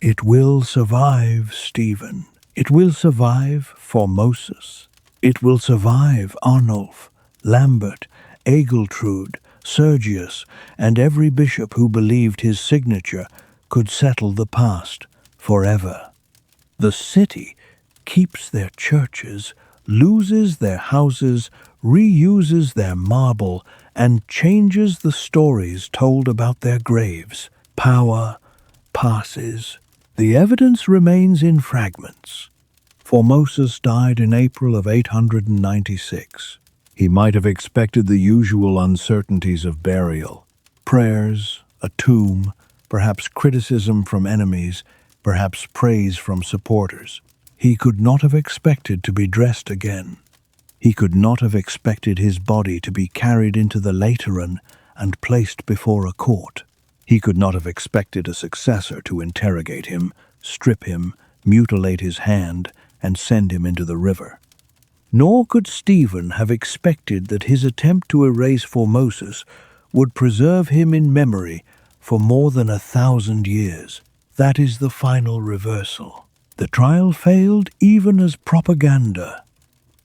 It will survive Stephen. It will survive Formosus. It will survive Arnulf, Lambert, Egeltrude, Sergius, and every bishop who believed his signature could settle the past forever. The city keeps their churches, loses their houses, reuses their marble, and changes the stories told about their graves. Power passes. The evidence remains in fragments. Formosus died in April of 896. He might have expected the usual uncertainties of burial. Prayers, a tomb, perhaps criticism from enemies, perhaps praise from supporters. He could not have expected to be dressed again. He could not have expected his body to be carried into the Lateran and placed before a court. He could not have expected a successor to interrogate him, strip him, mutilate his hand, and send him into the river. Nor could Stephen have expected that his attempt to erase Formosus would preserve him in memory for more than 1,000 years. That is the final reversal. The trial failed even as propaganda.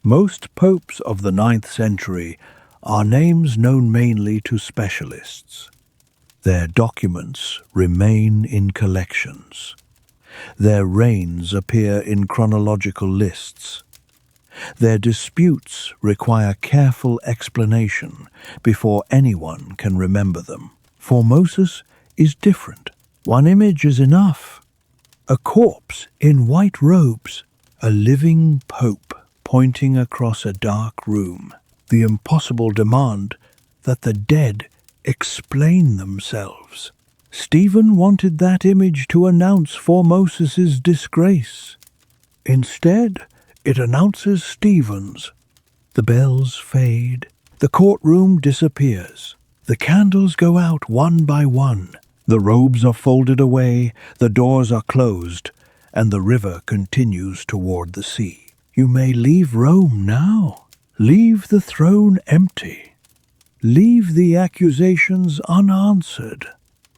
Most popes of the 9th century are names known mainly to specialists. Their documents remain in collections. Their reigns appear in chronological lists. Their disputes require careful explanation before anyone can remember them. Formosus is different. One image is enough. A corpse in white robes, a living pope pointing across a dark room. The impossible demand that the dead explain themselves. Stephen wanted that image to announce Formosus's disgrace. Instead, it announces Stephen's. The bells fade. The courtroom disappears. The candles go out one by one. The robes are folded away, the doors are closed, and the river continues toward the sea. You may leave Rome now. Leave the throne empty. Leave the accusations unanswered.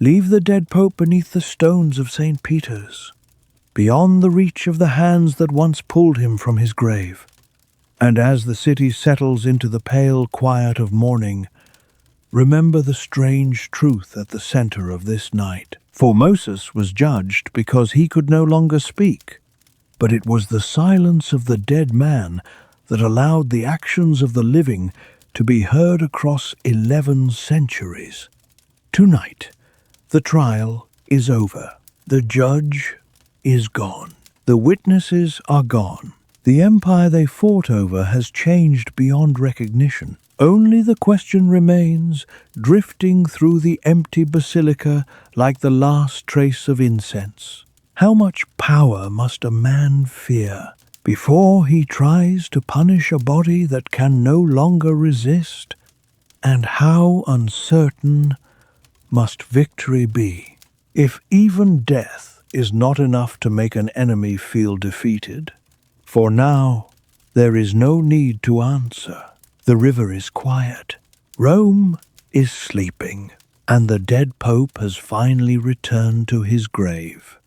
Leave the dead pope beneath the stones of St. Peter's, beyond the reach of the hands that once pulled him from his grave. And as the city settles into the pale quiet of morning, remember the strange truth at the center of this night. Formosus was judged because he could no longer speak, but it was the silence of the dead man that allowed the actions of the living to be heard across 11 centuries. Tonight, the trial is over. The judge is gone. The witnesses are gone. The empire they fought over has changed beyond recognition. Only the question remains, drifting through the empty basilica like the last trace of incense. How much power must a man fear before he tries to punish a body that can no longer resist? And how uncertain must victory be? If even death is not enough to make an enemy feel defeated, for now there is no need to answer. The river is quiet. Rome is sleeping, and the dead pope has finally returned to his grave.